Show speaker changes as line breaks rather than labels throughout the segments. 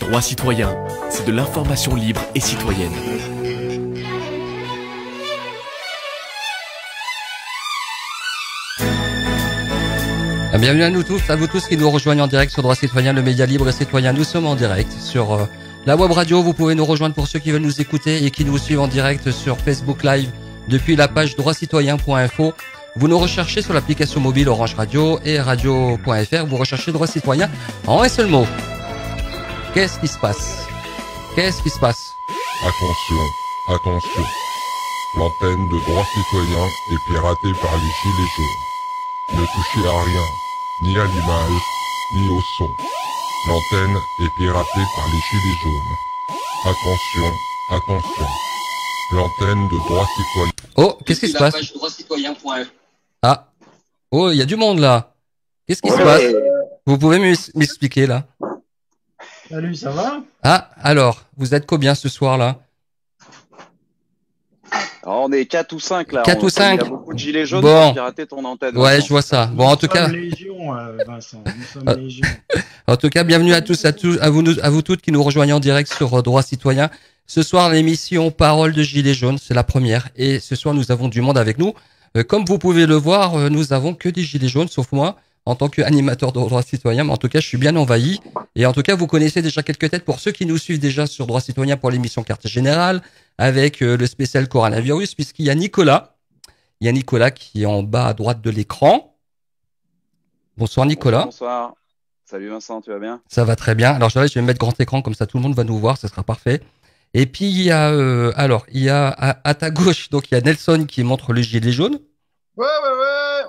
Droits citoyens, c'est de l'information libre et citoyenne.
Bienvenue à vous tous qui nous rejoignent en direct sur Droits citoyens, le média libre et citoyen. Nous sommes en direct sur la web radio. Vous pouvez nous rejoindre pour ceux qui veulent nous écouter et qui nous suivent en direct sur Facebook Live depuis la page droitscitoyens.info. Vous nous recherchez sur l'application mobile Orange Radio et radio.fr. Vous recherchez Droits citoyens en un seul mot. Qu'est-ce qui se passe? Qu'est-ce qui se passe?
Attention, attention. L'antenne de Droits citoyens est piratée par les gilets jaunes. Ne touchez à rien, ni à l'image, ni au son. L'antenne est piratée par les gilets jaunes. Attention, attention. L'antenne de Droits citoyens.
Oh, qu'est-ce qui se passe? Ah, oh, il y a du monde là. Qu'est-ce qui se passe? Vous pouvez m'expliquer là?
Salut, ça va?
Ah, alors, vous êtes combien ce soir là?
Alors, on est 4 ou 5 là.
4 ou 5.
Il y a beaucoup de gilets jaunes
bon.
qui ont piraté ton antenne.
Ouais,
Vincent.
je vois ça. Bon, en tout cas.
Légion, Vincent. Nous sommes légion.
En tout cas, bienvenue à tous, à vous toutes qui nous rejoignez en direct sur Droits citoyens. Ce soir, l'émission Parole de Gilets jaunes, c'est la première. Et ce soir, nous avons du monde avec nous. Comme vous pouvez le voir, nous avons que des gilets jaunes, sauf moi, en tant qu'animateur de Droits citoyens. Mais en tout cas, je suis bien envahi. Et en tout cas, vous connaissez déjà quelques têtes pour ceux qui nous suivent déjà sur Droits citoyens pour l'émission Quartier Général, avec le spécial coronavirus, puisqu'il y a Nicolas. Il y a Nicolas qui est en bas à droite de l'écran. Bonsoir Nicolas.
Bonsoir. Salut Vincent, tu vas bien?
Ça va très bien. Alors je vais mettre grand écran, comme ça tout le monde va nous voir, ça sera parfait. Et puis il y a, à ta gauche, donc il y a Nelson qui montre le gilet jaune.
Ouais,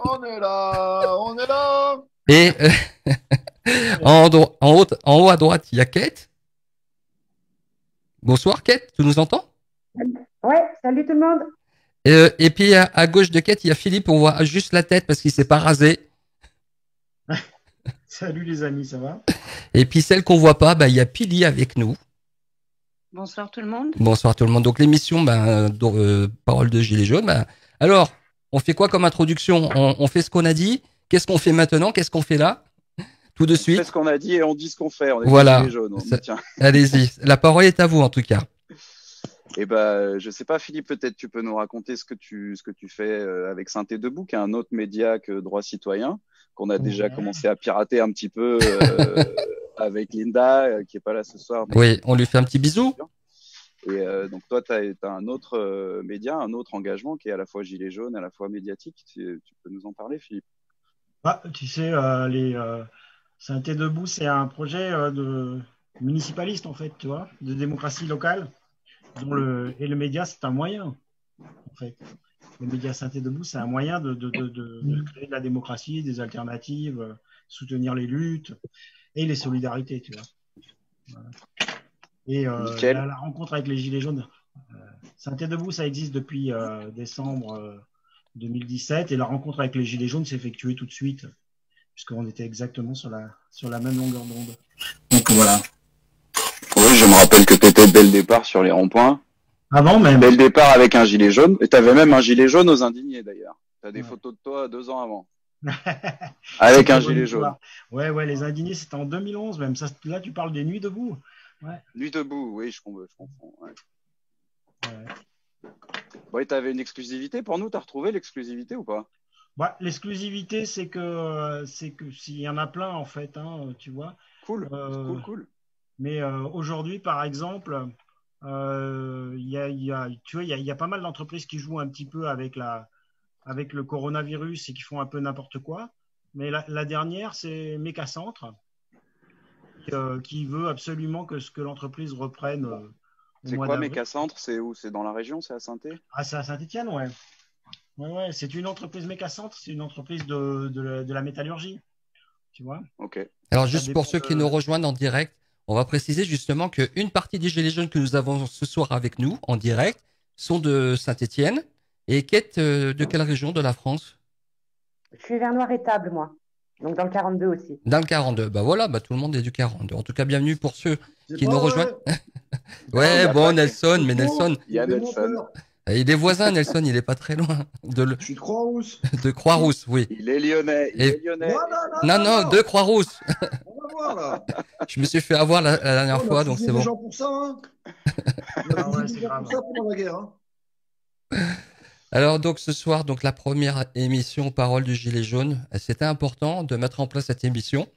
on est là.
Et en haut à droite, il y a Kate. Bonsoir Kate, tu nous entends?
Ouais, salut tout le monde.
Et puis à gauche de Kate, il y a Philippe, on voit juste la tête parce qu'il s'est pas rasé.
Salut les amis, ça va?
Et puis celle qu'on voit pas, il y a Pili avec nous.
Bonsoir tout le monde.
Bonsoir tout le monde. Donc l'émission Parole de Gilets jaunes. Alors, on fait quoi comme introduction? On fait ce qu'on a dit. Qu'est-ce qu'on fait maintenant? Qu'est-ce qu'on fait là? Tout de suite.
On fait ce qu'on a dit et on dit ce qu'on fait. On est
voilà.
Gilets jaunes.
Allez-y. La parole est à vous en tout cas.
Eh je sais pas, Philippe, peut-être tu peux nous raconter ce que tu fais avec Synthé Debout, qui est un autre média que Droits citoyens, qu'on a déjà commencé à pirater un petit peu avec Linda, qui est pas là ce soir.
Oui, on lui fait un petit bisou.
Et donc toi, tu as un autre média, un autre engagement qui est à la fois gilet jaune, à la fois médiatique. Tu peux nous en parler, Philippe?
Tu sais, Synthé Debout, c'est un projet de municipaliste, en fait, tu vois, de démocratie locale. Et le média, c'est un moyen, en fait. Le média Synthé Debout, c'est un moyen de créer de la démocratie, des alternatives, soutenir les luttes et les solidarités, tu vois. Voilà. Et la rencontre avec les Gilets jaunes. Synthé Debout, ça existe depuis décembre 2017 et la rencontre avec les Gilets jaunes s'est effectuée tout de suite, puisqu'on était exactement sur la même longueur d'onde. Donc voilà.
Oui, je me rappelle que tu étais dès le départ sur les ronds-points.
Avant même.
Dès le départ avec un gilet jaune. Et tu avais même un gilet jaune aux Indignés d'ailleurs. Tu as des photos de toi 2 ans avant. Avec un gilet jaune.
Ouais, les Indignés, c'était en 2011 même. Ça, là, tu parles des Nuits debout. Ouais.
Nuits debout, oui, je confonds. Ouais. Bon, et tu avais une exclusivité pour nous. Tu as retrouvé l'exclusivité ou pas?
L'exclusivité, c'est que s'il y en a plein en fait, hein, tu vois.
Cool.
Mais aujourd'hui, par exemple, il y a pas mal d'entreprises qui jouent un petit peu avec le coronavirus et qui font un peu n'importe quoi. Mais la dernière, c'est Mécacentre, qui veut absolument que l'entreprise reprenne au
c'est
mois
quoi
d'avril.
Mécacentre? C'est où? C'est dans la région? C'est à Saint-Étienne?
Ah, c'est à Saint-Étienne, ouais. Ouais, c'est une entreprise Mécacentre, c'est une entreprise de la métallurgie, tu vois.
Ok.
Alors juste pour ceux qui nous rejoignent en direct, on va préciser justement qu'une partie des Gilets jaunes que nous avons ce soir avec nous, en direct, sont de Saint-Étienne. Et Kate, de quelle région de la France?
Je suis vers Noir-Étable, moi. Donc dans le 42 aussi.
Dans le 42. Voilà, tout le monde est du 42. En tout cas, bienvenue pour ceux qui nous rejoignent. Ouais, bon, Nelson, mais Nelson.
Il y a Nelson.
Il est voisin, Nelson, il est pas très loin.
Je suis de Croix-Rousse.
De Croix-Rousse, oui.
Il est lyonnais.
Non, de Croix-Rousse.
voir, là.
Je me suis fait avoir la dernière
On a
fois, donc
fusillé
c'est
des
bon.
gens pour ça, hein. On a
Ah ouais,
fusillé
c'est
des gens
grave.
pour ça pendant la guerre, hein.
Alors donc ce soir, donc la première émission Parole du Gilet jaune, c'était important de mettre en place cette émission,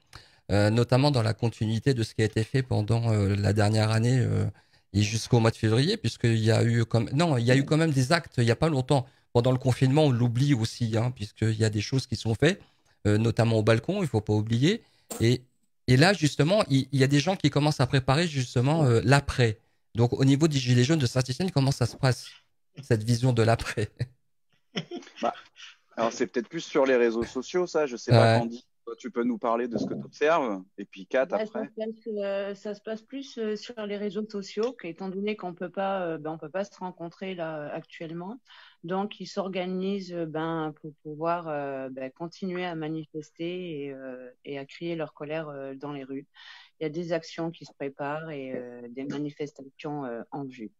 notamment dans la continuité de ce qui a été fait pendant la dernière année et jusqu'au mois de février, puisqu'il y a eu il y a eu quand même des actes il y a pas longtemps. Pendant le confinement, on l'oublie aussi, hein, puisqu'il y a des choses qui sont faites, notamment au balcon, il faut pas oublier. Et, et là, justement, il y a des gens qui commencent à préparer justement l'après. Donc au niveau des Gilets jaunes de Saint-Étienne, comment ça se passe, cette vision de l'après?
Bah, alors c'est peut-être plus sur les réseaux sociaux, ça. Je sais pas,
Ouais.
Candy. Toi, tu peux nous parler de ce que tu observes. Et puis Kat
Bah,
après.
ça se passe plus sur les réseaux sociaux, étant donné qu'on on peut pas se rencontrer là actuellement. Donc, ils s'organisent pour pouvoir continuer à manifester et à crier leur colère dans les rues. Il y a des actions qui se préparent et des manifestations en vue.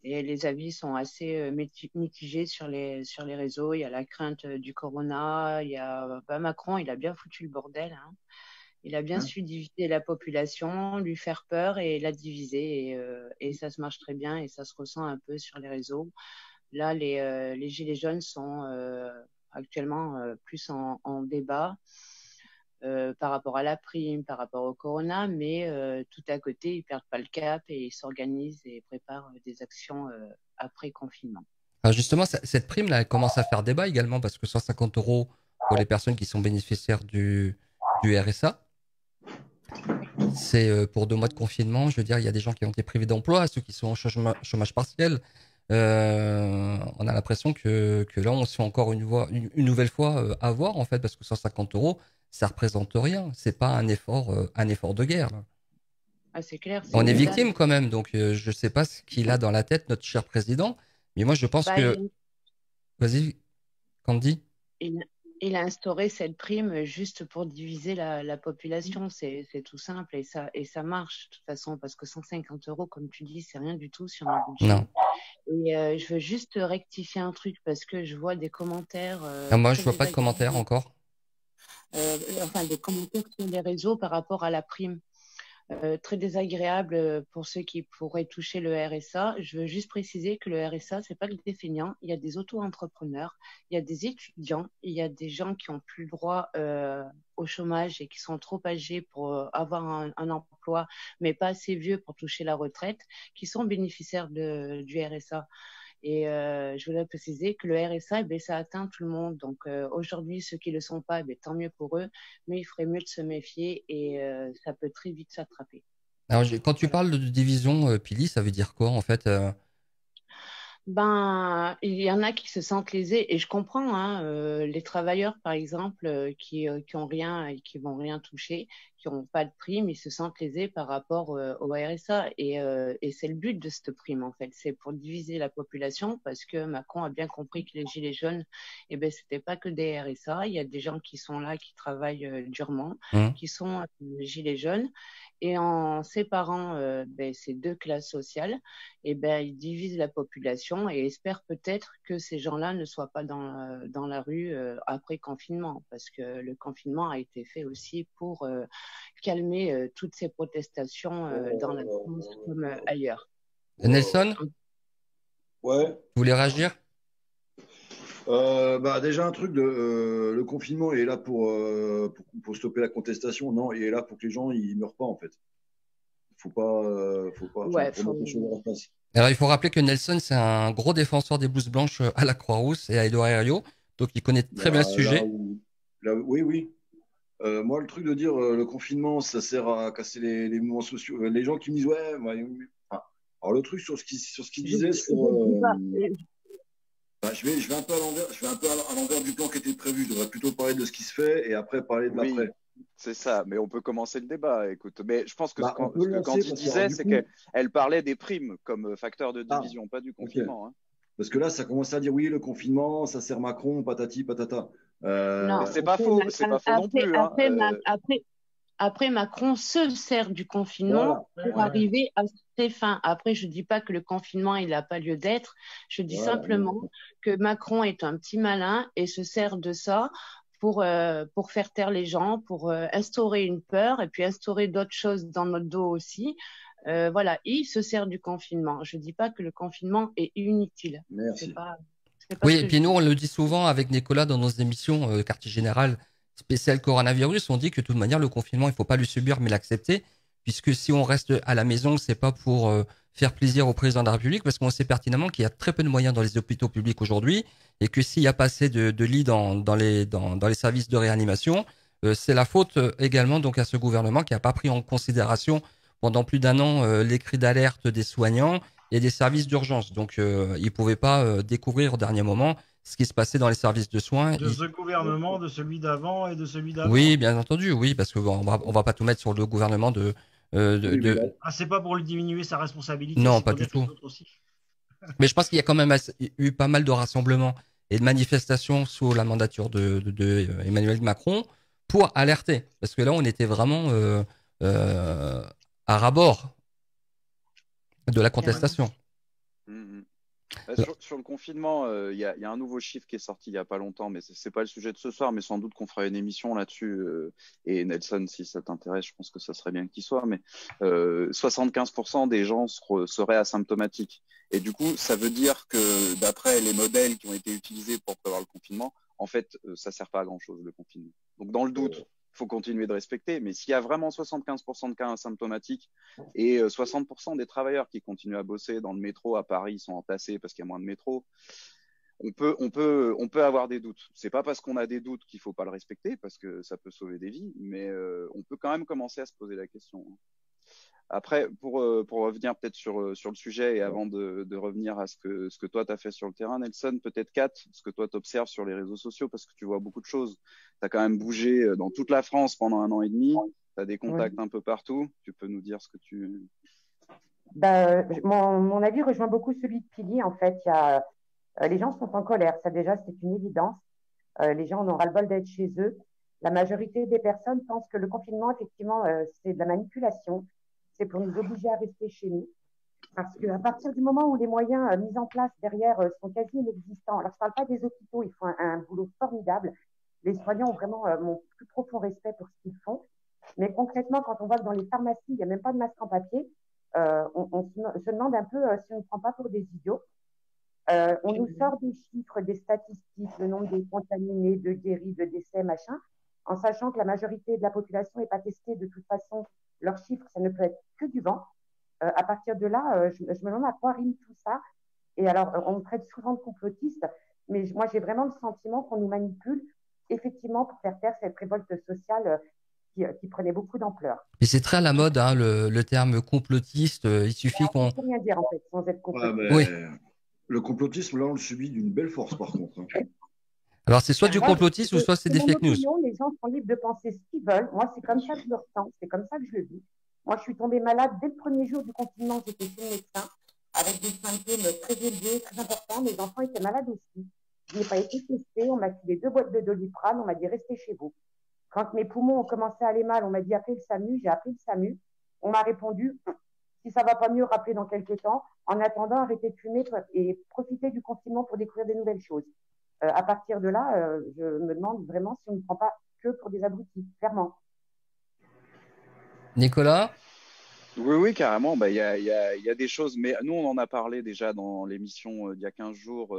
Et les avis sont assez mitigés sur les réseaux. Il y a la crainte du corona. Il y a Macron, il a bien foutu le bordel, hein. Il a bien su diviser la population, lui faire peur et la diviser. Et ça se marche très bien et ça se ressent un peu sur les réseaux. Là, les Gilets jaunes sont actuellement plus en débat par rapport à la prime, par rapport au corona, mais tout à côté, ils perdent pas le cap et ils s'organisent et préparent des actions après confinement.
Alors justement, cette prime-là, elle commence à faire débat également parce que 150 € pour les personnes qui sont bénéficiaires du RSA, c'est pour 2 mois de confinement. Je veux dire, il y a des gens qui ont été privés d'emploi, ceux qui sont en chômage partiel. On a l'impression que là, on se fait encore une nouvelle fois avoir en fait, parce que 150 €, ça représente rien. C'est pas un effort de guerre, là.
Ah, c'est clair.
On est victime quand même, donc je sais pas ce qu'il a dans la tête, notre cher président. Mais moi, je pense que... Vas-y, Candy.
Il a instauré cette prime juste pour diviser la population. C'est tout simple et ça marche de toute façon parce que 150 €, comme tu dis, c'est rien du tout sur notre budget.
Non.
Et je veux juste rectifier un truc parce que je vois des commentaires.
Moi, je vois pas de commentaires encore.
Des commentaires sur les réseaux par rapport à la prime. Très désagréable pour ceux qui pourraient toucher le RSA. Je veux juste préciser que le RSA, c'est pas que des feignants. Il y a des auto-entrepreneurs, il y a des étudiants, il y a des gens qui ont plus le droit au chômage et qui sont trop âgés pour avoir un emploi, mais pas assez vieux pour toucher la retraite, qui sont bénéficiaires du RSA. Et je voudrais préciser que le RSA, ça atteint tout le monde. Donc aujourd'hui, ceux qui ne le sont pas, tant mieux pour eux, mais il ferait mieux de se méfier et ça peut très vite s'attraper.
Alors, quand tu parles de division, Pili, ça veut dire quoi en fait?
Il y en a qui se sentent lésés et je comprends, hein, les travailleurs par exemple qui ont rien et qui vont rien toucher, qui n'ont pas de prime, ils se sentent lésés par rapport au RSA et c'est le but de cette prime en fait, c'est pour diviser la population parce que Macron a bien compris que les gilets jaunes, c'était pas que des RSA, il y a des gens qui sont là, qui travaillent durement, qui sont gilets jaunes. Et en séparant ces deux classes sociales, ils divisent la population et espèrent peut-être que ces gens-là ne soient pas dans la rue après confinement, parce que le confinement a été fait aussi pour calmer toutes ces protestations dans la France comme ailleurs.
Nelson,
Ouais.
vous voulez réagir?
Déjà un truc le confinement il est là pour stopper la contestation. Non, il est là pour que les gens ils meurent pas en fait. Faut pas mettre les choses en place.
Alors il faut rappeler que Nelson c'est un gros défenseur des blouses blanches à la Croix-Rousse et à Édouard Herriot, donc il connaît très bien le sujet.
Oui. Moi le truc de dire le confinement ça sert à casser les mouvements sociaux. Les gens qui me disent alors le truc sur ce qu'il disait sur je vais un peu à l'envers du plan qui était prévu. Je devrais plutôt parler de ce qui se fait et après parler de l'après.
C'est ça, mais on peut commencer le débat. Écoute, mais je pense que ce que Candy disait, c'est qu'elle parlait des primes comme facteur de division, pas du confinement. Okay. Hein.
Parce que là, ça commence à dire oui, le confinement, ça sert Macron, patati patata.
Non, c'est pas faux, c'est pas faux non plus.
Après, Macron se sert du confinement pour arriver à ses fins. Après, je dis pas que le confinement, il n'a pas lieu d'être. Je dis simplement que Macron est un petit malin et se sert de ça pour faire taire les gens, pour instaurer une peur et puis instaurer d'autres choses dans notre dos aussi. Voilà, il se sert du confinement. Je dis pas que le confinement est inutile.
Merci.
C'est pas
Oui, et puis nous, on le dit souvent avec Nicolas dans nos émissions Quartier Général spécial coronavirus, on dit que de toute manière, le confinement, il faut pas le subir, mais l'accepter, puisque si on reste à la maison, c'est pas pour faire plaisir au président de la République, parce qu'on sait pertinemment qu'il y a très peu de moyens dans les hôpitaux publics aujourd'hui, et que s'il y a pas assez de lits dans les services de réanimation, c'est la faute également donc à ce gouvernement qui a pas pris en considération pendant plus d'un an les cris d'alerte des soignants et des services d'urgence. Donc, ils pouvaient pas découvrir au dernier moment ce qui se passait dans les services de soins.
De ce gouvernement, de celui d'avant et de celui d'avant.
Oui, bien entendu, oui, parce que on va pas tout mettre sur le gouvernement
Ah, c'est pas pour lui diminuer sa responsabilité.
Non, pas du tout. Mais je pense qu'il y a quand même eu pas mal de rassemblements et de manifestations sous la mandature de Emmanuel Macron pour alerter, parce que là, on était vraiment à ras-bord de la contestation.
Sur le confinement, il y a un nouveau chiffre qui est sorti il y a pas longtemps, mais c'est pas le sujet de ce soir, mais sans doute qu'on fera une émission là-dessus. Et Nelson, si ça t'intéresse, je pense que ça serait bien qu'il soit. Mais 75% des gens seraient asymptomatiques. Et du coup, ça veut dire que d'après les modèles qui ont été utilisés pour prévoir le confinement, en fait, ça sert pas à grand-chose le confinement. Donc dans le doute, faut continuer de respecter, mais s'il y a vraiment 75% de cas asymptomatiques et 60% des travailleurs qui continuent à bosser dans le métro à Paris sont entassés parce qu'il y a moins de métro, on peut avoir des doutes. C'est pas parce qu'on a des doutes qu'il faut pas le respecter, parce que ça peut sauver des vies, mais on peut quand même commencer à se poser la question. Après, pour revenir peut-être sur le sujet et avant de revenir à ce que toi t'as fait sur le terrain, Nelson, peut-être Kat, ce que toi t'observes sur les réseaux sociaux, parce que tu vois beaucoup de choses. T'as quand même bougé dans toute la France pendant 1 an et demi. T'as des contacts un peu partout. Tu peux nous dire ce que tu...
Mon avis rejoint beaucoup celui de Pili. En fait, les gens sont en colère. Ça déjà, c'est une évidence. Les gens en ont ras-le-bol d'être chez eux. La majorité des personnes pensent que le confinement, effectivement, c'est de la manipulation. C'est pour nous obliger à rester chez nous. Parce qu'à partir du moment où les moyens mis en place derrière sont quasi inexistants, alors je ne parle pas des hôpitaux, ils font un boulot formidable. Les soignants ont vraiment mon plus profond respect pour ce qu'ils font. Mais concrètement, quand on voit que dans les pharmacies, il n'y a même pas de masque en papier, on se demande un peu si on ne prend pas pour des idiots. On nous sort des chiffres, des statistiques, le nombre de contaminés, de guéris, de décès, machin, en sachant que la majorité de la population n'est pas testée de toute façon. Leurs chiffres, ça ne peut être que du vent. À partir de là, je me demande à quoi rime tout ça. Et alors, on me traite souvent de complotiste, mais moi, j'ai vraiment le sentiment qu'on nous manipule, effectivement, pour faire taire cette révolte sociale qui prenait beaucoup d'ampleur.
Et c'est très à la mode, hein, le terme complotiste. Il suffit qu'on...
On ne peut rien dire, en fait, sans être complotiste.
Oui.
Le complotisme, là, on le subit d'une belle force, par contre.
Alors, c'est soit du complotisme ou soit c'est des fake news.
Les gens sont libres de penser ce qu'ils veulent. Moi, c'est comme ça que je le ressens. C'est comme ça que je le vis. Moi, je suis tombée malade dès le premier jour du confinement. J'étais chez le médecin avec des symptômes très élevés, très importants. Mes enfants étaient malades aussi. Je n'ai pas été testée. On m'a filé 2 boîtes de Doliprane. On m'a dit restez chez vous. Quand mes poumons ont commencé à aller mal, on m'a dit appelez le SAMU. J'ai appelé le SAMU. On m'a répondu si ça va pas mieux, rappelez dans quelques temps. En attendant, arrêtez de fumer et profitez du confinement pour découvrir des nouvelles choses. À partir de là, je me demande vraiment si on ne prend pas que pour des abrutis, clairement.
Nicolas ?
Oui, carrément. Il y a des choses, mais nous, on en a parlé déjà dans l'émission il y a 15 jours,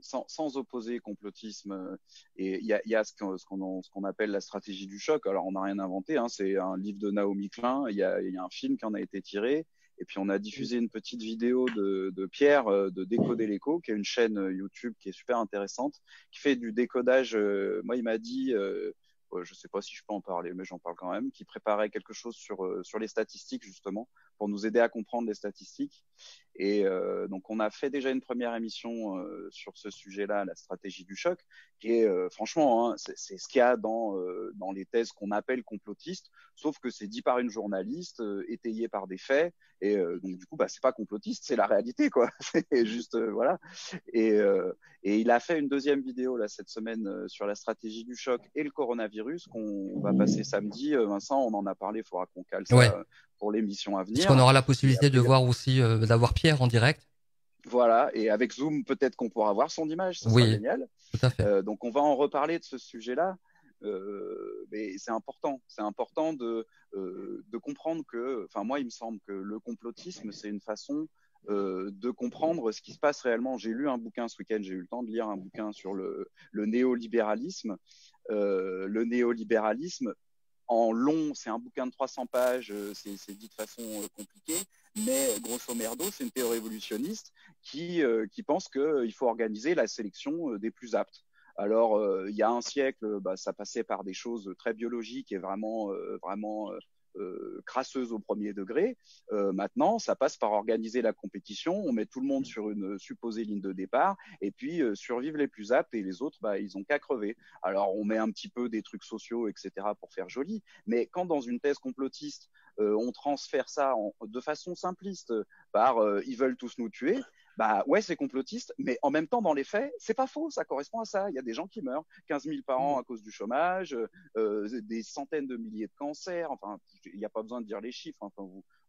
sans opposer complotisme. Et il y a ce qu'on appelle la stratégie du choc. Alors, on n'a rien inventé. Hein, c'est un livre de Naomi Klein. Il y a un film qui en a été tiré. Et puis, on a diffusé une petite vidéo de Pierre de Décoder l'écho, qui est une chaîne YouTube qui est super intéressante, qui fait du décodage. Moi, il m'a dit, je sais pas si je peux en parler, mais j'en parle quand même, qui préparait quelque chose sur les statistiques, justement, pour nous aider à comprendre les statistiques. Et donc, on a fait déjà une première émission sur ce sujet-là, la stratégie du choc, qui est, franchement, hein, c'est ce qu'il y a dans les thèses qu'on appelle complotistes, sauf que c'est dit par une journaliste, étayé par des faits, et donc du coup, c'est pas complotiste, c'est la réalité, quoi. C'est juste, voilà. Et il a fait une deuxième vidéo là cette semaine sur la stratégie du choc et le coronavirus qu'on va passer samedi. Vincent, on en a parlé, il faudra qu'on cale ça pour l'émission à venir.
Est-ce qu'on aura la possibilité de voir aussi, d'avoir Pierre en direct?
Voilà, et avec Zoom, peut-être qu'on pourra voir son image, ça sera génial.
Tout à fait.
Donc, on va en reparler de ce sujet-là. Mais c'est important de comprendre que, enfin, moi, il me semble que le complotisme, c'est une façon de comprendre ce qui se passe réellement. J'ai lu un bouquin ce week-end, j'ai eu le temps de lire un bouquin sur le néolibéralisme. Le néolibéralisme, en long, c'est un bouquin de 300 pages, c'est dit de façon compliquée, mais grosso merdo, c'est une théorie évolutionniste qui pense qu'il faut organiser la sélection des plus aptes. Alors, il y a un siècle, ça passait par des choses très biologiques et vraiment crasseuses au premier degré. Maintenant, ça passe par organiser la compétition. On met tout le monde sur une supposée ligne de départ et puis survivent les plus aptes et les autres, ils ont qu'à crever. Alors, on met un petit peu des trucs sociaux, etc. pour faire joli. Mais quand dans une thèse complotiste, on transfère ça de façon simpliste par ils veulent tous nous tuer, ouais, c'est complotiste, mais en même temps, dans les faits, c'est pas faux, ça correspond à ça. Il y a des gens qui meurent, 15 000 par an à cause du chômage, des centaines de milliers de cancers. Enfin, il n'y a pas besoin de dire les chiffres. Enfin,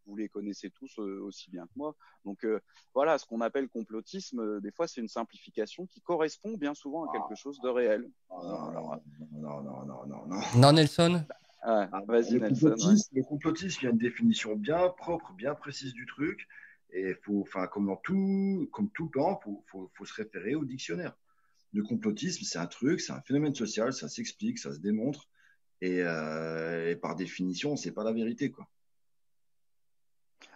vous les connaissez tous aussi bien que moi. Donc voilà, ce qu'on appelle complotisme, des fois, c'est une simplification qui correspond bien souvent à quelque chose de réel.
Non, Nelson.
Vas-y, Nelson.
Le complotisme, il y a une définition bien propre, bien précise du truc. Et comme tout le temps, faut se référer au dictionnaire. Le complotisme, c'est un phénomène social, ça s'explique, ça se démontre, et par définition, c'est pas la vérité, quoi.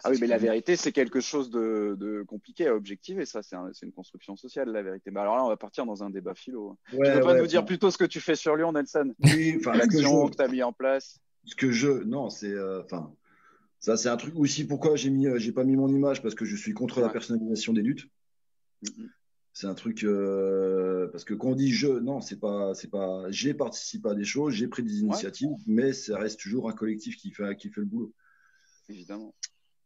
Ah oui, mais la vérité, c'est quelque chose de compliqué à objectiver, ça, c'est une construction sociale, la vérité. Alors là, on va partir dans un débat philo. Tu ne veux pas nous dire plutôt ce que tu fais sur Lyon, Nelson?
Oui,
l'action que tu as mis en place.
Ça, c'est un truc aussi. Pourquoi j'ai pas mis mon image? Parce que je suis contre la personnalisation des luttes. C'est un truc parce que quand on dit c'est pas. J'ai participé à des choses, j'ai pris des initiatives, mais ça reste toujours un collectif qui fait le boulot.
Évidemment.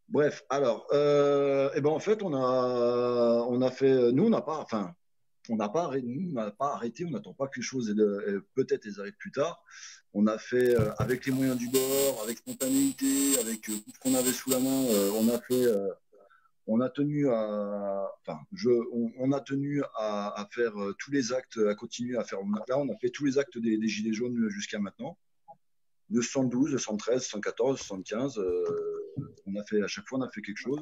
Bref, alors, en fait, on a fait. Nous, on n'a pas arrêté, on n'attend pas que les choses peut-être elles arrivent plus tard. On a fait avec les moyens du bord, avec spontanéité, avec tout ce qu'on avait sous la main, on a tenu à faire tous les actes, à continuer à faire. Là, on a fait tous les actes des Gilets jaunes jusqu'à maintenant. De 72, de 113, 114, 75, à chaque fois, on a fait quelque chose.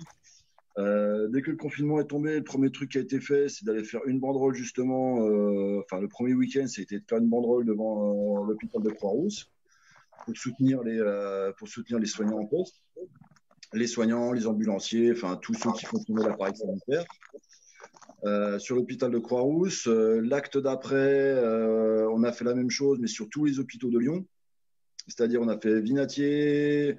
Dès que le confinement est tombé, le premier truc qui a été fait, c'est d'aller faire une banderole justement. Le premier week-end, c'était de faire une banderole devant l'hôpital de Croix-Rousse pour soutenir les soignants en poste, les soignants, les ambulanciers, tous ceux qui font tourner l'appareil sanitaire. Sur l'hôpital de Croix-Rousse, l'acte d'après, on a fait la même chose, mais sur tous les hôpitaux de Lyon. C'est-à-dire, on a fait Vinatier,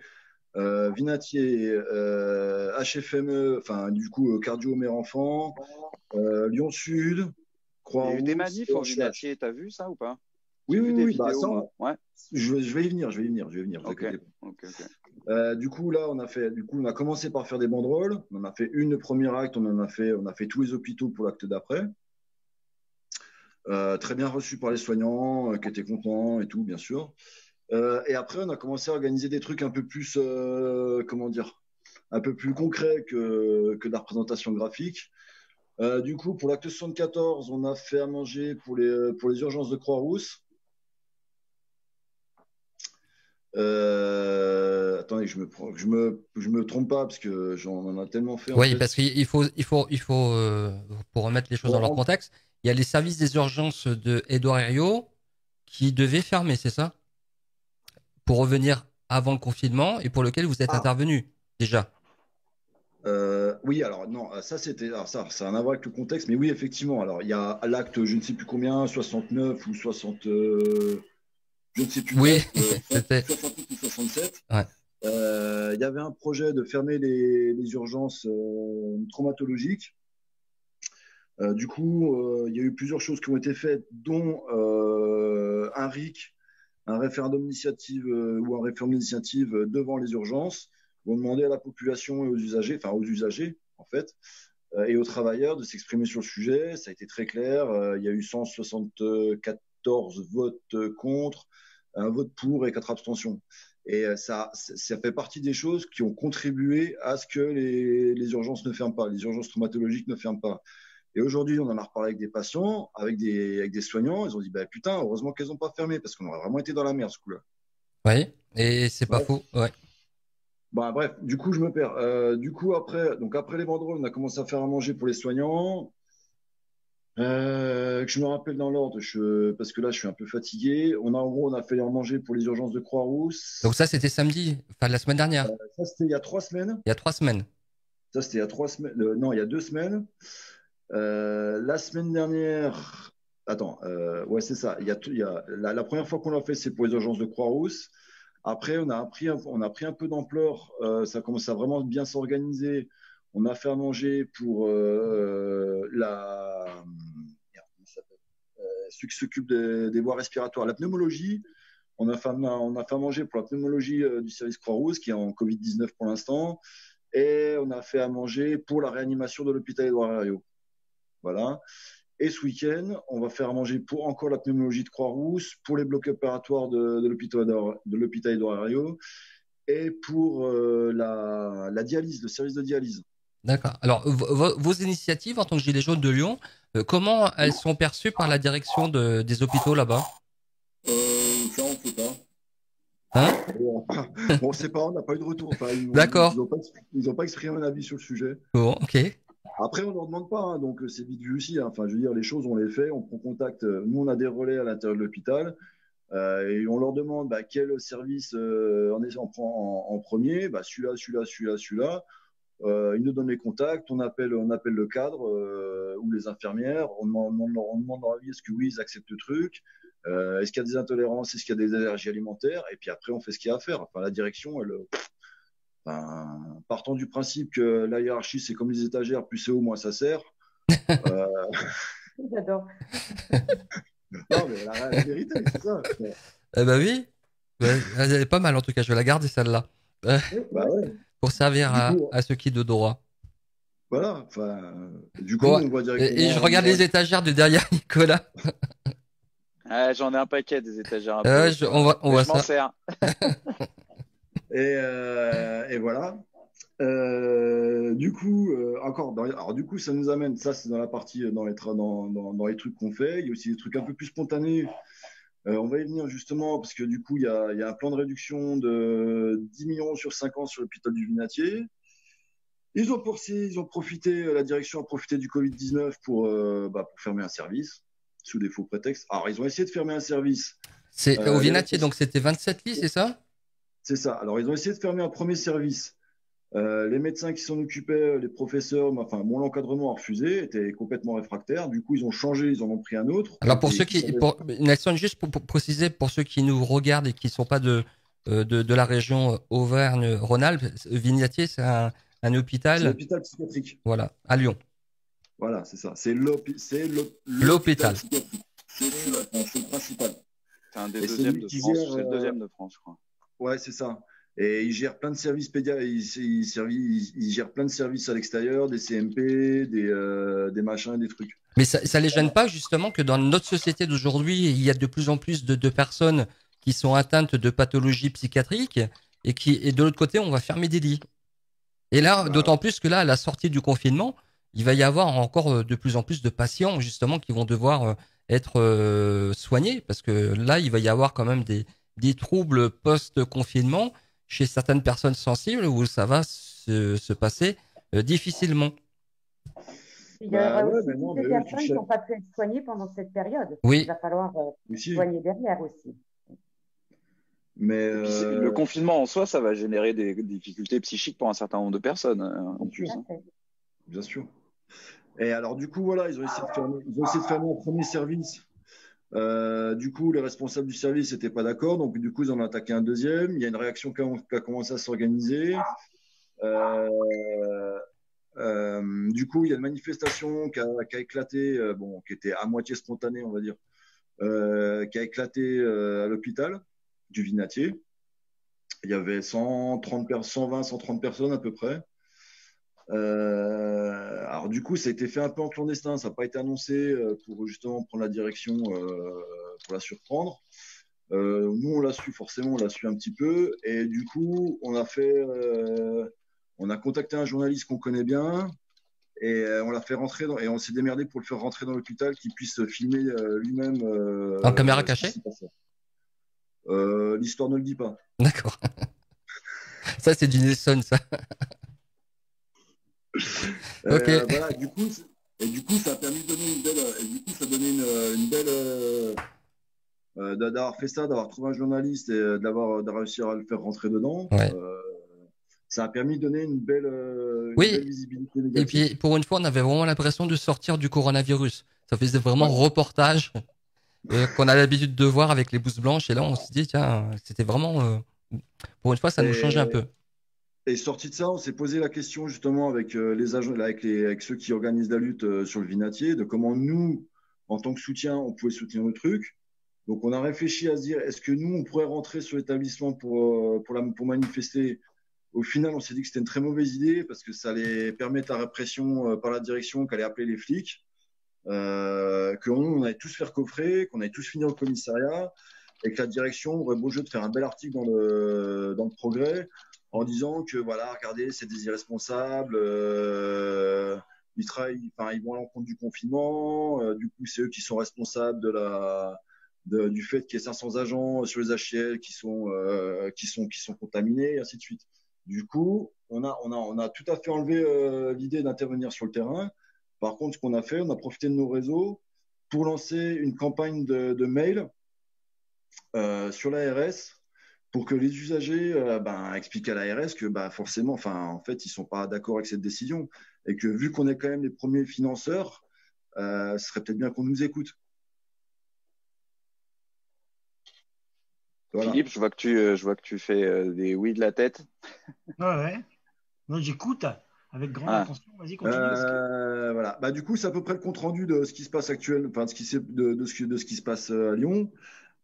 HFME, du coup cardio mère enfant, Lyon Sud, Croix-Rouge.
Il y a eu des manifs en Vinatier, t'as vu ça ou pas?
Oui.
Vidéos, ouais.
Je vais y venir.
Okay.
Du coup là, on a commencé par faire des banderoles. On a fait le premier acte, on a fait tous les hôpitaux pour l'acte d'après. Très bien reçu par les soignants qui étaient contents et tout, bien sûr. Et après, on a commencé à organiser des trucs un peu plus, un peu plus concrets que de la représentation graphique. Du coup, pour l'acte 74, on a fait à manger pour les urgences de Croix-Rousse. Attendez, je me trompe pas parce que j'en en a tellement fait.
Oui, parce qu'il faut pour remettre les choses dans leur contexte, il y a les services des urgences de Édouard Herriot qui devaient fermer, c'est ça? Pour revenir avant le confinement et pour lequel vous êtes intervenu déjà.
Oui, alors non, ça a rien à voir avec le contexte, mais oui, effectivement. Alors il y a l'acte, je ne sais plus combien, 69 ou 60, je ne sais plus.
Oui,
c'était 68 ou 67.
Ouais.
Il y avait un projet de fermer les urgences traumatologiques. Du coup, il y a eu plusieurs choses qui ont été faites, dont un RIC. Un référendum d'initiative ou un référendum d'initiative devant les urgences, où on demandait à la population et aux usagers en fait, et aux travailleurs de s'exprimer sur le sujet. Ça a été très clair. Il y a eu 174 votes contre, un vote pour et 4 abstentions. Et ça fait partie des choses qui ont contribué à ce que les urgences ne ferment pas, les urgences traumatologiques ne ferment pas. Et aujourd'hui, on en a reparlé avec des patients, avec des soignants. Ils ont dit, bah, putain, heureusement qu'elles n'ont pas fermé parce qu'on aurait vraiment été dans la merde ce coup-là.
Oui, et c'est pas
Ouais.
faux. Ouais.
Bah, bref, du coup, je me perds. Du coup, après les banderoles, on a commencé à faire à manger pour les soignants. Que je me rappelle dans l'ordre, parce que là, je suis un peu fatigué. En gros, on a fait à manger pour les urgences de Croix-Rousse.
Donc ça, c'était samedi, enfin la semaine dernière,
Ça, c'était il y a 3 semaines.
il y a 3 semaines.
Ça, c'était il y a 3 semaines. Non, il y a 2 semaines. La semaine dernière, attends, ouais, c'est ça. La première fois qu'on l'a fait, c'est pour les urgences de Croix-Rousse. Après, on a pris un peu d'ampleur. Ça commence à vraiment bien s'organiser. On a fait à manger pour merde, comment ça s'appelle ceux qui s'occupent des voies respiratoires, la pneumologie. On a fait à manger pour la pneumologie du service Croix-Rousse, qui est en Covid-19 pour l'instant. Et on a fait à manger pour la réanimation de l'hôpital Édouard Herriot. Voilà. Et ce week-end, on va faire à manger pour encore la pneumologie de Croix-Rousse, pour les blocs opératoires de l'hôpital Édouard Herriot et pour la dialyse, le service de dialyse.
D'accord. Alors, vos initiatives en tant que Gilets jaunes de Lyon, comment elles sont perçues par la direction des hôpitaux là-bas?
Ça, on ne sait pas.
Hein?
Bon, on ne sait pas, on n'a pas eu de retour. Enfin,
D'accord.
Ils n'ont pas exprimé un avis sur le sujet.
Bon, ok.
Après, on ne leur demande pas, hein, donc c'est vite vu aussi. Hein. Enfin, je veux dire, les choses, on les fait, on prend contact. Nous, on a des relais à l'intérieur de l'hôpital et on leur demande quel service on prend en premier. Celui-là. Ils nous donnent les contacts, on appelle le cadre ou les infirmières, on demande leur avis, est-ce que oui, ils acceptent le truc, est-ce qu'il y a des intolérances, est-ce qu'il y a des allergies alimentaires, et puis après, on fait ce qu'il y a à faire. Enfin, la direction, partant du principe que la hiérarchie, c'est comme les étagères, plus c'est haut, moins ça sert.
J'adore.
Non, mais la vérité, c'est ça.
Eh ben oui. Ouais, elle est pas mal en tout cas, je vais la garder celle-là.
Bah ouais.
Pour servir
Du coup,
à ceux qui de droit.
voilà. Du coup,
Bon,
on voit directement.
et je regarde les étagères de derrière Nicolas.
Ah, j'en ai un paquet des étagères. Un peu,
on voit
je m'en
ça.
sers.
Et voilà. Du coup, alors du coup, ça nous amène. Ça, c'est dans la partie dans les trucs qu'on fait. Il y a aussi des trucs un peu plus spontanés. On va y venir justement parce que du coup, il y a un plan de réduction de 10 millions sur 5 ans sur l'hôpital du Vinatier. Ils ont profité, la direction a profité du Covid-19 pour fermer un service sous des faux prétextes. Alors, ils ont essayé de fermer un service.
C'est au Vinatier, donc c'était 27 lits, c'est ça?
C'est ça. Alors, ils ont essayé de fermer un premier service. Les médecins qui s'en occupaient, les professeurs, l'encadrement a refusé, étaient complètement réfractaires. Du coup, ils ont changé, ils en ont pris un autre.
Alors Nelson, juste pour préciser, pour ceux qui nous regardent et qui ne sont pas de la région Auvergne-Rhône-Alpes, Vignatier, c'est un hôpital.
C'est l'hôpital psychiatrique.
Voilà, à Lyon.
Voilà, c'est ça. C'est
l'hôpital.
C'est le principal.
C'est un des deuxièmes de France. C'est le deuxième de France, je crois.
Ouais, c'est ça. Et il gère plein de services il gère plein de services à l'extérieur, des CMP, des machins, des trucs.
Mais ça les gêne pas justement que dans notre société d'aujourd'hui, il y a de plus en plus de personnes qui sont atteintes de pathologies psychiatriques et de l'autre côté, on va fermer des lits. Et là, d'autant plus que là, à la sortie du confinement, il va y avoir encore de plus en plus de patients justement qui vont devoir être soignés parce que là, il va y avoir quand même des troubles post-confinement chez certaines personnes sensibles où ça va se passer difficilement.
Il y aura aussi toutes les personnes qui n'ont pas pu être soignées pendant cette période.
Oui.
Il va falloir soigner derrière aussi.
Mais
le confinement en soi, ça va générer des difficultés psychiques pour un certain nombre de personnes. En plus.
Bien sûr. Et alors, du coup, voilà, ils ont essayé de fermer un premier service. Du coup, les responsables du service n'étaient pas d'accord, donc du coup, ils en ont attaqué un deuxième. Il y a une réaction qui a commencé à s'organiser. Du coup, il y a une manifestation qui a éclaté, qui était à moitié spontanée, on va dire, qui a éclaté à l'hôpital du Vinatier. Il y avait 130 personnes à peu près. Alors du coup, ça a été fait un peu en clandestin, ça n'a pas été annoncé pour justement prendre la direction, pour la surprendre. Nous, on l'a su, forcément, on l'a su un petit peu. Et du coup, on a contacté un journaliste qu'on connaît bien. Et on l'a fait rentrer et on s'est démerdé pour le faire rentrer dans l'hôpital, qu'il puisse filmer lui-même.
En caméra cachée?
L'histoire ne le dit pas.
D'accord. Ça, c'est du Nelson, ça. Ok.
Voilà, du coup, ça a permis de donner une belle. Et du coup, ça a donné une belle. D'avoir fait ça, d'avoir trouvé un journaliste et de réussir à le faire rentrer dedans.
Ouais.
Ça a permis de donner une belle
Oui.
visibilité
Et
négative.
puis, pour une fois, on avait vraiment l'impression de sortir du coronavirus. Ça faisait vraiment reportage qu'on a l'habitude de voir avec les blouses blanches. Et là, on s'est dit, tiens, c'était vraiment... pour une fois, ça nous changeait un peu.
Et sorti de ça, on s'est posé la question justement avec les agents, avec ceux qui organisent la lutte sur le Vinatier, de comment nous, en tant que soutien, on pouvait soutenir le truc. Donc, on a réfléchi à se dire, est-ce que nous, on pourrait rentrer sur l'établissement pour manifester? Au final, on s'est dit que c'était une très mauvaise idée parce que ça allait permettre la répression par la direction, qu'elle allait appeler les flics, qu'on allait tous faire coffrer, qu'on allait tous finir au commissariat et que la direction aurait beau jeu de faire un bel article dans le Progrès en disant que voilà, regardez, c'est des irresponsables, ils vont à l'encontre du confinement, du coup, c'est eux qui sont responsables du fait qu'il y ait 500 agents sur les HCL qui sont contaminés, et ainsi de suite. Du coup, on a tout à fait enlevé l'idée d'intervenir sur le terrain. Par contre, ce qu'on a fait, on a profité de nos réseaux pour lancer une campagne de mail sur l'ARS pour que les usagers expliquent à l'ARS que forcément, en fait, ils sont pas d'accord avec cette décision et que vu qu'on est quand même les premiers financeurs, ce serait peut-être bien qu'on nous écoute.
Voilà. Philippe, je vois que tu fais des oui de la tête.
Ouais. Non, j'écoute avec grande attention. Vas-y, continue.
Voilà. Du coup, c'est à peu près le compte rendu de ce qui se passe actuellement, de ce qui se passe à Lyon.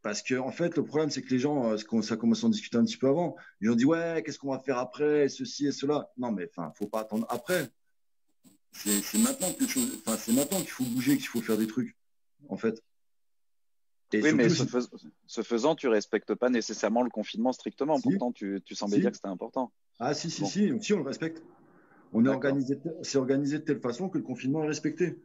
Parce que en fait, le problème, c'est que les gens, ça commence à en discuter un petit peu avant. Ils ont dit ouais, qu'est-ce qu'on va faire après, ceci et cela. Non, mais faut pas attendre après. C'est maintenant que c'est maintenant qu'il faut bouger, qu'il faut faire des trucs, en fait.
Et oui, mais ce faisant, tu respectes pas nécessairement le confinement strictement. Si. Pourtant, tu semblais dire que c'était important.
Ah si, on le respecte. C'est organisé de telle façon que le confinement est respecté.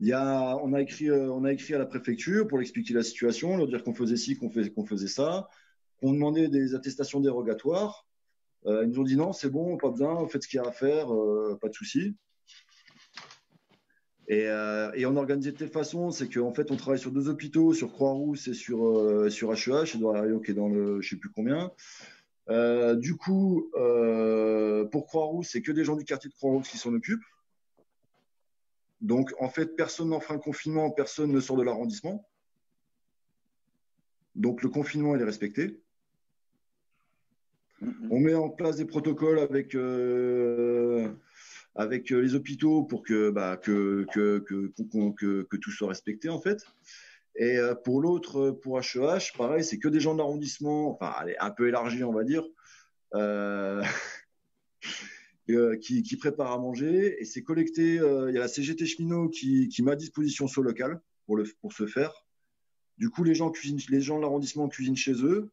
On a écrit à la préfecture pour expliquer la situation, leur dire qu'on faisait ci, qu'on faisait ça, qu'on demandait des attestations dérogatoires. Ils nous ont dit non, c'est bon, pas besoin, faites ce qu'il y a à faire, pas de souci. Et on a organisé de telle façon, c'est qu'en fait, on travaille sur 2 hôpitaux, sur Croix-Rousse et sur HEH, et Dorario qui est dans le je sais plus combien. Du coup, pour Croix-Rousse, c'est que des gens du quartier de Croix-Rousse qui s'en occupent. Donc, en fait, personne n'enfreint le confinement, personne ne sort de l'arrondissement. Donc, le confinement, il est respecté. On met en place des protocoles avec les hôpitaux pour que tout soit respecté, en fait. Et pour HEH, pareil, c'est que des gens de l'arrondissement, un peu élargi, on va dire, qui préparent à manger. Et c'est collecté, il y a la CGT Cheminot qui met à disposition ce local pour ce faire. Du coup, les gens de l'arrondissement cuisinent chez eux,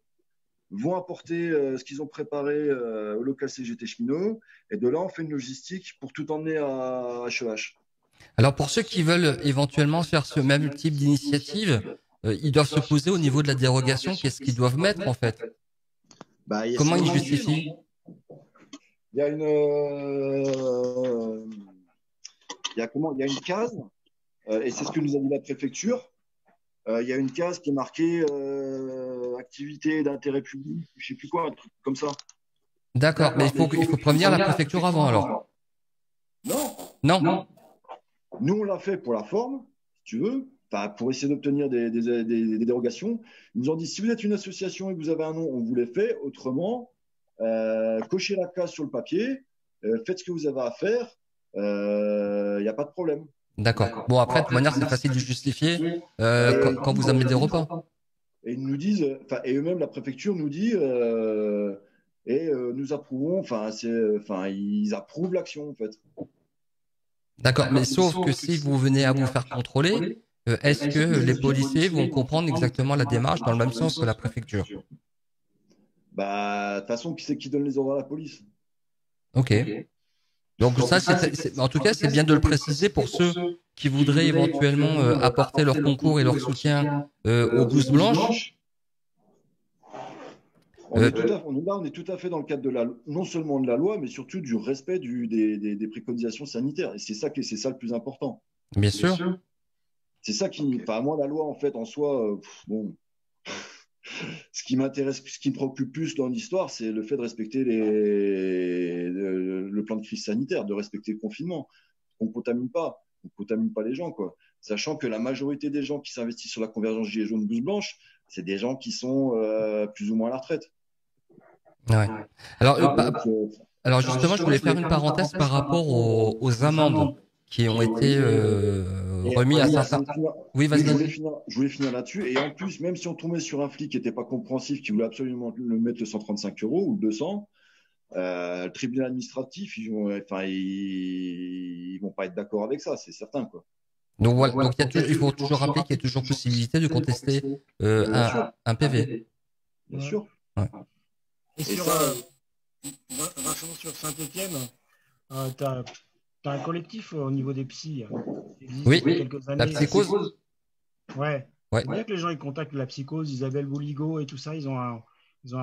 vont apporter ce qu'ils ont préparé au local CGT Cheminot, et de là, on fait une logistique pour tout emmener à HEH.
Alors, pour ceux qui veulent éventuellement faire ce même type d'initiative, ils doivent se poser au niveau de la dérogation, qu'est-ce qu'ils doivent mettre, en fait? Comment ils justifient?
Il y a une case, et c'est ce que nous a dit la préfecture. Il y a une case qui est marquée activité d'intérêt public, je sais plus quoi, un truc comme ça.
D'accord, mais il faut prévenir la préfecture avant alors. Non.
Nous, on l'a fait pour la forme, si tu veux, pour essayer d'obtenir des dérogations. Ils nous ont dit, si vous êtes une association et que vous avez un nom, on vous les fait. Autrement, cochez la case sur le papier, faites ce que vous avez à faire, il n'y a pas de problème.
D'accord. Bon, après, de toute manière, c'est facile de justifier quand vous amenez des repas.
Et ils nous disent, et eux-mêmes, la préfecture nous dit, nous approuvons, ils approuvent l'action, en fait.
D'accord, mais sauf que si vous venez à vous faire contrôler, est-ce que les policiers vont comprendre exactement la démarche dans le même sens que la préfecture?
Bah, de toute façon, qui c'est qui donne les ordres à la police?
Ok. Donc ça, en tout cas, c'est bien de le préciser pour ceux qui voudraient éventuellement apporter leur concours et leur soutien aux blouses blanches.
On est tout à fait dans le cadre de non seulement de la loi, mais surtout du respect des préconisations sanitaires. Et c'est ça le plus important.
Bien sûr.
C'est ça enfin, moi, la loi, en fait, en soi, bon. Ce qui m'intéresse, ce qui me préoccupe plus dans l'histoire, c'est le fait de respecter le plan de crise sanitaire, de respecter le confinement. On ne contamine pas les gens, quoi. Sachant que la majorité des gens qui s'investissent sur la convergence gilet jaune blouse blanche, c'est des gens qui sont plus ou moins à la retraite.
Ouais. Alors justement, je voulais faire une parenthèse par rapport aux amendes qui ont été remis à certains. Oui, vas-y.
Je voulais finir là-dessus. Et en plus, même si on tombait sur un flic qui n'était pas compréhensif, qui voulait absolument le mettre le 135 € ou le 200, le tribunal administratif, ils vont pas être d'accord avec ça, c'est certain, quoi.
Donc voilà. Donc il faut toujours rappeler qu'il y a toujours possibilité de contester un PV.
Bien sûr.
Ouais.
Et sur Saint-Étienne, tu as un collectif au niveau des psys.
Oui,
quelques années,
la psychose.
Ouais. C'est bien que les gens ils contactent la psychose, Isabelle Bouligo et tout ça, ils ont un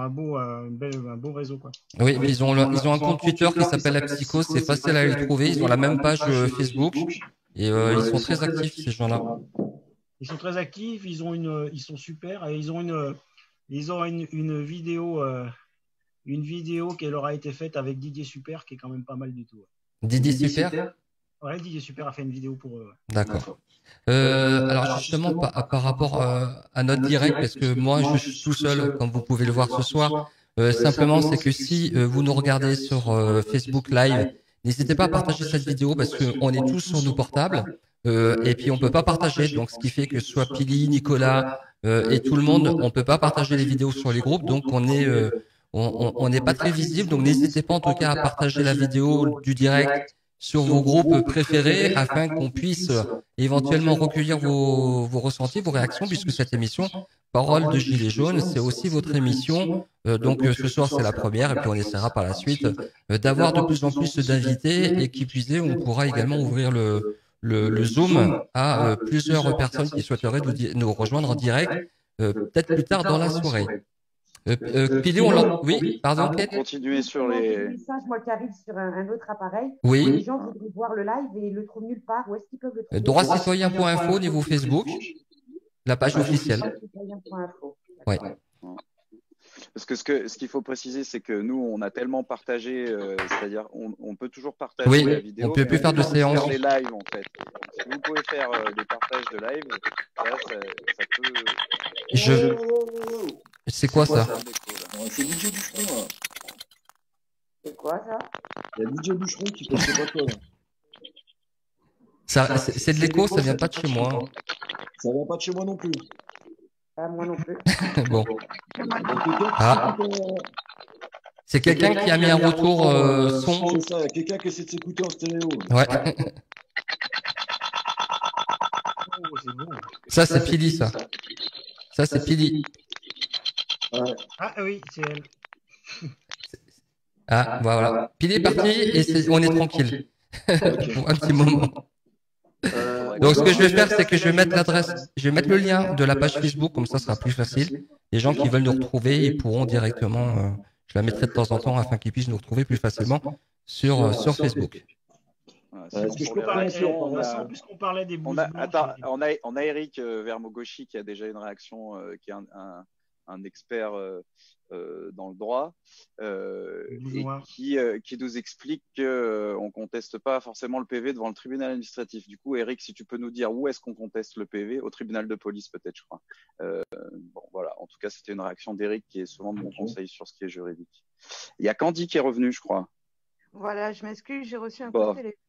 beau réseau, quoi.
Oui, mais ils ont un compte Twitter qui s'appelle la psychose, c'est facile à les trouver. Ils ont la même page Facebook et ils sont très actifs, ces gens-là.
Ils sont très actifs, ils sont super et ils ont une vidéo qui leur a été faite avec Didier Super qui est quand même pas mal du tout.
Didier Super?
Ouais, Didier Super a fait une vidéo pour eux.
D'accord. Alors justement, par rapport à notre direct, parce que moi je suis tout seul, comme vous pouvez le voir ce soir, simplement c'est que si vous nous regardez sur Facebook Live, n'hésitez pas à partager cette vidéo parce qu'on est tous sur nos portables et puis on peut pas partager, donc ce qui fait que soit Pili, Nicolas et tout le monde, on peut pas partager les vidéos sur les groupes, donc on n'est pas très visible, donc n'hésitez pas en tout cas à partager la vidéo du direct sur vos groupes préférés afin qu'on puisse éventuellement recueillir vos ressentis, vos réactions, puisque cette émission Parole de Gilets jaunes, c'est aussi votre émission. Donc ce soir c'est la première et puis on essaiera par la suite d'avoir de plus en plus d'invités et qui plus est, on pourra également ouvrir le Zoom à plusieurs personnes qui souhaiteraient nous rejoindre en direct, peut-être plus tard dans la soirée. Pili, oui, pardon, Kate.
Continuer sur les
messages, moi qui arrive sur un autre appareil.
Oui.
Les gens voudraient voir le live et le trouvent nulle part. Où est-ce qu'ils peuvent le trouver?
Droitcitoyen.info niveau Facebook, la page officielle. Ouais.
Parce que ce qu'il faut préciser, c'est que nous, on a tellement partagé, c'est-à-dire on peut toujours partager la vidéo.
On peut plus faire de séance.
Faire les lives, en fait. Si vous pouvez faire des partages de live, là, ça peut.
C'est quoi ça?
C'est DJ Boucheron, là.
C'est quoi ça?
Il y a DJ Boucheron qui passe pas toi,
là. C'est de l'écho, ça vient pas de chez moi.
Ça vient pas de chez moi non plus.
Moi non plus.
Bon. Ah. C'est quelqu'un qui a mis un retour son.
C'est ça, il y a quelqu'un qui essaie de s'écouter en stéréo.
Ouais.
Oh, c'est bon.
Ça, c'est Pili, ça. Ça, c'est Pili.
Ouais.
Ah oui, c'est elle.
Ah, voilà. Pili est parti et on est tranquille. Pour un petit moment. Donc, ce que je vais faire, c'est que je vais mettre le lien de la page Facebook, comme ça sera plus facile. Les gens qui veulent nous retrouver, ils pourront directement, je la mettrai de temps en temps afin qu'ils puissent nous retrouver plus facilement sur Facebook.
Puisqu'on parlait des blouses blanches.
On a Eric Vermogoshi qui a déjà une réaction, qui est un expert dans le droit, et qui nous explique qu'on ne conteste pas forcément le PV devant le tribunal administratif. Du coup, Eric, si tu peux nous dire où est-ce qu'on conteste le PV? Au tribunal de police, peut-être, je crois. Bon, voilà. En tout cas, c'était une réaction d'Eric qui est souvent de mon conseil sur ce qui est juridique. Il y a Candy qui est revenu, je crois.
Voilà, je m'excuse, j'ai reçu un coup de téléphone.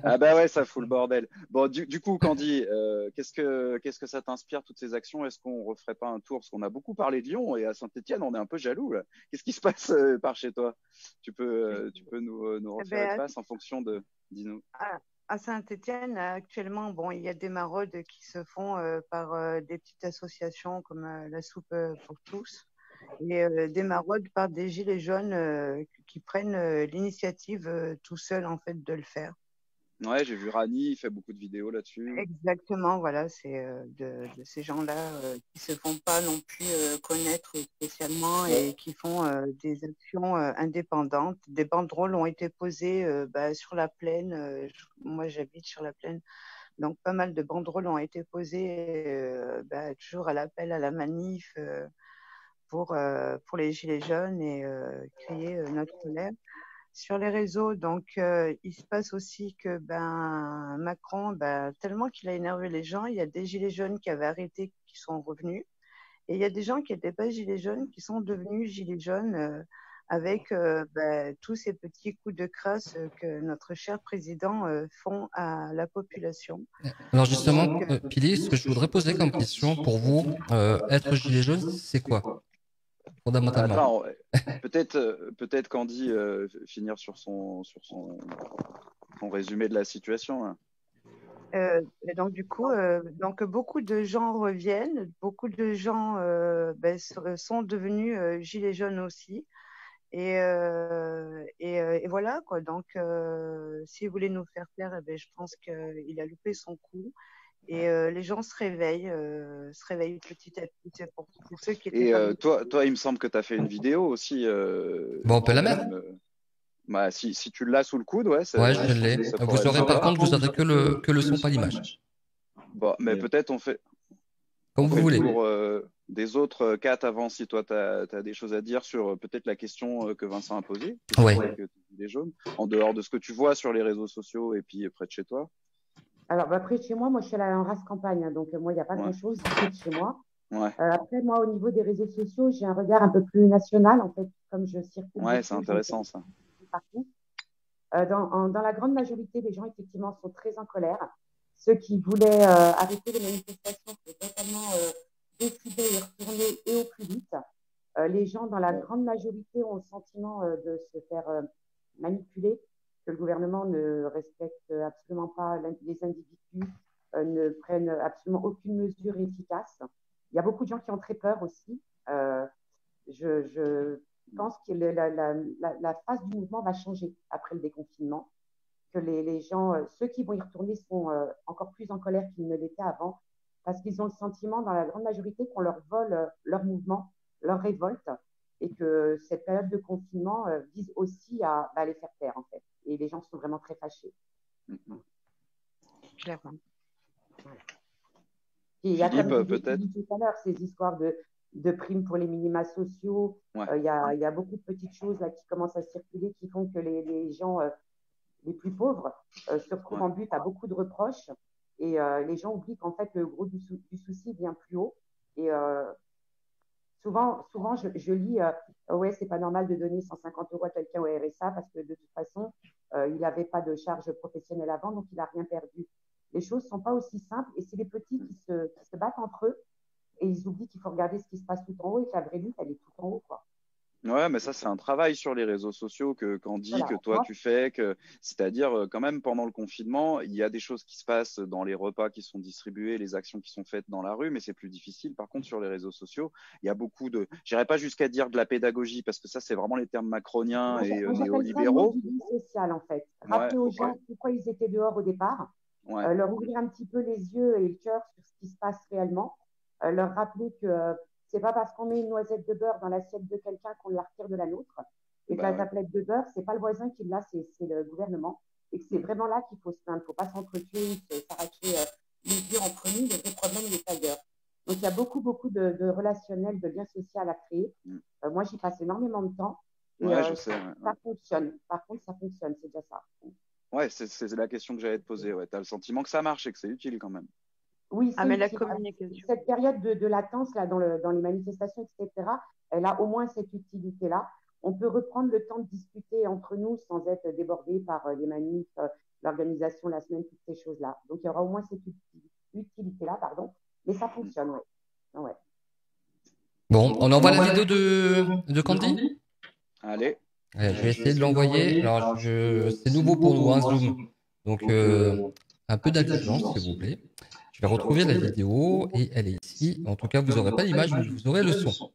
Ah bah ouais, ça fout le bordel. Bon, du coup, Candy, qu'est-ce que ça t'inspire, toutes ces actions? Est-ce qu'on referait pas un tour? Parce qu'on a beaucoup parlé de Lyon et à Saint-Étienne, on est un peu jaloux, là. Qu'est-ce qui se passe par chez toi? Tu peux nous refaire une passe en fonction de... Dis-nous.
à Saint-Étienne, actuellement, bon, il y a des maraudes qui se font par des petites associations comme la Soupe pour tous et des maraudes par des gilets jaunes qui prennent l'initiative tout seuls en fait de le faire.
Ouais, j'ai vu Rani, il fait beaucoup de vidéos là-dessus.
Exactement, voilà, c'est de ces gens-là qui se font pas non plus connaître spécialement et qui font des actions indépendantes. Des banderoles ont été posées sur la plaine. Moi, j'habite sur la plaine, donc pas mal de banderoles ont été posées toujours à l'appel à la manif pour les Gilets jaunes et crier notre colère. Sur les réseaux, donc il se passe aussi que Macron, tellement qu'il a énervé les gens, il y a des gilets jaunes qui avaient arrêté, qui sont revenus, et il y a des gens qui n'étaient pas gilets jaunes, qui sont devenus gilets jaunes avec tous ces petits coups de crasse que notre cher président font à la population.
Alors justement, Pili, ce que je voudrais poser comme question pour vous, être gilet jaune, c'est quoi? Fondamentalement.
Attends, peut-être Candy finir sur son résumé de la situation. Hein.
Et donc du coup, donc beaucoup de gens reviennent, beaucoup de gens sont devenus gilets jaunes aussi, et voilà quoi. Donc s'il voulait nous faire taire, je pense qu'il a loupé son coup. Et les gens se réveillent petit à petit. C'est pour ceux qui étaient.
Et toi, il me semble que tu as fait une vidéo aussi.
Bon, on peut la mettre.
Si tu l'as sous le coude, ouais.
Ouais, je l'ai. Vous aurez par contre, vous aurez que le son, pas l'image.
Bon, mais peut-être on fait.
Comme vous voulez.
Pour des autres Kat avant, si toi tu as des choses à dire sur peut-être la question que Vincent a posée.
Ouais.
Des jaunes, en dehors de ce que tu vois sur les réseaux sociaux et puis près de chez toi.
Alors, près de chez moi, je suis en race campagne, hein, donc moi, il n'y a pas grand-chose près de chez moi.
Ouais.
Après, moi, au niveau des réseaux sociaux, j'ai un regard un peu plus national, en fait, comme je circule.
Ouais, c'est intéressant, ça.
Partout. Dans la grande majorité, les gens, effectivement, sont très en colère. Ceux qui voulaient arrêter les manifestations sont totalement décidés à y retourner et au plus vite. Les gens, dans la grande majorité, ont le sentiment de se faire manipuler, que le gouvernement ne respecte absolument pas les individus, ne prennent absolument aucune mesure efficace. Il y a beaucoup de gens qui ont très peur aussi. Je pense que la phase du mouvement va changer après le déconfinement, que les gens, ceux qui vont y retourner sont encore plus en colère qu'ils ne l'étaient avant, parce qu'ils ont le sentiment, dans la grande majorité, qu'on leur vole leur mouvement, leur révolte, et que cette période de confinement vise aussi à les faire taire, en fait. Et les gens sont vraiment très fâchés.
Clairement.
Voilà. Et il y a, comme je dit tout à l'heure, ces histoires de primes pour les minima sociaux. Il y a beaucoup de petites choses là qui commencent à circuler qui font que les gens les plus pauvres se retrouvent en but à beaucoup de reproches. Et les gens oublient qu'en fait, le gros du souci vient plus haut. Et souvent je lis ouais, c'est pas normal de donner 150 € à quelqu'un au RSA parce que de toute façon, il n'avait pas de charge professionnelle avant, donc il n'a rien perdu. Les choses ne sont pas aussi simples et c'est les petits qui se battent entre eux et ils oublient qu'il faut regarder ce qui se passe tout en haut et que la vraie lutte, elle est tout en haut, quoi.
Ouais, mais ça, c'est un travail sur les réseaux sociaux que Candy, que toi, tu fais. C'est-à-dire, quand même, pendant le confinement, il y a des choses qui se passent dans les repas qui sont distribués, les actions qui sont faites dans la rue, mais c'est plus difficile. Par contre, sur les réseaux sociaux, il y a beaucoup de… J'irai pas jusqu'à dire de la pédagogie, parce que ça, c'est vraiment les termes macroniens et néolibéraux.
C'est du social, en fait. Rappeler aux gens pourquoi ils étaient dehors au départ, leur ouvrir un petit peu les yeux et le cœur sur ce qui se passe réellement, leur rappeler que… c'est pas parce qu'on met une noisette de beurre dans l'assiette de quelqu'un qu'on la retire de la nôtre. Et que la tablette de beurre, c'est pas le voisin qui l'a, c'est le gouvernement. Et que c'est vraiment là qu'il faut se plaindre. Il ne faut pas s'entretuer, s'arracher les yeux entre nous. Le vrai problème, il est ailleurs. Donc, il y a beaucoup de relationnel, de liens sociaux à créer. Moi, j'y passe énormément de temps. Et
je sais.
Ça fonctionne. Par contre, ça fonctionne, c'est déjà ça.
Ouais, c'est la question que j'allais te poser. Ouais. Tu as le sentiment que ça marche et que c'est utile quand même.
Oui,
mais la communication.
Cette période de latence là, dans les manifestations, etc., elle a au moins cette utilité-là. On peut reprendre le temps de discuter entre nous sans être débordé par les manifs, l'organisation, la semaine, toutes ces choses-là. Donc, il y aura au moins cette utilité-là, pardon. Mais ça fonctionne, ouais.
Bon, on envoie la vidéo de Candy ?
Allez.
Je vais essayer de l'envoyer. Alors, c'est nouveau pour nous, hein, Zoom. Donc, un peu d'indulgence, s'il vous plaît. Je vais retrouver la vidéo et elle est ici. En tout cas, vous n'aurez pas l'image, mais vous aurez le son.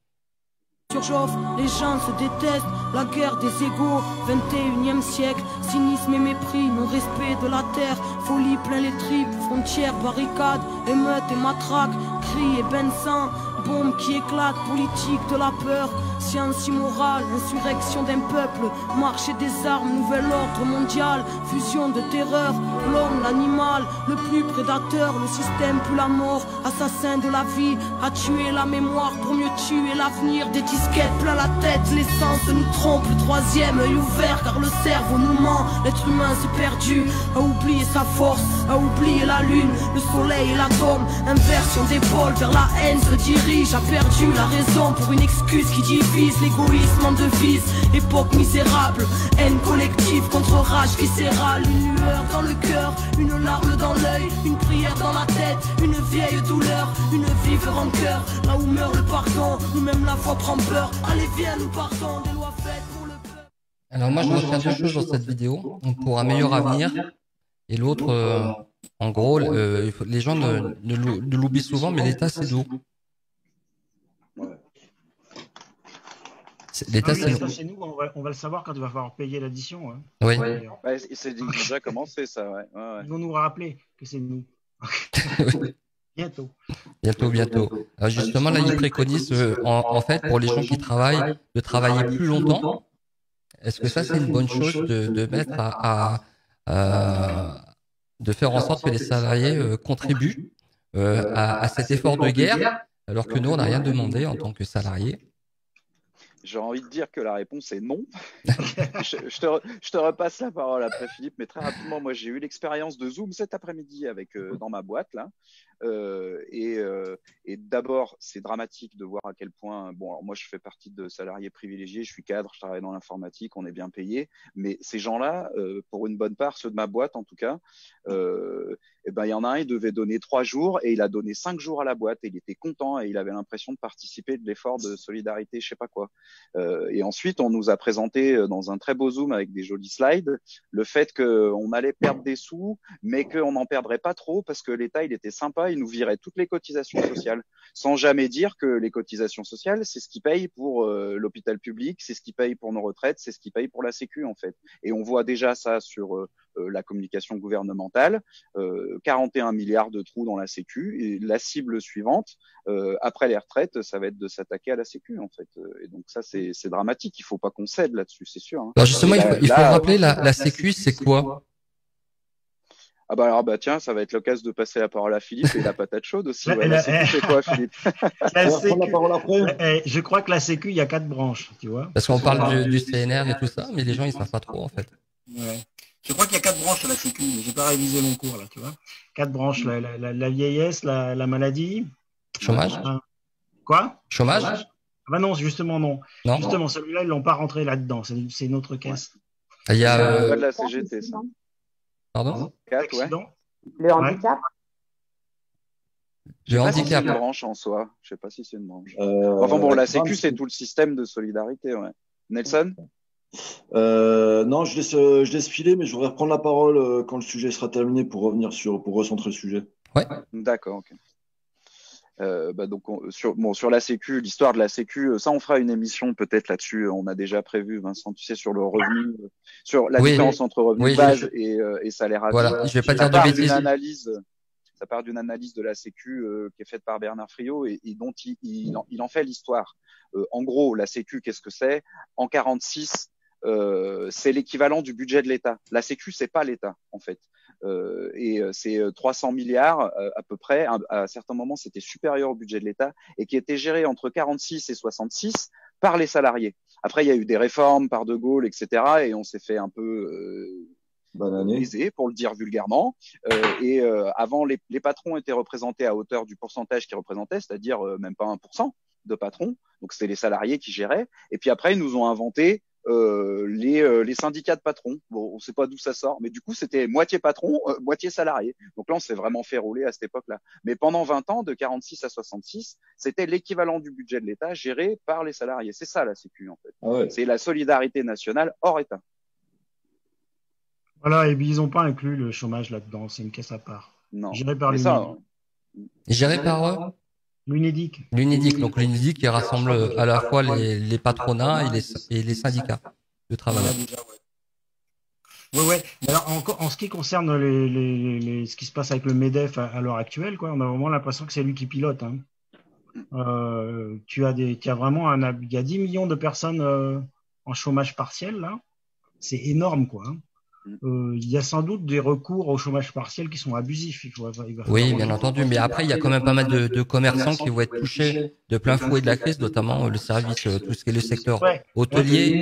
Surchauffe, les gens se détestent, la guerre des égaux, 21e siècle, cynisme et mépris, non-respect de la terre, folie plein les tripes, frontières, barricades, émeutes et matraques, cris et bains de sang, bombes qui éclatent, politique de la peur, science immorale, insurrection d'un peuple, marché des armes, nouvel ordre mondial, fusion de terreur, l'homme, l'animal, le plus prédateur, le système plus la mort, assassin de la vie, a tué la mémoire pour mieux tuer l'avenir, des disquettes plein la tête, l'essence nous trompe, le troisième œil ouvert car le cerveau nous ment, l'être humain s'est perdu, a oublié sa force, a oublié la lune, le soleil et l'atome, inversion d'épaule vers la haine se dirige, a perdu la raison pour une excuse qui divise, l'égoïsme en devise, époque misérable, haine collective contre rage viscérale, une lueur dans le cœur, une larme dans l'œil, une prière dans la tête, une vieille douleur, une vive rancœur, là où meurt le pardon, où même la foi prend peur, allez viens nous partons des lois faites pour le peuple.
Alors moi, je retiens deux choses dans cette vidéo. Pour un meilleur avenir et l'autre, en gros, les gens ne l'oublient souvent, mais l'État, c'est nous. L'État,
c'est nous, on va le savoir quand il va falloir payer l'addition. Hein.
Oui.
Ouais, c'est déjà commencé, ça. Ouais.
Ils vont nous rappeler que c'est nous. Bientôt.
Alors justement, là, ils préconisent, en fait, pour les gens qui travaillent, de travailler plus longtemps. Est-ce que ça, c'est une bonne chose de mettre de faire en sorte que les salariés contribuent à cet effort de guerre, alors que nous, on n'a rien demandé en tant que salariés?
J'ai envie de dire que la réponse est non. je te repasse la parole après, Philippe, mais très rapidement, moi j'ai eu l'expérience de Zoom cet après-midi dans ma boîte là. Et d'abord, c'est dramatique de voir à quel point, bon, alors moi je fais partie de salariés privilégiés, je suis cadre, je travaille dans l'informatique, on est bien payé, mais ces gens-là, pour une bonne part, ceux de ma boîte en tout cas, eh ben, il y en a un, il devait donner 3 jours et il a donné 5 jours à la boîte et il était content et il avait l'impression de participer de l'effort de solidarité, je sais pas quoi. Et ensuite, on nous a présenté dans un très beau Zoom avec des jolis slides le fait qu'on allait perdre des sous, mais qu'on n'en perdrait pas trop parce que l'État, il était sympa, il nous virait toutes les cotisations sociales, sans jamais dire que les cotisations sociales, c'est ce qui paye pour l'hôpital public, c'est ce qui paye pour nos retraites, c'est ce qui paye pour la Sécu en fait. Et on voit déjà ça sur la communication gouvernementale, 41 milliards de trous dans la Sécu, et la cible suivante, après les retraites, ça va être de s'attaquer à la Sécu en fait. Et donc ça, c'est dramatique, il faut pas qu'on cède là-dessus, c'est sûr. Hein.
Alors justement, il faut rappeler, la Sécu, c'est quoi?
Ah bah alors tiens, ça va être l'occasion de passer la parole à Philippe et la patate chaude aussi. Ouais, la Sécu, c'est quoi, Philippe?
Je crois que la Sécu, il y a 4 branches, tu vois.
Parce qu'on parle du CNR et tout ça, mais les gens, ils savent pas trop en fait.
Ouais. Je crois qu'il y a 4 branches à la Sécu, mais j'ai pas révisé mon cours là, tu vois. 4 branches, la vieillesse, la maladie.
Chômage.
Quoi?
Chômage?
Ah bah non, justement non. Justement, celui-là, ils l'ont pas rentré là-dedans. C'est une autre caisse.
Il y a
pas de la CGT, ça.
Pardon?
4, ouais.
Le handicap?
Le handicap.
C'est une branche en soi. Je sais pas si c'est une branche. Enfin bon, la Sécu, c'est tout le système de solidarité, ouais. Nelson?
Non, je laisse filer, mais je voudrais reprendre la parole quand le sujet sera terminé pour recentrer le sujet.
Ouais.
D'accord, ok. Donc sur la Sécu, l'histoire de la Sécu, ça on fera une émission peut-être là-dessus. On a déjà prévu, Vincent, tu sais, sur le revenu, sur la différence entre revenu de base et salaire à vie.
Voilà, je vais pas dire de bêtises.
Ça part d'une analyse de la Sécu qui est faite par Bernard Friot et dont il en fait l'histoire. En gros, la Sécu, qu'est-ce que c'est? En 46, c'est l'équivalent du budget de l'État. La Sécu, c'est pas l'État en fait. Et c'est 300 milliards à peu près. À certains moments, c'était supérieur au budget de l'État et qui était géré entre 46 et 66 par les salariés. Après, il y a eu des réformes par De Gaulle, etc. Et on s'est fait un peu baiser, pour le dire vulgairement. Avant, les patrons étaient représentés à hauteur du pourcentage qu'ils représentaient, c'est-à-dire même pas 1% de patrons. Donc, c'était les salariés qui géraient. Et puis après, ils nous ont inventé les syndicats de patrons. Bon, on sait pas d'où ça sort, mais du coup, c'était moitié patron, moitié salarié. Donc là, on s'est vraiment fait rouler à cette époque-là. Mais pendant 20 ans, de 46 à 66, c'était l'équivalent du budget de l'État géré par les salariés. C'est ça, la Sécu, en fait.
Ah ouais.
C'est la solidarité nationale hors État.
Voilà, et puis ils n'ont pas inclus le chômage là-dedans, c'est une caisse à part.
Non.
Géré par
Mais ça,
Géré par
l'UNEDIC.
l'UNEDIC. Donc l'UNEDIC qui rassemble à la fois les patronats et les syndicats de travail.
Ouais. Mais alors, en ce qui concerne ce qui se passe avec le MEDEF à l'heure actuelle, quoi, on a vraiment l'impression que c'est lui qui pilote. Hein. Tu as vraiment il y a 10 millions de personnes en chômage partiel là. C'est énorme, quoi. Hein. Il y a sans doute des recours au chômage partiel qui sont abusifs.
Oui, bien entendu. Mais après, il y a quand même pas mal de commerçants qui vont être touchés de plein fouet de la crise, notamment le service, tout ce qui est le secteur hôtelier.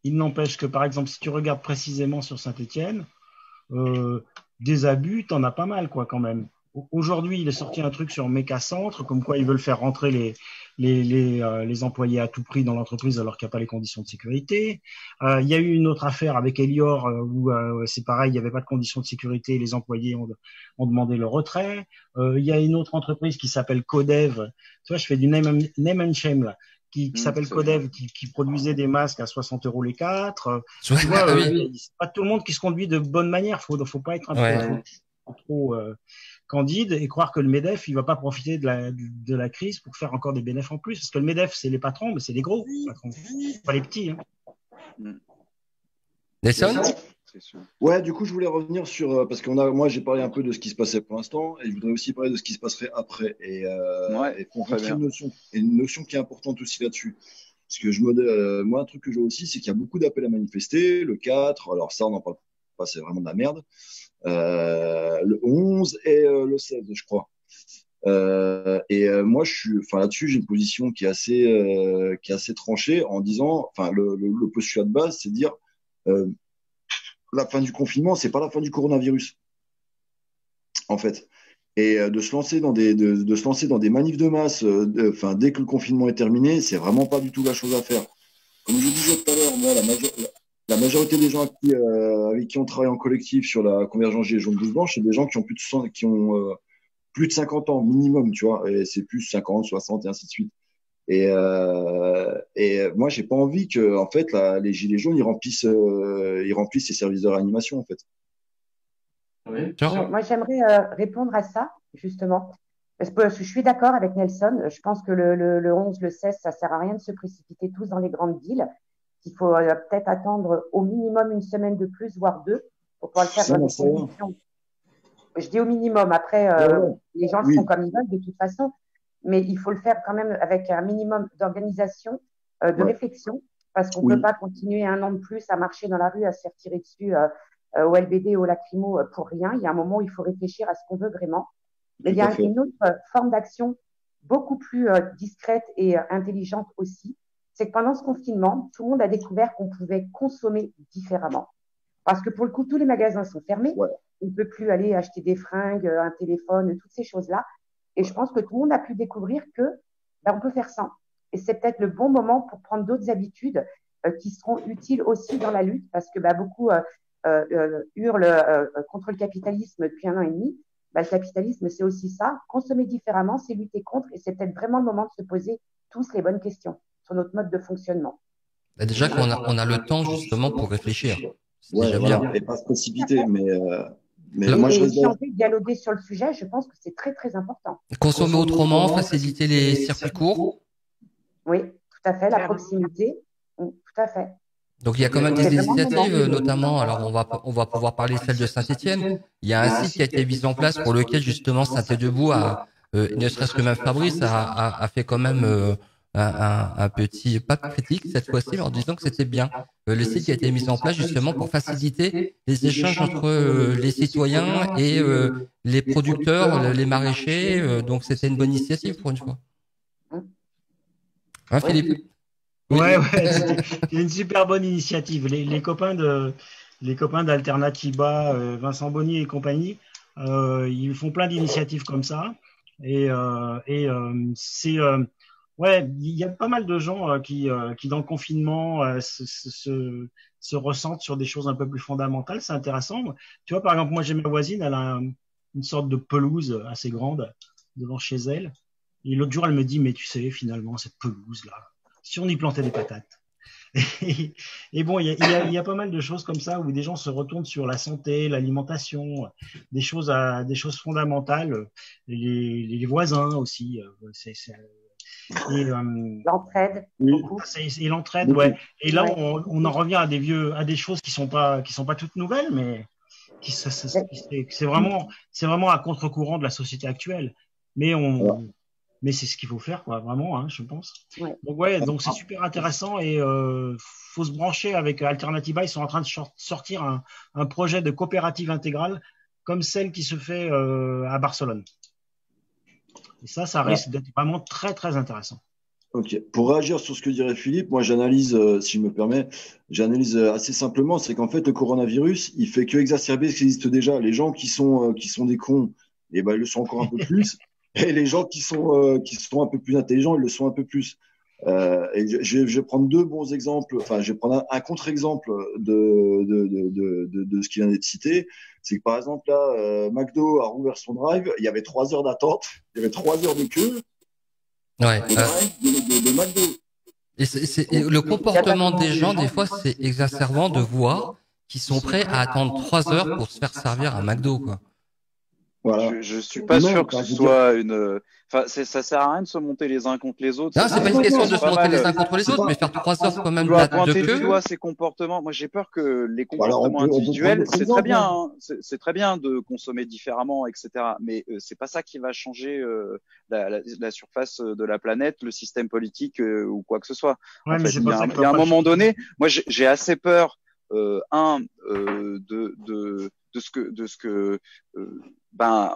Il n'empêche que, par exemple, si tu regardes précisément sur Saint-Étienne, des abus, t'en as pas mal, quoi, quand même. Aujourd'hui, il est sorti un truc sur Mécacentre, comme quoi ils veulent faire rentrer les employés à tout prix dans l'entreprise alors qu'il n'y a pas les conditions de sécurité. Il y a eu une autre affaire avec Elior où c'est pareil, il n'y avait pas de conditions de sécurité, les employés ont demandé le retrait. Il y a une autre entreprise qui s'appelle Codev. Tu vois, je fais du name and shame là. Qui s'appelle Codev, qui produisait des masques à 60 € les 4. Tu vois, c'est pas tout le monde qui se conduit de bonne manière. Faut pas être trop candide et croire que le MEDEF, il va pas profiter de la crise pour faire encore des bénéfices en plus. Parce que le MEDEF, c'est les patrons, mais c'est les gros patrons, pas les petits. Hein.
Nelson ?
Ouais, du coup, je voulais revenir sur parce moi, j'ai parlé un peu de ce qui se passait pour l'instant, et je voudrais aussi parler de ce qui se passerait après. Et pour rentrer une notion qui est importante aussi là-dessus. Parce que moi, un truc que je vois aussi, c'est qu'il y a beaucoup d'appels à manifester. Le 4, alors ça, on n'en parle pas, c'est vraiment de la merde. Le 11 et le 16, je crois. Moi, là-dessus, j'ai une position qui est assez tranchée en disant, le postulat de base, c'est de dire. La fin du confinement, c'est pas la fin du coronavirus, en fait. Et de se lancer dans des manifs de masse, dès que le confinement est terminé, c'est vraiment pas du tout la chose à faire. Comme je disais tout à l'heure, moi, la majorité des gens avec qui on travaille en collectif sur la convergence Gilets jaunes blouse blanche, c'est des gens qui ont plus de 50 ans minimum, tu vois. Et c'est plus 50, 60 et ainsi de suite. Et moi, j'ai pas envie que, en fait, les gilets jaunes ils remplissent ces services de réanimation, en fait.
Oui. Moi, j'aimerais répondre à ça justement, parce que je suis d'accord avec Nelson. Je pense que le 11, le 16, ça sert à rien de se précipiter tous dans les grandes villes. Il faut peut-être attendre au minimum une semaine de plus, voire 2, pour pouvoir le faire dans des conditions. Je dis au minimum. Après, les gens le font comme ils veulent de toute façon. Mais il faut le faire quand même avec un minimum d'organisation, de réflexion, parce qu'on ne peut pas continuer un an de plus à marcher dans la rue, à se faire tirer dessus au LBD, au lacrymo pour rien. Il y a un moment où il faut réfléchir à ce qu'on veut vraiment. Mais il y a une autre forme d'action beaucoup plus discrète et intelligente aussi. C'est que pendant ce confinement, tout le monde a découvert qu'on pouvait consommer différemment. Parce que pour le coup, tous les magasins sont fermés. On ne peut plus aller acheter des fringues, un téléphone, toutes ces choses-là. Et je pense que tout le monde a pu découvrir que on peut faire ça. Et c'est peut-être le bon moment pour prendre d'autres habitudes qui seront utiles aussi dans la lutte, parce que beaucoup hurlent contre le capitalisme depuis 1 an et demi. Le capitalisme, c'est aussi ça. Consommer différemment, c'est lutter contre, et c'est peut-être vraiment le moment de se poser tous les bonnes questions sur notre mode de fonctionnement.
Déjà qu'on a le temps justement pour réfléchir. C'est déjà bien.
Et pas se précipiter, mais
moi, je échanger, dialoguer sur le sujet, je pense que c'est très, très important.
Consommer autrement, faciliter les circuits courts.
Oui, tout à fait, la proximité, tout à fait.
Donc, il y a quand même des initiatives, notamment, alors on va pouvoir parler de celle de Saint-Étienne. Il y a un site qui a été mis en place pour lequel, justement, Saint-Édebout ne serait-ce que même Fabrice a fait quand même un petit pas de critique cette fois-ci en disant que c'était bien. Le site qui a été mis en place justement pour faciliter les échanges entre les citoyens et les producteurs, les maraîchers. Donc c'était une bonne initiative pour une fois. Hein, Philippe?
Ouais, c'est une super bonne initiative. Les copains d'Alternativa, Vincent Bonnier et compagnie, ils font plein d'initiatives comme ça. Et c'est ouais, il y a pas mal de gens qui dans le confinement se ressentent sur des choses un peu plus fondamentales. C'est intéressant. Tu vois, par exemple, moi j'ai ma voisine, elle a une sorte de pelouse assez grande devant chez elle. Et l'autre jour, elle me dit, mais tu sais, finalement, cette pelouse là, si on y plantait des patates. Et bon, il y a pas mal de choses comme ça où des gens se retournent sur la santé, l'alimentation, des choses fondamentales, les voisins aussi. Et
L'entraide,
oui,
beaucoup.
et l'entraide, ouais. Et là, on en revient à des choses qui sont pas toutes nouvelles, mais c'est vraiment à contre-courant de la société actuelle. Mais mais c'est ce qu'il faut faire, quoi, vraiment, hein, je pense.
Ouais.
Donc c'est super intéressant et faut se brancher avec Alternativa. Ils sont en train de sortir un projet de coopérative intégrale comme celle qui se fait à Barcelone. Et ça risque d'être vraiment très très intéressant.
Ok. Pour réagir sur ce que dirait Philippe, moi j'analyse, si je me permets, assez simplement, c'est qu'en fait le coronavirus, il fait que exacerber ce qui existe déjà. Les gens qui sont des cons, et ben ils le sont encore un peu plus, et les gens qui sont un peu plus intelligents, ils le sont un peu plus. Et je vais prendre deux bons exemples. Enfin, je vais prendre un contre-exemple de ce qui vient d'être cité. C'est que par exemple là, McDo a rouvert son drive, il y avait 3 heures d'attente, il y avait 3 heures de queue.
Ouais.
De McDo.
Et le comportement des gens, des fois, c'est exacerbant de voir qu'ils sont prêts à attendre 3 heures pour se faire servir un McDo, quoi.
Voilà.
Je suis pas sûr que ce soit enfin, ça sert à rien de se monter les uns contre les autres.
Non, c'est pas une question de se monter les uns contre les autres, mais faire 3 heures quand même de
pointer
queue.
du doigt ces comportements. Moi, j'ai peur que les comportements individuels, c'est très bien, hein. C'est très bien de consommer différemment, etc. Mais c'est pas ça qui va changer la surface de la planète, le système politique ou quoi que ce soit.
Ouais,
en fait, il y a un moment donné, moi, j'ai assez peur de ce que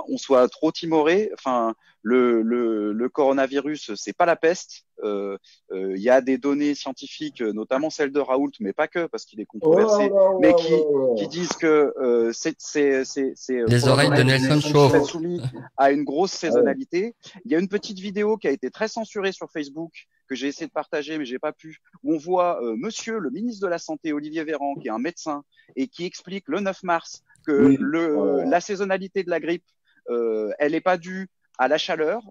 on soit trop timoré. Enfin, le coronavirus, c'est pas la peste. Il y a des données scientifiques, notamment celles de Raoult, mais pas que, parce qu'il est controversé, mais qui disent que
les oreilles de Nelson chauffent.
Soumis à une grosse saisonnalité. Il y a une petite vidéo qui a été très censurée sur Facebook que j'ai essayé de partager, mais j'ai pas pu, où on voit Monsieur le ministre de la Santé, Olivier Véran, qui est un médecin et qui explique le 9 mars que la saisonnalité de la grippe, elle n'est pas due à la chaleur,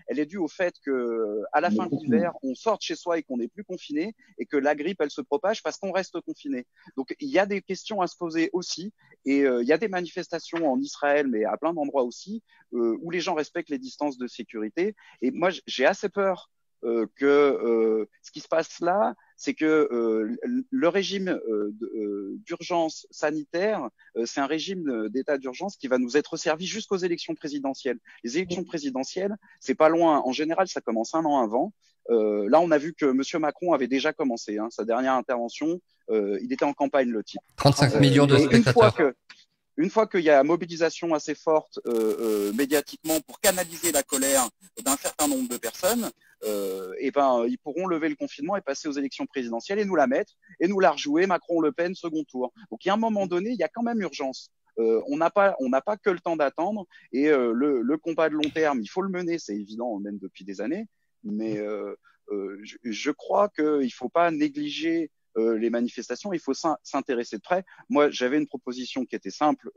elle est due au fait que à la fin de l'hiver, on sorte chez soi et qu'on n'est plus confiné, et que la grippe, elle se propage parce qu'on reste confiné. Donc il y a des questions à se poser aussi, et il y a des manifestations en Israël, mais à plein d'endroits aussi, où les gens respectent les distances de sécurité. Et moi, j'ai assez peur que ce qui se passe là, c'est que le régime d'urgence sanitaire, c'est un régime d'état d'urgence qui va nous être servi jusqu'aux élections présidentielles. Les élections présidentielles, c'est pas loin. En général, ça commence 1 an avant. Là, on a vu que Monsieur Macron avait déjà commencé sa dernière intervention. Il était en campagne, le type.
35 millions de spectateurs.
Une fois qu'il y a mobilisation assez forte médiatiquement pour canaliser la colère d'un certain nombre de personnes, ils pourront lever le confinement et passer aux élections présidentielles et nous la mettre et nous la rejouer Macron-Le Pen second tour. Donc il y a un moment donné, il y a quand même urgence. On n'a pas que le temps d'attendre, et le combat de long terme, il faut le mener, c'est évident, on le mène depuis des années, mais je crois qu'il faut pas négliger les manifestations, il faut s'intéresser de près. Moi, j'avais une proposition qui était simple,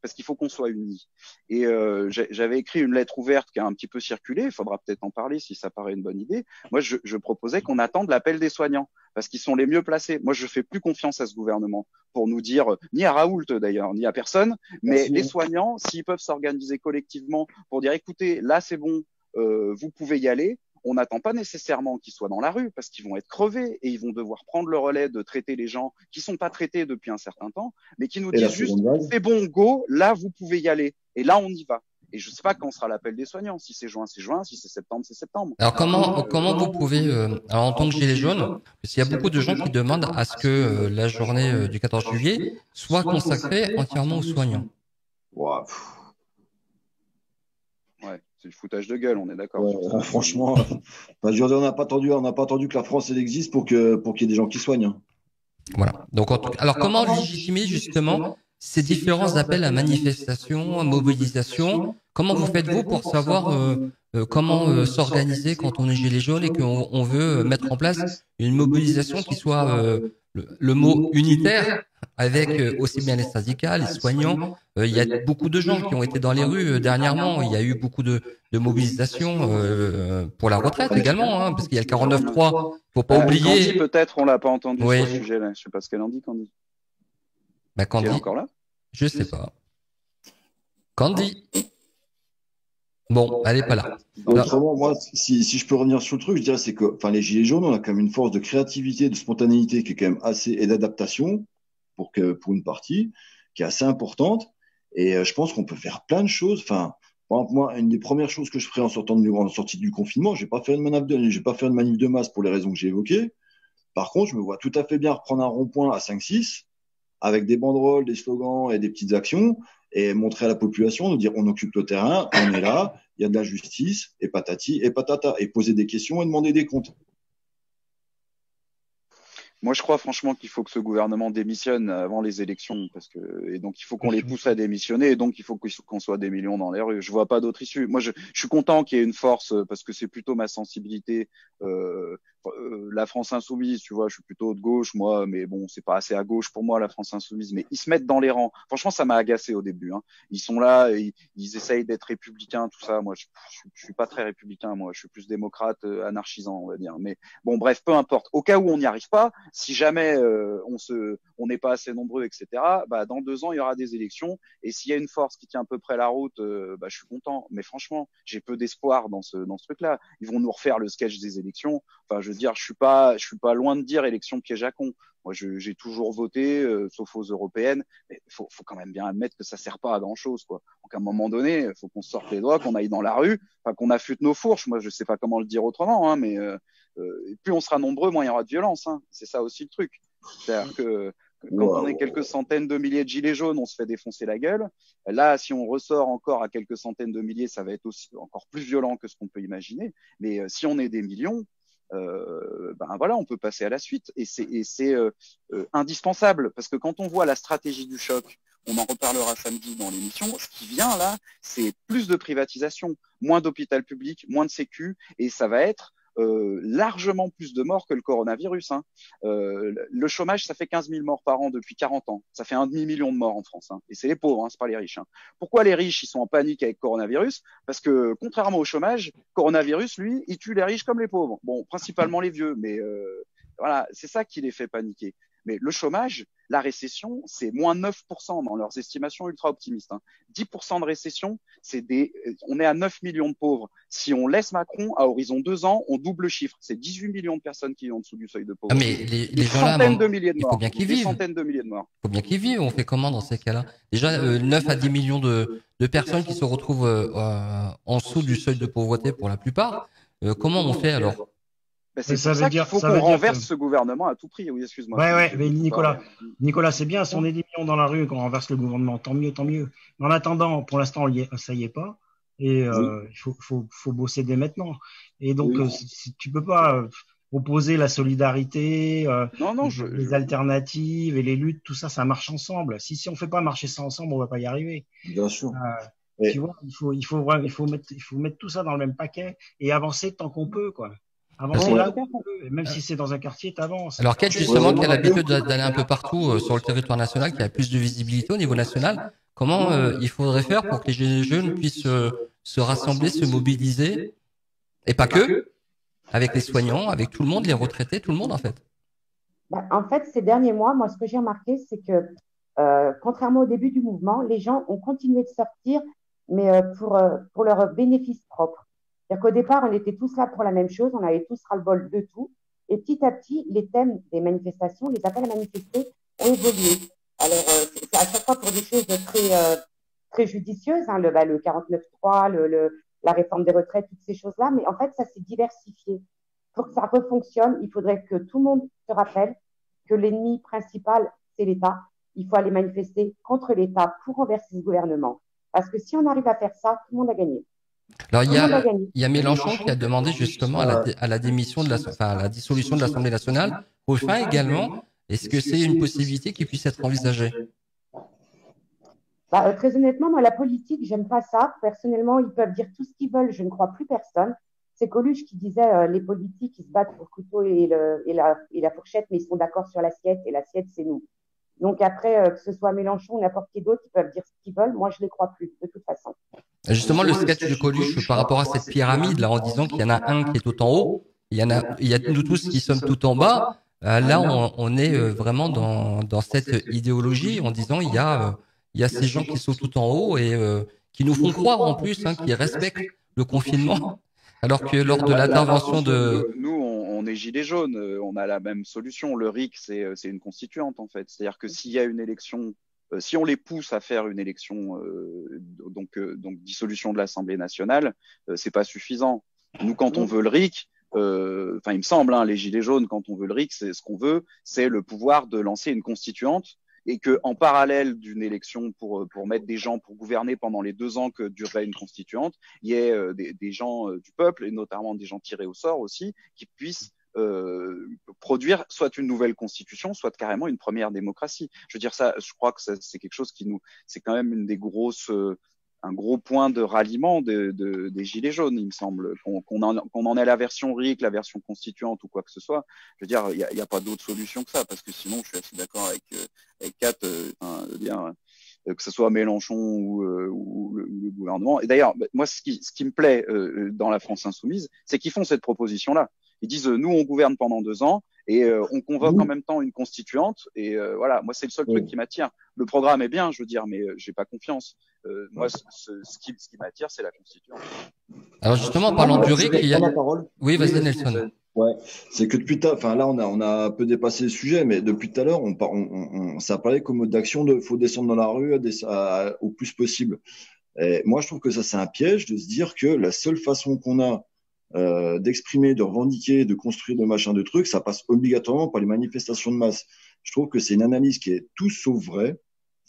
parce qu'il faut qu'on soit unis. Et j'avais écrit une lettre ouverte qui a un petit peu circulé. Il faudra peut-être en parler si ça paraît une bonne idée. Moi, je proposais qu'on attende l'appel des soignants, parce qu'ils sont les mieux placés. Moi, je fais plus confiance à ce gouvernement pour nous dire, ni à Raoult d'ailleurs, ni à personne, mais les soignants, s'ils peuvent s'organiser collectivement pour dire, écoutez, là c'est bon, vous pouvez y aller. On n'attend pas nécessairement qu'ils soient dans la rue, parce qu'ils vont être crevés et ils vont devoir prendre le relais de traiter les gens qui sont pas traités depuis un certain temps, mais qui nous disent juste c'est bon, go, là vous pouvez y aller, et là on y va. Et je sais pas quand sera l'appel des soignants. Si c'est juin, c'est juin. Si c'est septembre, c'est septembre.
Alors comment vous pouvez, alors en tant que gilet jaune, parce qu'il y a beaucoup de gens qui demandent à ce que la journée du 14 juillet soit consacrée entièrement aux soignants.
Wow.
Ouais, c'est du foutage de gueule, on est d'accord.
Franchement, on n'a pas attendu que la France elle existe pour qu'il y ait des gens qui soignent.
Voilà. Donc, alors comment légitimer justement ces différents appels à manifestation, à mobilisation? Comment vous faites-vous pour savoir comment s'organiser quand on est gilet jaune et qu'on veut mettre en place une mobilisation qui soit le mot unitaire, avec aussi bien les syndicats, les soignants. Il y a beaucoup de gens qui ont été dans les rues dernièrement. Il y a eu beaucoup de mobilisations pour la retraite également, hein, parce qu'il y a le 49.3. Faut pas oublier.
Candy, peut-être, on l'a pas entendu
Oui.
sur ce sujet-là. Je sais pas ce qu'elle en dit, Candy.
Bah, Candy,
Elle est encore là?
je sais pas. Candy. Bon, elle est pas là.
Autrement, moi, si je peux revenir sur le truc, je dirais c'est que, enfin, les gilets jaunes, on a quand même une force de créativité, de spontanéité qui est quand même assez, et d'adaptation pour une partie qui est assez importante. Et je pense qu'on peut faire plein de choses. Enfin, par exemple, moi, une des premières choses que je ferais en sortie du confinement, je vais pas faire une manif de masse pour les raisons que j'ai évoquées. Par contre, je me vois tout à fait bien reprendre un rond-point à 5-6 avec des banderoles, des slogans et des petites actions et montrer à la population, nous dire on occupe le terrain, on est là, il y a de la justice et patati et patata et poser des questions et demander des comptes.
Moi, je crois franchement qu'il faut que ce gouvernement démissionne avant les élections, et donc il faut qu'on les pousse à démissionner, et donc il faut qu'on soit des millions dans les rues. Je vois pas d'autre issue. Moi, je suis content qu'il y ait une force parce que c'est plutôt ma sensibilité. La France insoumise, tu vois, je suis plutôt de gauche, moi, mais bon, c'est pas assez à gauche pour moi, la France insoumise. Mais ils se mettent dans les rangs. Franchement, ça m'a agacé au début. Hein. Ils sont là, ils essayent d'être républicains, tout ça. Moi, je suis pas très républicain. Moi, je suis plus démocrate, anarchisant, on va dire. Mais bon, bref, peu importe. Au cas où on n'y arrive pas. Si jamais on n'est pas assez nombreux, etc., bah, dans 2 ans, il y aura des élections. Et s'il y a une force qui tient à peu près la route, bah, je suis content. Mais franchement, j'ai peu d'espoir dans ce truc-là. Ils vont nous refaire le sketch des élections. Enfin, je veux dire, je suis pas loin de dire élection piège à con. Moi, j'ai toujours voté, sauf aux européennes. Mais faut quand même bien admettre que ça sert pas à grand-chose, quoi. Donc, à un moment donné, il faut qu'on se sorte les doigts, qu'on aille dans la rue, enfin, qu'on affûte nos fourches. Moi, je sais pas comment le dire autrement, hein, mais plus on sera nombreux, moins il y aura de violence. Hein. C'est ça aussi le truc. C'est-à-dire que quand on est quelques centaines de milliers de gilets jaunes, on se fait défoncer la gueule. Là, si on ressort encore à quelques centaines de milliers, ça va être aussi encore plus violent que ce qu'on peut imaginer. Mais si on est des millions, ben voilà, on peut passer à la suite. Et c'est indispensable parce que quand on voit la stratégie du choc, on en reparlera samedi dans l'émission, ce qui vient là, c'est plus de privatisation, moins d'hôpital public, moins de sécu, et ça va être largement plus de morts que le coronavirus. Hein. Le chômage, ça fait 15 000 morts par an depuis 40 ans. Ça fait 1,5 million de morts en France. Hein. Et c'est les pauvres, hein, c'est pas les riches. Hein. Pourquoi les riches, ils sont en panique avec coronavirus? Parce que, contrairement au chômage, coronavirus, lui, il tue les riches comme les pauvres. Bon, principalement les vieux, mais voilà, c'est ça qui les fait paniquer. Mais le chômage, la récession, c'est moins 9% dans leurs estimations ultra optimistes. Hein. 10% de récession, on est à 9 millions de pauvres. Si on laisse Macron, à horizon 2 ans, on double le chiffre. C'est 18 millions de personnes qui sont en dessous du seuil de pauvreté.
Ah, mais les gens là,
il
faut bien qu'ils vivent.
Des centaines de milliers de morts.
Il faut bien qu'ils vivent. On fait comment dans ces cas-là? Déjà, 9 à 10 millions de personnes qui se retrouvent en dessous du seuil de pauvreté pour la plupart. Comment on fait alors?
Ben, c'est pour ça qu'il faut qu'on renverse ce gouvernement à tout prix. Oui, excuse-moi.
Ouais, mais Nicolas, c'est bien, si on est des millions dans la rue et qu'on renverse le gouvernement, tant mieux, tant mieux. Mais en attendant, pour l'instant, ça y est pas. Et il faut bosser dès maintenant. Et donc, tu peux pas opposer la solidarité, les alternatives et les luttes, tout ça, ça marche ensemble. Si on fait pas marcher ça ensemble, on va pas y arriver.
Bien sûr.
Tu vois, il faut mettre tout ça dans le même paquet et avancer tant qu'on peut, quoi. Avancer là où on peut, même si c'est dans un quartier, t'avances.
Alors, Kate, justement, qui a l'habitude d'aller un peu partout sur le territoire national, qui a plus de visibilité au niveau national, comment il faudrait faire pour que les gilets jaunes puissent se rassembler, se mobiliser, et pas que, avec les soignants, avec tout le monde, les retraités, tout le monde, en fait?
En fait, ces derniers mois, moi, ce que j'ai remarqué, c'est que, contrairement au début du mouvement, les gens ont continué de sortir, mais pour leur bénéfice propre. C'est-à-dire qu'au départ, on était tous là pour la même chose, on avait tous ras-le-bol de tout. Et petit à petit, les thèmes des manifestations, les appels à manifester ont évolué. Alors, c'est à chaque fois pour des choses très judicieuses, hein, le 49.3, la réforme des retraites, toutes ces choses-là. Mais en fait, ça s'est diversifié. Pour que ça refonctionne, il faudrait que tout le monde se rappelle que l'ennemi principal, c'est l'État. Il faut aller manifester contre l'État pour renverser ce gouvernement. Parce que si on arrive à faire ça, tout le monde a gagné.
Alors, il y a Mélenchon qui a demandé justement à la démission à la dissolution de l'Assemblée nationale. Ruffin également. Est-ce que c'est une possibilité qui puisse être envisagée?
Très honnêtement, moi, la politique, j'aime pas ça. Personnellement, ils peuvent dire tout ce qu'ils veulent. Je ne crois plus personne. c'est Coluche qui disait les politiques, ils se battent pour le couteau et la fourchette, mais ils sont d'accord sur l'assiette, et l'assiette, c'est nous. Donc après, que ce soit Mélenchon ou n'importe qui d'autre, ils peuvent dire ce qu'ils veulent. Moi, je ne les crois plus, de toute façon.
Justement, le sketch de Coluche par rapport à cette pyramide, là, en disant qu'il y en a un qui est tout en haut, il y a nous tous qui sommes tout en bas. Là, on est vraiment dans cette idéologie en disant il y a ces gens qui sont tout en haut et qui nous font croire en plus, qui respectent le confinement, alors que lors de l'intervention de...
Nous, on est gilets jaunes, on a la même solution. Le RIC, c'est une constituante, en fait. C'est-à-dire que s'il y a une élection, si on les pousse à faire une élection, donc dissolution de l'Assemblée nationale, c'est pas suffisant. Nous, quand on veut le RIC, enfin, il me semble, les gilets jaunes, quand on veut le RIC, c'est ce qu'on veut, c'est le pouvoir de lancer une constituante et que, en parallèle d'une élection pour mettre des gens pour gouverner pendant les 2 ans que durerait une constituante, il y ait des gens du peuple et notamment des gens tirés au sort aussi qui puissent produire soit une nouvelle constitution, soit carrément une première démocratie. Je veux dire ça, je crois que c'est quelque chose c'est quand même une des grosses un gros point de ralliement des gilets jaunes, il me semble, qu'on en ait la version RIC, la version constituante ou quoi que ce soit. Je veux dire, il y a pas d'autre solution que ça, parce que sinon, je suis assez d'accord avec Kat, que ce soit Mélenchon ou le gouvernement. Et d'ailleurs, moi, ce qui me plaît dans la France insoumise, c'est qu'ils font cette proposition-là. Ils disent, nous, on gouverne pendant 2 ans et on convoque en même temps une constituante. Et voilà, moi, c'est le seul truc qui m'attire. Le programme est bien, je veux dire, mais j'ai pas confiance. Moi, ce qui m'attire, c'est la constituante.
Alors justement, en parlant du RIC, il y a... Oui, vas-y Nelson.
Ouais, c'est que depuis là, on a un peu dépassé le sujet, mais depuis tout à l'heure, ça a parlé comme mode d'action faut descendre dans la rue au plus possible. Et moi, je trouve que ça, c'est un piège de se dire que la seule façon qu'on a d'exprimer, de revendiquer, de construire de machin, de trucs, ça passe obligatoirement par les manifestations de masse. Je trouve que c'est une analyse qui est tout sauf vraie,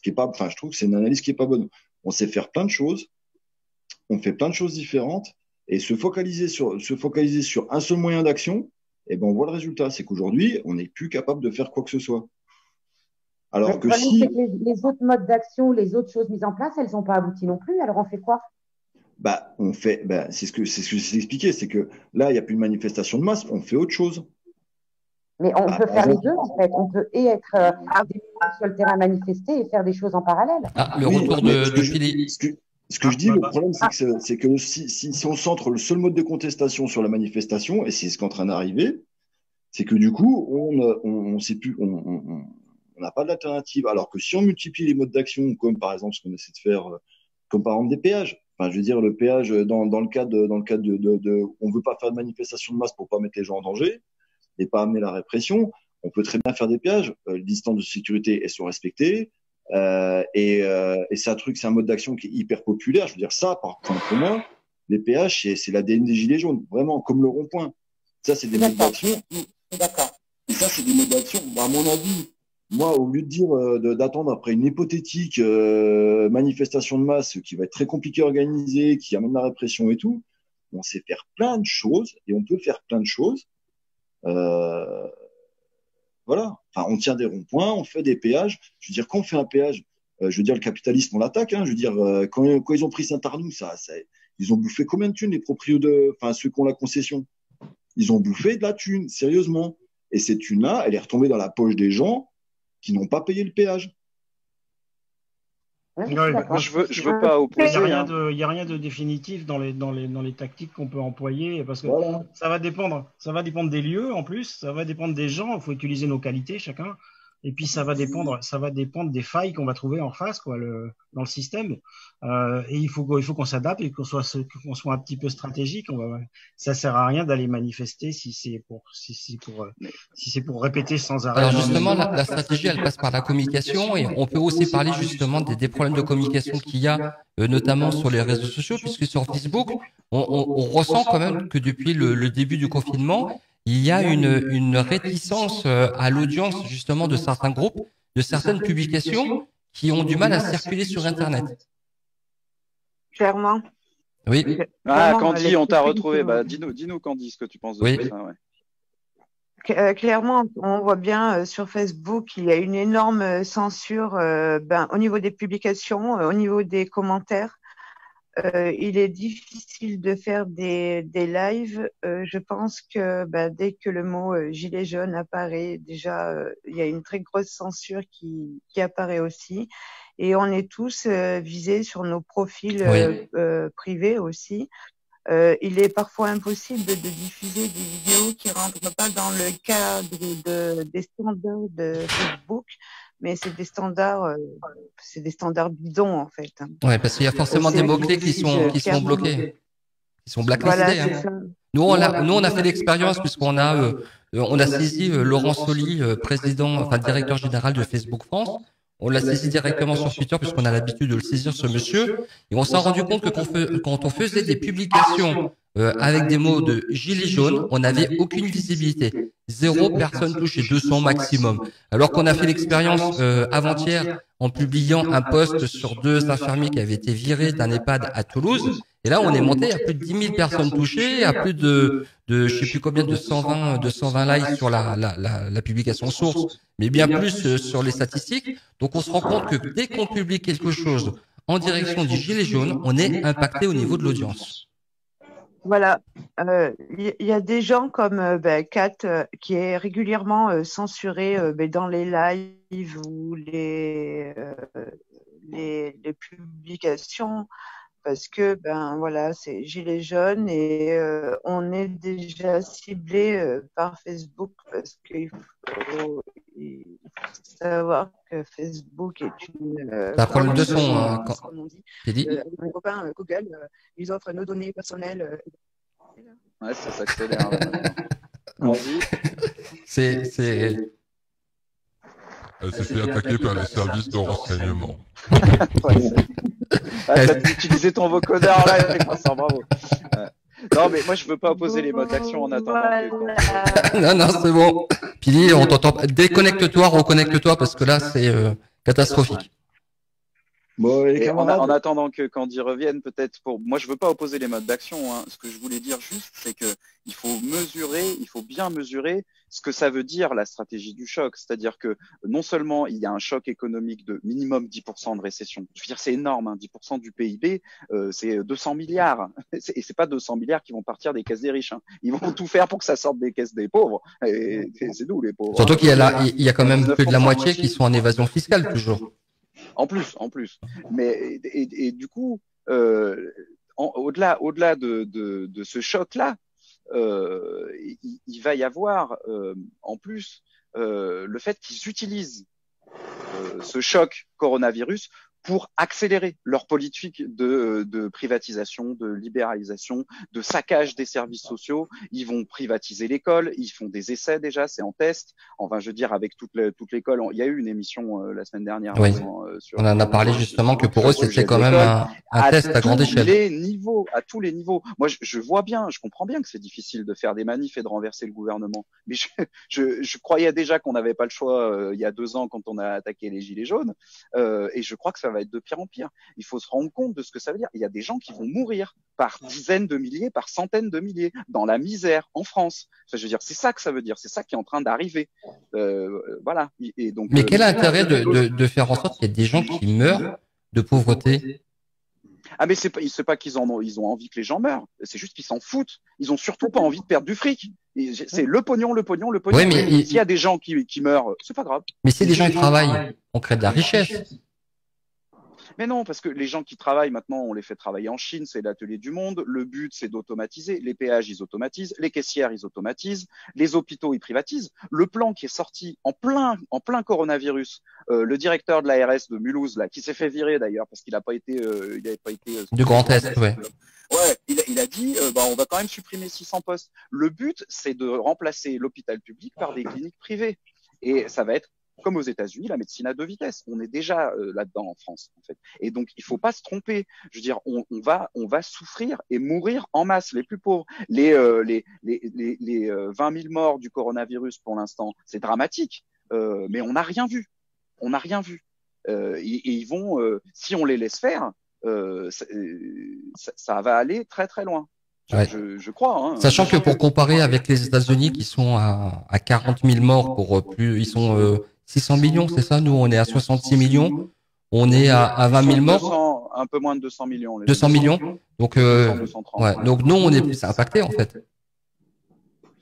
je trouve que c'est une analyse qui est pas bonne. On sait faire plein de choses, on fait plein de choses différentes, et se focaliser sur un seul moyen d'action, et ben on voit le résultat, c'est qu'aujourd'hui, on n'est plus capable de faire quoi que ce soit. Alors que si...
c'est que les autres modes d'action, les autres choses mises en place, elles n'ont pas abouti non plus, alors on fait quoi?
C'est ce que j'ai expliqué, c'est que là, il n'y a plus de manifestation de masse, on fait autre chose.
Mais on peut faire les deux, en fait. On peut être sur le terrain manifester et faire des choses en parallèle.
Le retour de Philippe.
Ce que je dis, le problème, c'est que si on centre le seul mode de contestation sur la manifestation, et c'est ce qui est en train d'arriver, c'est que du coup, on sait plus, on n'a pas d'alternative. Alors que si on multiplie les modes d'action, comme par exemple ce qu'on essaie de faire, comme par exemple des péages. Enfin, je veux dire, le péage dans le cadre de on veut pas faire de manifestation de masse pour pas mettre les gens en danger et pas amener la répression. On peut très bien faire des péages. Les distances de sécurité, elles sont respectées. Et c'est un mode d'action qui est hyper populaire. Je veux dire, ça, par contre, pour moi, les péages, c'est l'ADN des gilets jaunes. Vraiment, comme le rond-point. Ça, c'est des modes d'action.
D'accord.
Et ça, c'est des modes d'action, à mon avis. Moi, au lieu de dire d'attendre après une hypothétique manifestation de masse qui va être très compliquée à organiser, qui amène la répression et tout, on sait faire plein de choses et on peut faire plein de choses. Voilà. Enfin, on tient des ronds-points, on fait des péages. Je veux dire, quand on fait un péage, je veux dire, le capitalisme, on l'attaque. Je veux dire, quand ils ont pris Saint-Arnoux, ils ont bouffé combien de thunes les propriétaires, ceux qui ont la concession? Ils ont bouffé de la thune, sérieusement. Et cette thune-là, elle est retombée dans la poche des gens qui n'ont pas payé le péage.
Moi, je veux pas opposer.
Il n'y a rien de définitif dans les tactiques qu'on peut employer parce que ça va dépendre des lieux en plus, ça va dépendre des gens. Il faut utiliser nos qualités chacun. Et puis ça va dépendre des failles qu'on va trouver en face, dans le système. Et il faut qu'on s'adapte et qu'on soit un petit peu stratégique. Ça sert à rien d'aller manifester si c'est pour répéter sans arrêt.
Alors justement, la stratégie, elle passe par la communication et on peut aussi parler justement des problèmes de communication qu'il y a, notamment sur les réseaux sociaux, puisque sur Facebook, on ressent quand même que depuis le début du confinement, il y a une réticence à l'audience justement de certains groupes, de certaines publications qui ont du mal à circuler sur Internet.
Clairement.
Oui.
Candy, on t'a retrouvé. Dis-nous Candy ce que tu penses de ça. Ouais.
Clairement, on voit bien sur Facebook qu'il y a une énorme censure au niveau des publications, au niveau des commentaires. il est difficile de faire des lives. Je pense que dès que le mot gilet jaune apparaît, déjà, il y a une très grosse censure qui apparaît aussi. Et on est tous visés sur nos profils privés aussi. Il est parfois impossible de diffuser des vidéos qui rentrent pas dans le cadre des standards de Facebook, mais c'est des standards bidons en fait.
Ouais, parce qu'il y a forcément des mots-clés qui sont bloqués, qui sont blacklistés.
Voilà,
Nous, on a fait l'expérience puisqu'on on a saisi Laurent Soli, directeur général de Facebook France. On l'a saisi directement sur Twitter puisqu'on a l'habitude de le saisir, ce monsieur. Et on s'est rendu compte que quand on faisait des publications avec des mots de gilet jaune, on n'avait aucune visibilité. 0 personnes touchées, 200 maximum. Alors qu'on a fait l'expérience avant-hier en publiant un post sur 2 infirmiers qui avaient été virés d'un EHPAD à Toulouse. Et là, on est monté à plus de 10 000 personnes touchées, à plus de je sais plus combien, de 120 likes sur la publication source, mais bien plus sur les statistiques. Donc, on se rend compte que dès qu'on publie quelque chose en direction du gilet jaune, on est impacté au niveau de l'audience.
Voilà, il y a des gens comme Kat qui est régulièrement censuré dans les lives ou les publications parce que voilà, c'est gilet jaune et on est déjà ciblé par Facebook parce qu'il faut savoir que Facebook est une
un problème de son,
comme on dit.
Mes
copains Google, ils offrent nos données personnelles.
Ouais, ça s'accélère.
Elle s'est fait attaquer par les services de renseignement.
T'as utilisé ton vocodeur là, avec moi, ça, bravo. Non, mais moi, je veux pas opposer les modes d'action en attendant.
Non, c'est bon. Pili, on t'entend. Déconnecte-toi, reconnecte-toi, parce que là, c'est catastrophique.
Bon,
en attendant que Candy revienne, peut-être moi, je veux pas opposer les modes d'action. Hein. Ce que je voulais dire juste, c'est que il faut bien mesurer ce que ça veut dire la stratégie du choc. C'est-à-dire que non seulement il y a un choc économique de minimum 10% de récession. Je veux dire, c'est énorme, hein, 10% du PIB, c'est 200 milliards. Et c'est pas 200 milliards qui vont partir des caisses des riches. Hein. Ils vont tout faire pour que ça sorte des caisses des pauvres. Et c'est nous les pauvres.
Surtout qu'il y a quand même plus de la moitié qui sont en évasion fiscale toujours.
En plus. Mais et du coup, au-delà de ce choc-là, il va y avoir en plus le fait qu'ils utilisent ce choc coronavirus pour accélérer leur politique de privatisation, de libéralisation, de saccage des services sociaux. Ils vont privatiser l'école, ils font des essais déjà, c'est en test. Enfin, je veux dire, avec toute l'école, il y a eu une émission la semaine dernière.
Oui. On en a parlé justement que pour eux, c'était quand même un test à grande échelle.
À tous les niveaux. Moi, je vois bien, je comprends bien que c'est difficile de faire des manifs et de renverser le gouvernement. Mais je croyais déjà qu'on n'avait pas le choix il y a 2 ans quand on a attaqué les Gilets jaunes. Et je crois que ça va être de pire en pire. Il faut se rendre compte de ce que ça veut dire. Il y a des gens qui vont mourir par dizaines de milliers, par centaines de milliers, dans la misère, en France. Enfin, je veux dire, c'est ça que ça veut dire. C'est ça qui est en train d'arriver. Voilà. Et donc,
mais quel intérêt de faire en sorte qu'il y ait des gens qui meurent de pauvreté?
Ah, mais c'est pas qu'ils ils ont envie que les gens meurent. C'est juste qu'ils s'en foutent. Ils ont surtout pas envie de perdre du fric. C'est le pognon.
Oui, mais
s'il y a des gens qui meurent, c'est pas grave.
Mais si les gens travaillent, on crée de la richesse.
Mais non, parce que les gens qui travaillent maintenant, on les fait travailler en Chine, c'est l'atelier du monde. Le but, c'est d'automatiser. Les péages, ils automatisent. Les caissières, ils automatisent. Les hôpitaux, ils privatisent. Le plan qui est sorti en plein coronavirus, le directeur de l'ARS de Mulhouse, là, qui s'est fait virer d'ailleurs parce qu'il n'avait pas été
du Grand Est, ouais.
Ouais, il a dit, on va quand même supprimer 600 postes. Le but, c'est de remplacer l'hôpital public par des cliniques privées. Et ça va être comme aux États-Unis, la médecine à 2 vitesses. On est déjà là-dedans en France, en fait. Et donc, il faut pas se tromper. Je veux dire, on va souffrir et mourir en masse, les plus pauvres. Les 20 000 morts du coronavirus pour l'instant, c'est dramatique. Mais on n'a rien vu. Et ils vont, si on les laisse faire, ça va aller très très loin. Je crois. Hein.
Sachant que pour comparer avec les États-Unis qui sont à 40 000 morts ils sont 600 millions, c'est ça? Nous, on est à 66 millions. On est à 20 000 morts.
un peu moins de 200 millions.
200 millions. Donc,
230.
ouais. Donc, nous, on est plus impacté, en fait.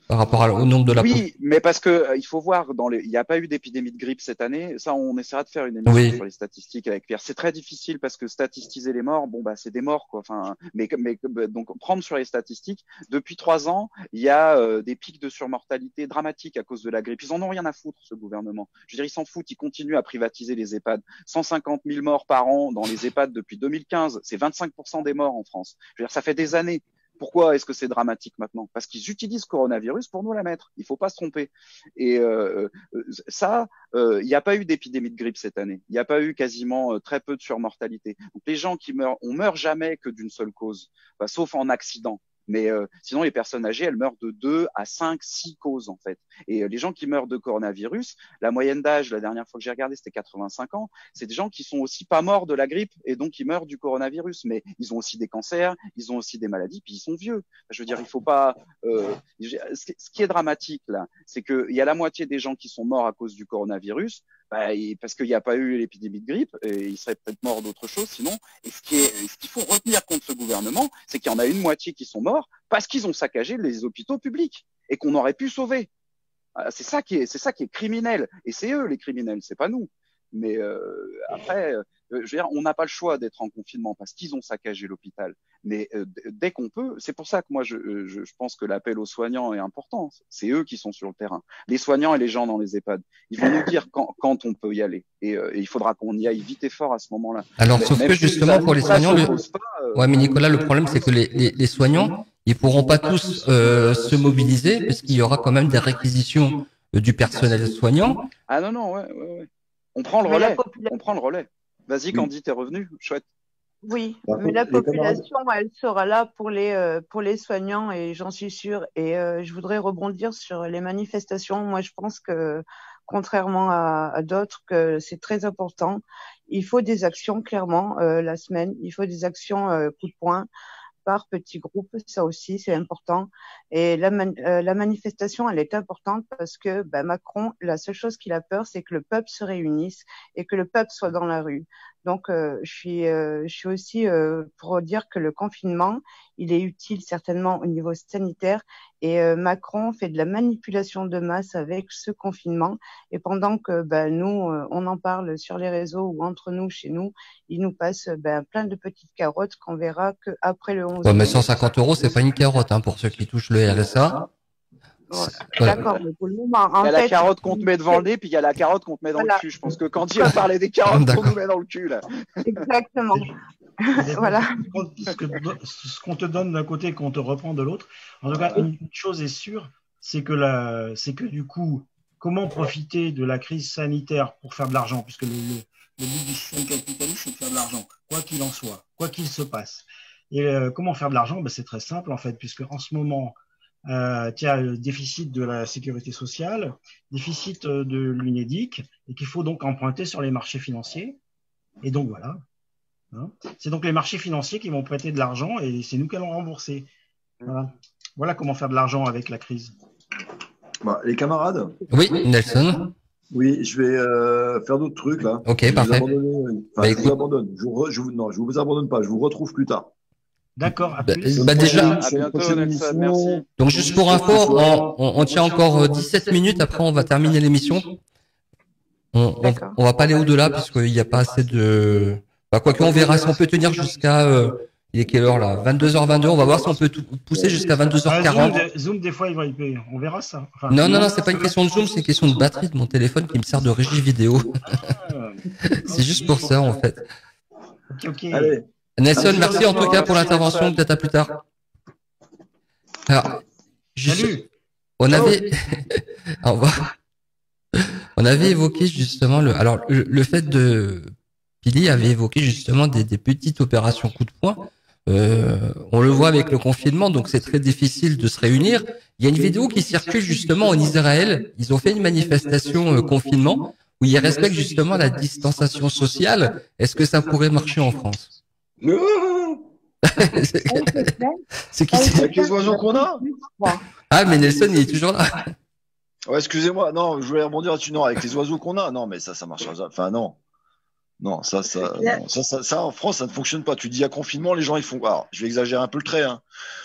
Par rapport au nombre de la
Oui, mais parce que il faut voir il n'y a pas eu d'épidémie de grippe cette année. Ça, on essaiera de faire une émission sur les statistiques avec Pierre. C'est très difficile parce que statistiser les morts, bon bah c'est des morts quoi. Enfin, mais donc prendre sur les statistiques. Depuis 3 ans, il y a des pics de surmortalité dramatiques à cause de la grippe. Ils en ont rien à foutre ce gouvernement. Je veux dire, ils s'en foutent. Ils continuent à privatiser les EHPAD. 150 000 morts par an dans les EHPAD depuis 2015. C'est 25% des morts en France. Je veux dire, ça fait des années. Pourquoi est-ce que c'est dramatique maintenant? Parce qu'ils utilisent coronavirus pour nous la mettre. Il faut pas se tromper. Et il n'y a pas eu d'épidémie de grippe cette année. Il n'y a pas eu quasiment très peu de surmortalité. Donc les gens qui meurent, on meurt jamais que d'une seule cause, sauf en accident. Mais sinon, les personnes âgées, elles meurent de 2 à 5, 6 causes en fait. Et les gens qui meurent de coronavirus, la moyenne d'âge, la dernière fois que j'ai regardé, c'était 85 ans. C'est des gens qui sont aussi pas morts de la grippe et donc qui meurent du coronavirus. Mais ils ont aussi des cancers, ils ont aussi des maladies, puis ils sont vieux. Je veux dire, il faut pas. Ce qui est dramatique là, c'est qu'il y a la moitié des gens qui sont morts à cause du coronavirus. Parce qu'il n'y a pas eu l'épidémie de grippe, et ils seraient peut-être morts d'autre chose sinon. Et ce qu'il faut retenir contre ce gouvernement, c'est qu'il y en a une moitié qui sont morts parce qu'ils ont saccagé les hôpitaux publics et qu'on aurait pu sauver. C'est ça qui est criminel. Et c'est eux les criminels, c'est pas nous. Mais après, je veux dire, on n'a pas le choix d'être en confinement parce qu'ils ont saccagé l'hôpital. Mais dès qu'on peut, c'est pour ça que moi je pense que l'appel aux soignants est important. C'est eux qui sont sur le terrain, les soignants et les gens dans les EHPAD. Ils vont nous dire quand on peut y aller. Et il faudra qu'on y aille vite et fort à ce moment-là.
Alors, sauf que justement pour les soignants, ouais, mais Nicolas, le problème c'est que les soignants, ils pourront pas tous se mobiliser parce qu'il y aura quand même des réquisitions du personnel soignant.
Ah non, ouais. On prend le relais. Vas-y, Candy, t'es revenu. Chouette.
Oui, mais la population, elle sera là pour les soignants et j'en suis sûre. Et je voudrais rebondir sur les manifestations. Moi, je pense que, contrairement à d'autres, que c'est très important. Il faut des actions, clairement, la semaine. Il faut des actions coup de poing par petits groupes, ça aussi c'est important. Et la manifestation, elle est importante parce que Macron, la seule chose qu'il a peur, c'est que le peuple se réunisse et que le peuple soit dans la rue. Donc je suis aussi pour dire que le confinement, il est utile certainement au niveau sanitaire et Macron fait de la manipulation de masse avec ce confinement et pendant que nous on en parle sur les réseaux ou entre nous chez nous, il nous passe plein de petites carottes qu'on verra que après le 11
mai. Mais 150 €, c'est pas une carotte hein, pour ceux qui touchent le RSA.
D'accord, mais pour le moment,
il y a la carotte qu'on te met devant le nez, puis il y a la carotte qu'on te met dans le cul. Je pense que quand il a parlé des carottes qu'on nous met dans le cul, là.
Exactement. Voilà.
Ce qu'on te donne d'un côté et qu'on te reprend de l'autre. En tout cas, une chose est sûre, c'est que du coup, comment profiter de la crise sanitaire pour faire de l'argent, puisque le but du système capitaliste, c'est de faire de l'argent, quoi qu'il en soit, quoi qu'il se passe. Et comment faire de l'argent? C'est très simple, en fait, puisque en ce moment, tu as le déficit de la sécurité sociale, déficit de l'UNEDIC, et qu'il faut donc emprunter sur les marchés financiers. Et donc voilà. Hein, c'est donc les marchés financiers qui vont prêter de l'argent et c'est nous qui allons rembourser. Voilà comment faire de l'argent avec la crise.
Les camarades.
Oui, Nelson.
Oui, je vais faire d'autres trucs là.
Ok, parfait.
Je vous abandonne. Non, je vous abandonne pas. Je vous retrouve plus tard.
D'accord. À plus.
Déjà.
À bientôt, Nelson. Merci.
Donc juste pour info, on tient encore 17 minutes. Après, on va terminer l'émission. On va pas aller au-delà puisqu'il n'y a pas assez de. Quoique on verra si on peut tenir jusqu'à. Il est quelle heure là? 22h22. On va voir si on peut pousser jusqu'à 22h40.
Zoom, des fois, il va y payer. On verra ça. Enfin,
non, c'est pas une question de Zoom, c'est une question de batterie de mon téléphone qui me sert de régie vidéo. C'est juste pour ça en fait.
Ok.
Allez.
Nelson, merci en tout cas pour l'intervention. Peut-être à plus tard. Alors,
salut.
On avait, au revoir. On avait évoqué justement le fait de Pili avait évoqué justement des petites opérations coup de poing. On le voit avec le confinement, donc c'est très difficile de se réunir. Il y a une vidéo qui circule justement en Israël. Ils ont fait une manifestation confinement où ils respectent justement la distanciation sociale. Est-ce que ça pourrait marcher en France?
C'est qui c'est avec les oiseaux qu'on a?
Ah, mais Nelson, il est toujours là.
Ouais, excusez-moi. Non, je voulais rebondir là-dessus. Non, avec les oiseaux qu'on a. Non, mais ça marchera. Enfin, non. Non, ça, en France, ça ne fonctionne pas. Tu dis à confinement, les gens, ils font. Alors, je vais exagérer un peu le trait, hein.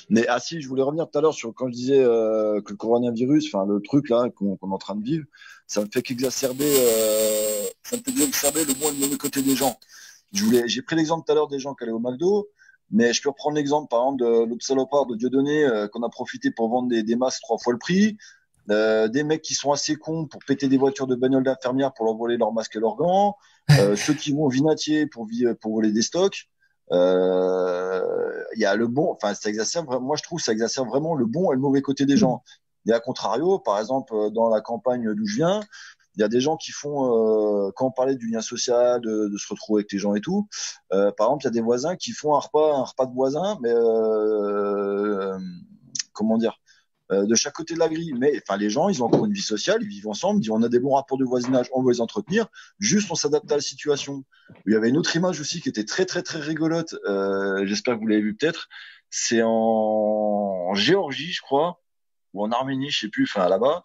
Mais si, je voulais revenir tout à l'heure sur quand je disais que le coronavirus, enfin le truc là qu'on est en train de vivre, ça me fait qu'exacerber, le bon et le mauvais côté des gens. J'ai pris l'exemple tout à l'heure des gens qui allaient au McDo, mais je peux reprendre l'exemple par exemple de l'autre salopard de Dieudonné qu'on a profité pour vendre des masques 3 fois le prix. Des mecs qui sont assez cons pour péter des voitures de bagnoles d'infirmières pour leur voler leurs masques et leurs gants, ceux qui vont au vinatier pour voler des stocks. Il y a le bon, enfin ça exacerbe, moi je trouve ça exacerbe vraiment le bon et le mauvais côté des gens. Et à contrario, par exemple dans la campagne d'où je viens, il y a des gens qui font, quand on parlait du lien social, de se retrouver avec les gens et tout, par exemple il y a des voisins qui font un repas de voisins, mais comment dire, de chaque côté de la grille. Mais enfin, les gens, ils ont encore une vie sociale, ils vivent ensemble, on a des bons rapports de voisinage, on veut les entretenir, juste on s'adapte à la situation. Il y avait une autre image aussi qui était très très très rigolote, j'espère que vous l'avez vu peut-être, c'est en Géorgie, je crois, ou en Arménie, je sais plus, enfin là-bas.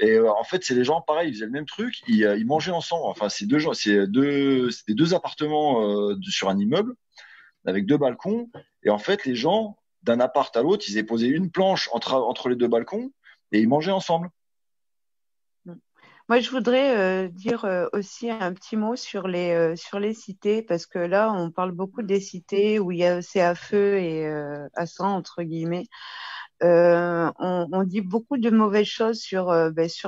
Et en fait, c'est les gens, pareil, ils faisaient le même truc, ils mangeaient ensemble. Enfin, c'était deux appartements sur un immeuble avec 2 balcons. Et en fait, les gens d'un appart à l'autre, ils avaient posé une planche entre les 2 balcons et ils mangeaient ensemble.
Moi, je voudrais dire aussi un petit mot sur les cités, parce que là, on parle beaucoup des cités où c'est à feu et à sang, entre guillemets. On dit beaucoup de mauvaises choses sur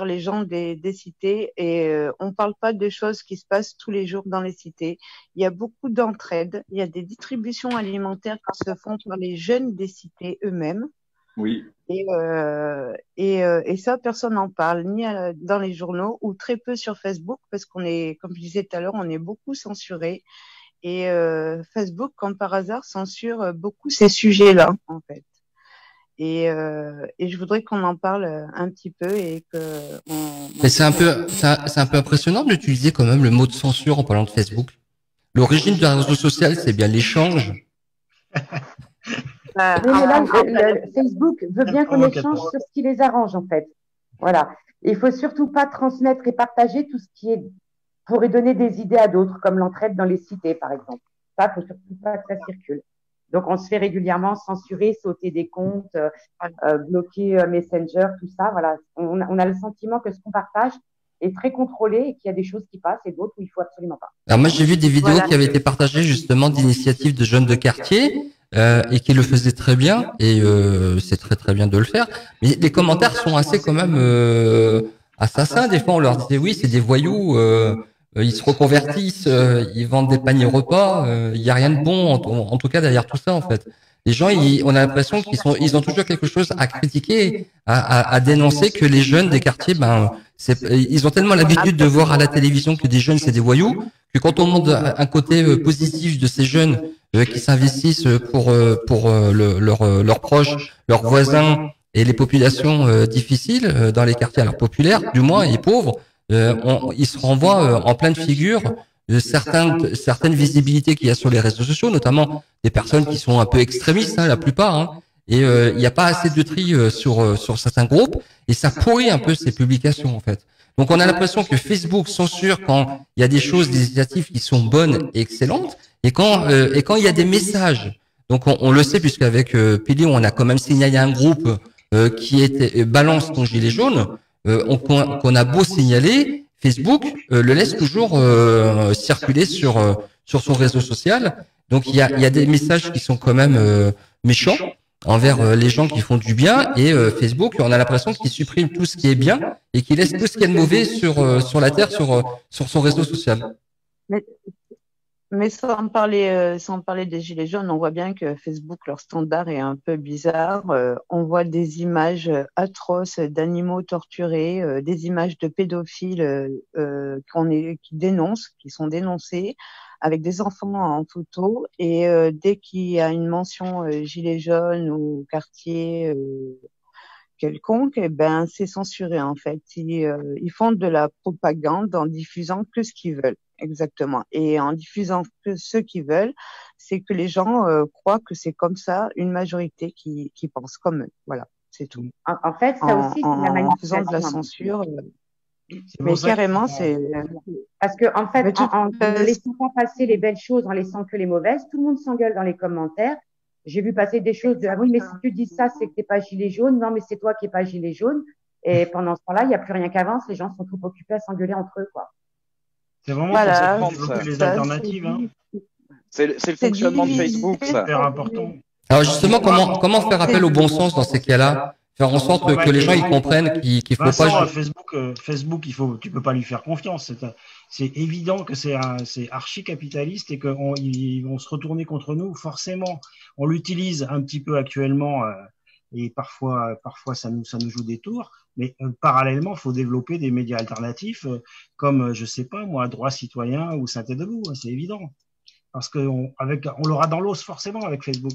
les gens des cités et on parle pas de choses qui se passent tous les jours dans les cités. Il y a beaucoup d'entraide, il y a des distributions alimentaires qui se font par les jeunes des cités eux-mêmes.
Oui.
Et ça, personne n'en parle, ni dans les journaux ou très peu sur Facebook, parce qu'on est, comme je disais tout à l'heure, on est beaucoup censuré. Et Facebook, comme par hasard, censure beaucoup ces sujets-là, en fait. Et je voudrais qu'on en parle un petit peu et que
Mais c'est un peu impressionnant d'utiliser quand même le mot de censure en parlant de Facebook. L'origine d'un réseau social, c'est bien l'échange.
Oui, mais là, Facebook veut bien qu'on échange sur ce qui les arrange, en fait. Voilà. Il faut surtout pas transmettre et partager tout ce qui pourrait donner des idées à d'autres, comme l'entraide dans les cités, par exemple. Ça, faut surtout pas que ça circule. Donc, on se fait régulièrement censurer, sauter des comptes, bloquer Messenger, tout ça. Voilà. On a le sentiment que ce qu'on partage est très contrôlé et qu'il y a des choses qui passent et d'autres où il faut absolument pas.
Alors moi, j'ai vu des vidéos qui avaient été partagées justement d'initiatives de jeunes de quartier et qui le faisaient très bien et c'est très très bien de le faire. Mais les commentaires sont assez quand même assassins. Des fois, on leur disait oui, c'est des voyous. Ils se reconvertissent, ils vendent des paniers repas. Il y a rien de bon, en tout cas derrière tout ça en fait. Les gens, on a l'impression ils ont toujours quelque chose à critiquer, à dénoncer que les jeunes des quartiers, ils ont tellement l'habitude de voir à la télévision que des jeunes c'est des voyous que quand on montre un côté positif de ces jeunes qui s'investissent pour leurs proches, leurs voisins et les populations difficiles dans les quartiers alors populaires, du moins et pauvres. Ils se renvoient en pleine figure de certaines visibilités qu'il y a sur les réseaux sociaux, notamment des personnes qui sont un peu extrémistes, la plupart, hein, et il n'y a pas assez de tri sur certains groupes, et ça pourrit un peu ces publications en fait. Donc on a l'impression que Facebook censure quand il y a des choses, des initiatives qui sont bonnes et excellentes, et quand il y a des messages. Donc on le sait puisqu'avec Pili, on a quand même signalé un groupe qui était Balance ton gilet jaune. Qu'on a beau signaler, Facebook le laisse toujours circuler sur son réseau social. Donc il y a des messages qui sont quand même méchants envers les gens qui font du bien et Facebook, on a l'impression qu'il supprime tout ce qui est bien et qu'il laisse tout ce qui est de mauvais sur la terre, sur son réseau social.
Mais sans parler des gilets jaunes, on voit bien que Facebook, leur standard est un peu bizarre. On voit des images atroces d'animaux torturés, des images de pédophiles qui sont dénoncées, avec des enfants en photo. Et dès qu'il y a une mention gilet jaune ou quartier quelconque, eh ben c'est censuré en fait. Ils font de la propagande en diffusant que ce qu'ils veulent. Exactement. Et en diffusant que ce qu'ils veulent, c'est que les gens croient que c'est comme ça une majorité qui pense comme eux. Voilà, c'est tout.
En fait, ça aussi, c'est la
en faisant de la censure.
C'est
Mais
pour ça
carrément,
qu'il faut-
c'est.
Parce que, en fait,
Mais tout-
en ne laissant pas passer les belles choses, en laissant que les mauvaises, tout le monde s'engueule dans les commentaires. J'ai vu passer des choses de, ah oui, mais si tu dis ça, c'est que t'es pas gilet jaune. Non, mais c'est toi qui es pas gilet jaune. Et pendant ce temps-là, il n'y a plus rien qui avance. Les gens sont trop occupés à s'engueuler entre eux, quoi.
C'est vraiment
Voilà,
pour développer les
ça,
alternatives. Hein.
C'est le fonctionnement de
divisé.
Facebook,
C'est
ça.
super important.
Alors justement, comment faire appel au bon sens dans ces cas-là? Faire en sorte que les gens ils comprennent qu'il faut
Vincent,
pas.
Facebook, tu peux pas lui faire confiance. C'est évident que c'est archi-capitaliste et qu'ils vont se retourner contre nous, forcément. On l'utilise un petit peu actuellement, et parfois ça nous joue des tours. Mais parallèlement, il faut développer des médias alternatifs, comme, je sais pas, moi, Droit Citoyen ou Synthé Debout, hein, c'est évident. Parce on l'aura dans l'os forcément avec Facebook.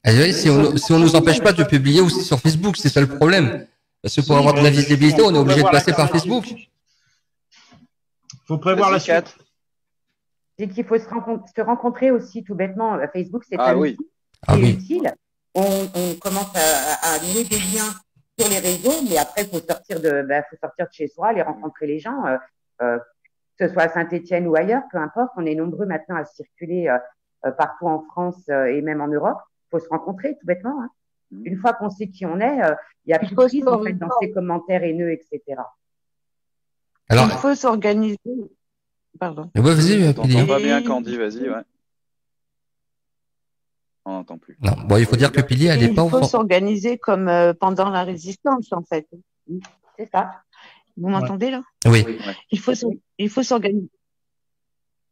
Si on nous empêche pas de publier aussi sur Facebook, c'est ça le problème. Parce que pour avoir de la visibilité, on est obligé de passer par Facebook.
Faut prévoir la
Vas-y, Kat.
suite.
C'est qu'il faut se rencontrer aussi, tout bêtement. Facebook, c'est
Ah
un
oui.
outil
Ah
qui est
oui.
utile. On commence à nouer des liens sur les réseaux, mais après, faut sortir de chez soi, aller rencontrer les gens, que ce soit à Saint-Étienne ou ailleurs, peu importe. On est nombreux maintenant à circuler partout en France et même en Europe. Faut se rencontrer, tout bêtement. Hein. Une fois qu'on sait qui on est, il n'y a plus de prise en fait dans ces commentaires haineux, etc.
Alors,
Il faut s'organiser. Pardon.
ouais, vas-y,
On t'entend
Pili.
pas bien, Candy, vas-y, ouais. On n'entend plus.
Non, bon, il faut dire que Pili, elle est
Il
pas
faut
au
s'organiser comme pendant la résistance, en fait.
C'est ça.
Vous m'entendez là?
Oui.
Il faut s'organiser.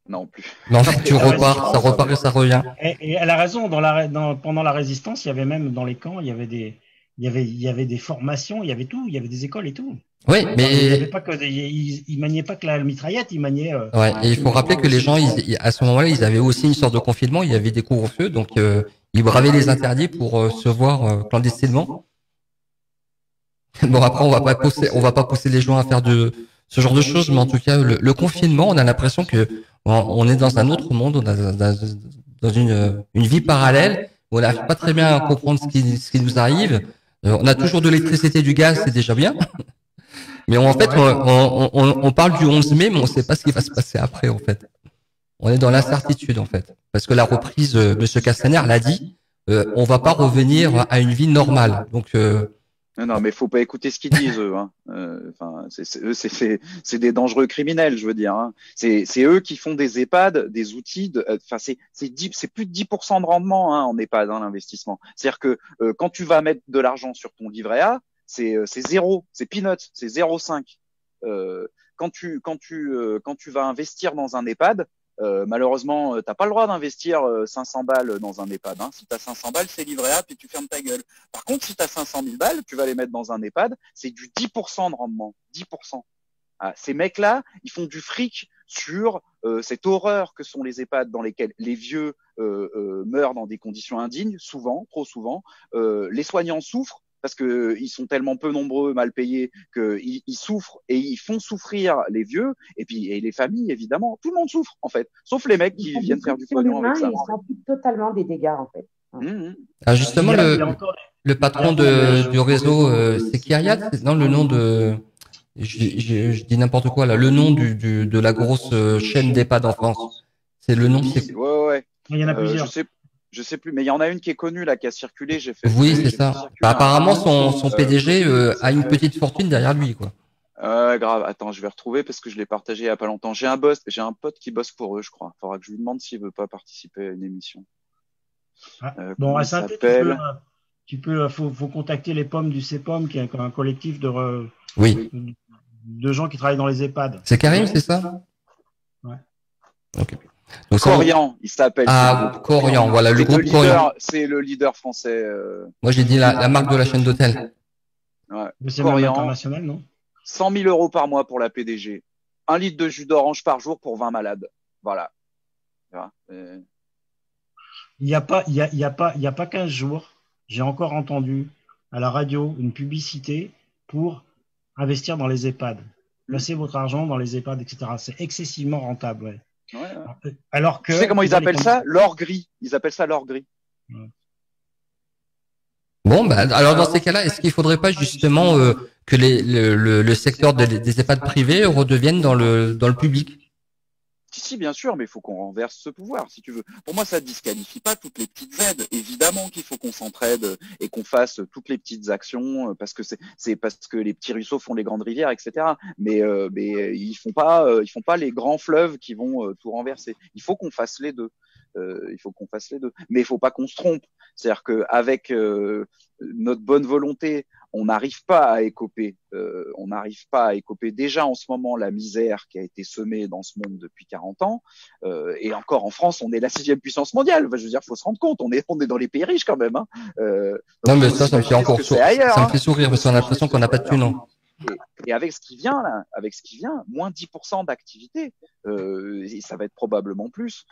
Non, plus.
Non, tu repars, ça repart et ça revient.
Et elle a raison. Pendant la résistance, il y avait même dans les camps, il y avait des formations, il y avait tout, il y avait des écoles et tout.
Oui,
Il y
mais
avait pas que ils maniaient pas que la mitraillette, ils maniaient.
ouais, et il faut rappeler que les gens, à ce moment-là, ils avaient aussi une sorte de confinement. Il y avait des couvre-feux, donc ils bravaient les interdits pour se voir clandestinement. Bon, après, on va pas pousser les gens à faire ce genre de choses, mais en tout cas, le confinement, on a l'impression que on est dans un autre monde, on est dans une vie parallèle où on n'arrive pas très bien à comprendre ce qui nous arrive. On a toujours de l'électricité, du gaz, c'est déjà bien. Mais en fait, on parle du 11 mai, mais on ne sait pas ce qui va se passer après, en fait. On est dans l'incertitude, en fait. Parce que la reprise, Monsieur Castaner l'a dit, on va pas revenir à une vie normale. Donc,
Non, mais faut pas écouter ce qu'ils disent, eux. Hein. Enfin, c'est des dangereux criminels, je veux dire. Hein. C'est eux qui font des EHPAD, des outils. Enfin, c'est plus de 10% de rendement hein, en EHPAD, hein, l'investissement. C'est-à-dire que quand tu vas mettre de l'argent sur ton livret A, c'est zéro, c'est peanuts, c'est 0,5. Quand tu vas investir dans un EHPAD, malheureusement, t'as pas le droit d'investir 500 balles dans un EHPAD. Hein. Si t'as 500 balles, c'est livret A, puis tu fermes ta gueule. Par contre, si t'as 500 000 balles, tu vas les mettre dans un EHPAD, c'est du 10% de rendement. 10%. Ah, ces mecs-là, ils font du fric sur cette horreur que sont les EHPAD dans lesquels les vieux meurent dans des conditions indignes, souvent, trop souvent. Les soignants souffrent parce que ils sont tellement peu nombreux, mal payés, qu'ils souffrent et ils font souffrir les vieux et les familles évidemment. Tout le monde souffre en fait, sauf les mecs qui viennent faire du pognon avec ça.
Ils s'en foutent totalement des dégâts en fait.
Ah, justement, le patron du réseau, c'est Kyriat, non, le nom de, je dis n'importe quoi là, le nom de la grosse chaîne d'EHPAD en France. C'est le nom.
Ouais.
Il y en a plusieurs.
Je sais plus, mais il y en a une qui est connue là, qui a circulé.
Oui, c'est ça. Bah, apparemment, son PDG a une petite fortune derrière lui, quoi.
Grave. Attends, je vais retrouver parce que je l'ai partagé il y a pas longtemps. J'ai un pote qui bosse pour eux, je crois. Faudra que je lui demande s'il veut pas participer à une émission.
Bon, à Saint-Étienne, faut contacter les pommes du CEPOM, qui est un collectif de gens qui travaillent dans les EHPAD.
C'est Karim, c'est ça?
Ouais.
Ok. Donc,
Corian, il s'appelle.
Ah, Corian, voilà, le groupe Corian.
C'est le leader français.
Moi, j'ai dit la marque de la chaîne d'hôtel.
Ouais.
C'est même international, non?
100 000 € par mois pour la PDG. 1 litre de jus d'orange par jour pour 20 malades. Voilà.
Il y a pas 15 jours, j'ai encore entendu à la radio une publicité pour investir dans les EHPAD. Placez votre argent dans les EHPAD, etc. C'est excessivement rentable, ouais.
Ouais.
Alors que.
Tu sais comment ils appellent ça? L'or gris. Ils appellent ça l'or gris.
Ouais. Bon, bah, alors dans ces cas-là, est-ce qu'il faudrait pas justement que le secteur des EHPAD privés redevienne dans le public.
Si, bien sûr, mais il faut qu'on renverse ce pouvoir, si tu veux. Pour moi, ça disqualifie pas toutes les petites aides. Évidemment qu'il faut qu'on s'entraide et qu'on fasse toutes les petites actions parce que c'est parce que les petits ruisseaux font les grandes rivières, etc. Mais ils font pas les grands fleuves qui vont tout renverser. Il faut qu'on fasse les deux. Mais il faut pas qu'on se trompe. C'est-à-dire qu'avec notre bonne volonté, on n'arrive pas à écoper. Déjà en ce moment la misère qui a été semée dans ce monde depuis 40 ans. Et encore en France, on est la 6e puissance mondiale. Enfin, je veux dire, faut se rendre compte, on est dans les pays riches quand même. Hein.
Non, mais ça me fait encore
ailleurs,
ça me fait sourire parce qu'on a l'impression qu'on n'a pas de thunes. Non.
Et avec ce qui vient là, moins 10% d'activité, et ça va être probablement plus.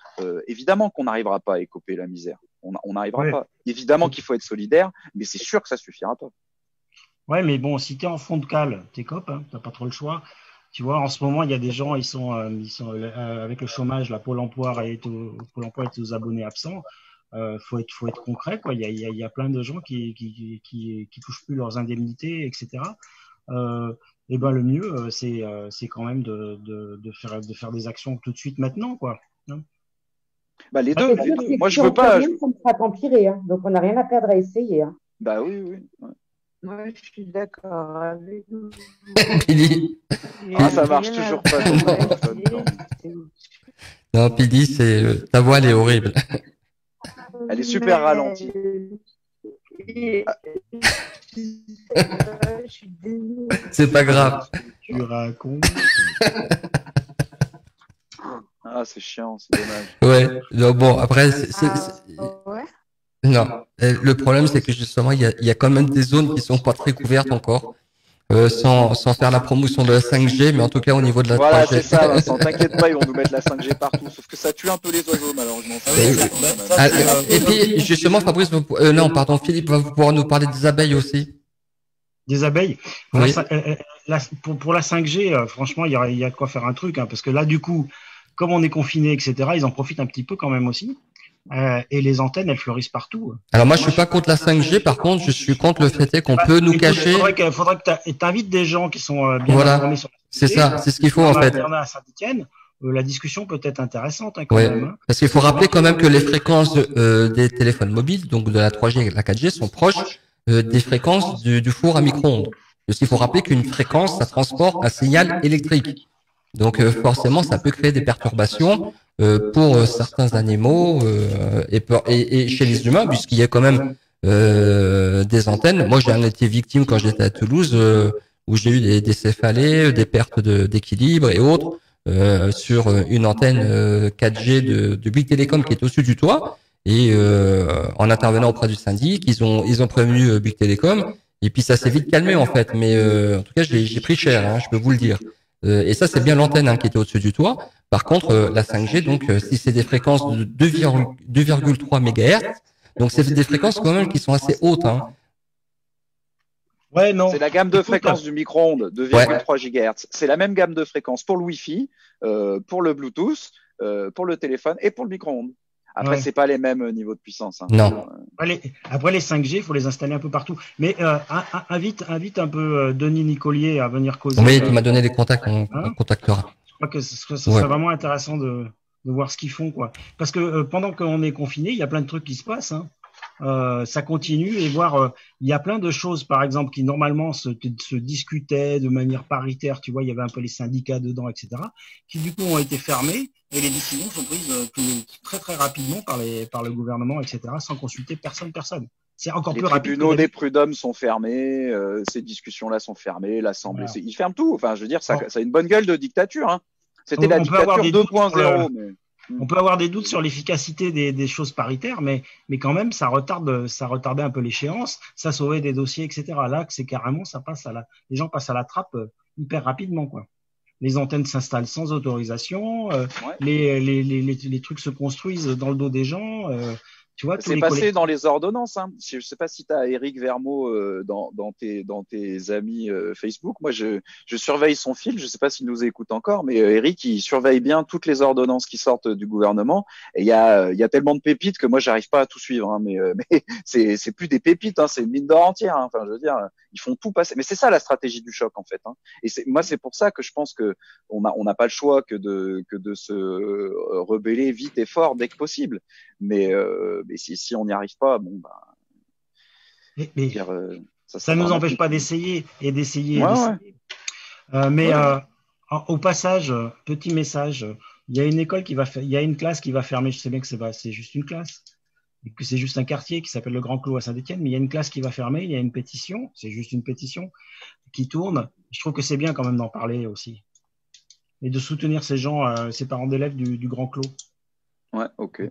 Évidemment qu'on n'arrivera pas à écoper la misère. On n'arrivera pas. Évidemment qu'il faut être solidaire, mais c'est sûr que ça suffira pas.
Ouais, mais bon, si t'es en fond de cale, t'écopes, hein, t'as pas trop le choix. Tu vois, en ce moment, il y a des gens, ils sont avec le chômage, la Pôle emploi est aux abonnés absents. Faut être concret, quoi. Il y a plein de gens qui touchent plus leurs indemnités, etc. Et ben le mieux, c'est quand même de faire des actions tout de suite maintenant, quoi.
Bah les deux. Moi, je veux pas.
Ça ne fera qu'empirer, hein. Donc on n'a rien à perdre à essayer. Hein.
Bah oui. Ouais.
Moi, je suis d'accord avec vous.
Pili.
Ça marche toujours pas.
Non, Pili, ta voix, elle est horrible.
Elle est super ralentie.
C'est pas grave.
Tu racontes.
Ah, c'est chiant, c'est dommage.
Ouais. Non, bon, après,
Ouais.
Non, le problème c'est que justement il y a quand même des zones qui sont pas très couvertes encore, sans faire la promotion de la 5G, mais en tout cas au niveau de la 3G.
Voilà, c'est ça, Vincent, t'inquiète pas, ils vont nous mettre la 5G partout, sauf que ça tue un peu les oiseaux malheureusement.
Et puis justement Fabrice, Philippe va pouvoir nous parler des abeilles aussi.
Des abeilles.
Oui.
Pour la 5G, franchement, il y a de quoi faire un truc, hein, parce que là du coup, comme on est confiné, etc., ils en profitent un petit peu quand même aussi. Et les antennes, elles fleurissent partout.
Alors moi, je suis pas contre la 5G. Par contre, je suis contre le fait qu'on peut nous cacher.
Il faudrait que tu invites des gens qui sont bien informés sur la 5G.
C'est ça, c'est ce qu'il faut en fait.
On a à Saint-Étienne. La discussion peut être intéressante quand même. Hein.
Parce qu'il faut rappeler quand même que les fréquences des téléphones mobiles, donc de la 3G et de la 4G, sont proches des fréquences du four à micro-ondes. Parce qu'il faut rappeler qu'une fréquence, ça transporte un signal électrique. Donc forcément, ça peut créer des perturbations pour certains animaux et chez les humains, puisqu'il y a quand même des antennes. Moi, j'en ai été victime quand j'étais à Toulouse, où j'ai eu des céphalées, des pertes d'équilibre et autres sur une antenne 4G de Bouygues Télécom qui est au-dessus du toit. Et en intervenant auprès du syndic, ils ont prévenu Bouygues Télécom. Et puis ça s'est vite calmé en fait. Mais en tout cas, j'ai pris cher, hein, je peux vous le dire. Et ça, c'est bien l'antenne qui était au-dessus du toit. Par contre, la 5G, donc, si c'est des fréquences de 2,3 MHz, donc c'est des fréquences quand même qui sont assez hautes. Hein.
Ouais, non.
C'est la gamme de fréquences du micro-ondes, 2,3 GHz. C'est la même gamme de fréquences pour le Wi-Fi, pour le Bluetooth, pour le téléphone et pour le micro-ondes. Après, c'est pas les mêmes niveaux de puissance. Hein.
Non.
Après les 5G, il faut les installer un peu partout. Mais invite un peu Denis Nicolier à venir causer.
Oui, tu m'as donné les contacts, on contactera.
Je crois que ce serait vraiment intéressant de voir ce qu'ils font, quoi. Parce que pendant qu'on est confiné, il y a plein de trucs qui se passent. Hein. Ça continue et voir, il y a plein de choses, par exemple, qui normalement se discutaient de manière paritaire. Tu vois, il y avait un peu les syndicats dedans, etc., qui du coup ont été fermés. Et les décisions sont prises très très rapidement par le gouvernement, etc., sans consulter personne. C'est encore plus rapide.
Les tribunaux des prud'hommes sont fermés, ces discussions-là sont fermées, l'Assemblée, ils ferment tout. Enfin, je veux dire, ça a une bonne gueule de dictature. Hein. C'était la dictature 2.0.
On peut avoir des doutes sur l'efficacité des choses paritaires, mais quand même, ça retardait un peu l'échéance, ça sauvait des dossiers, etc. Là, c'est carrément, les gens passent à la trappe hyper rapidement, quoi. Les antennes s'installent sans autorisation, les trucs se construisent dans le dos des gens. Tu vois, tous
C'est
les
passé
collègues.
dans les ordonnances. Hein. Je sais pas si tu as Éric Vermeaux dans tes amis Facebook. Moi, je surveille son fil. Je sais pas s'il nous écoute encore, mais Éric, il surveille bien toutes les ordonnances qui sortent du gouvernement. Et il y a tellement de pépites que moi, j'arrive pas à tout suivre. Hein, mais c'est plus des pépites, hein, c'est une mine d'or entière. Hein. Enfin, je veux dire, ils font tout passer. Mais c'est ça la stratégie du choc, en fait. Hein. Et moi, c'est pour ça que je pense que on n'a pas le choix que de se rebeller vite et fort dès que possible. Mais si on n'y arrive pas, bon, bah,
Mais
dire,
ça ne nous empêche pas d'essayer et d'essayer.
Ouais,
d'essayer. Au passage, petit message, il y a une école il y a une classe qui va fermer. Je sais bien que c'est juste une classe, et que c'est juste un quartier qui s'appelle le Grand Clos à Saint-Étienne, mais il y a une classe qui va fermer. Il y a une pétition, c'est juste une pétition qui tourne. Je trouve que c'est bien quand même d'en parler aussi et de soutenir ces gens, ces parents d'élèves du Grand Clos.
Ouais, ok.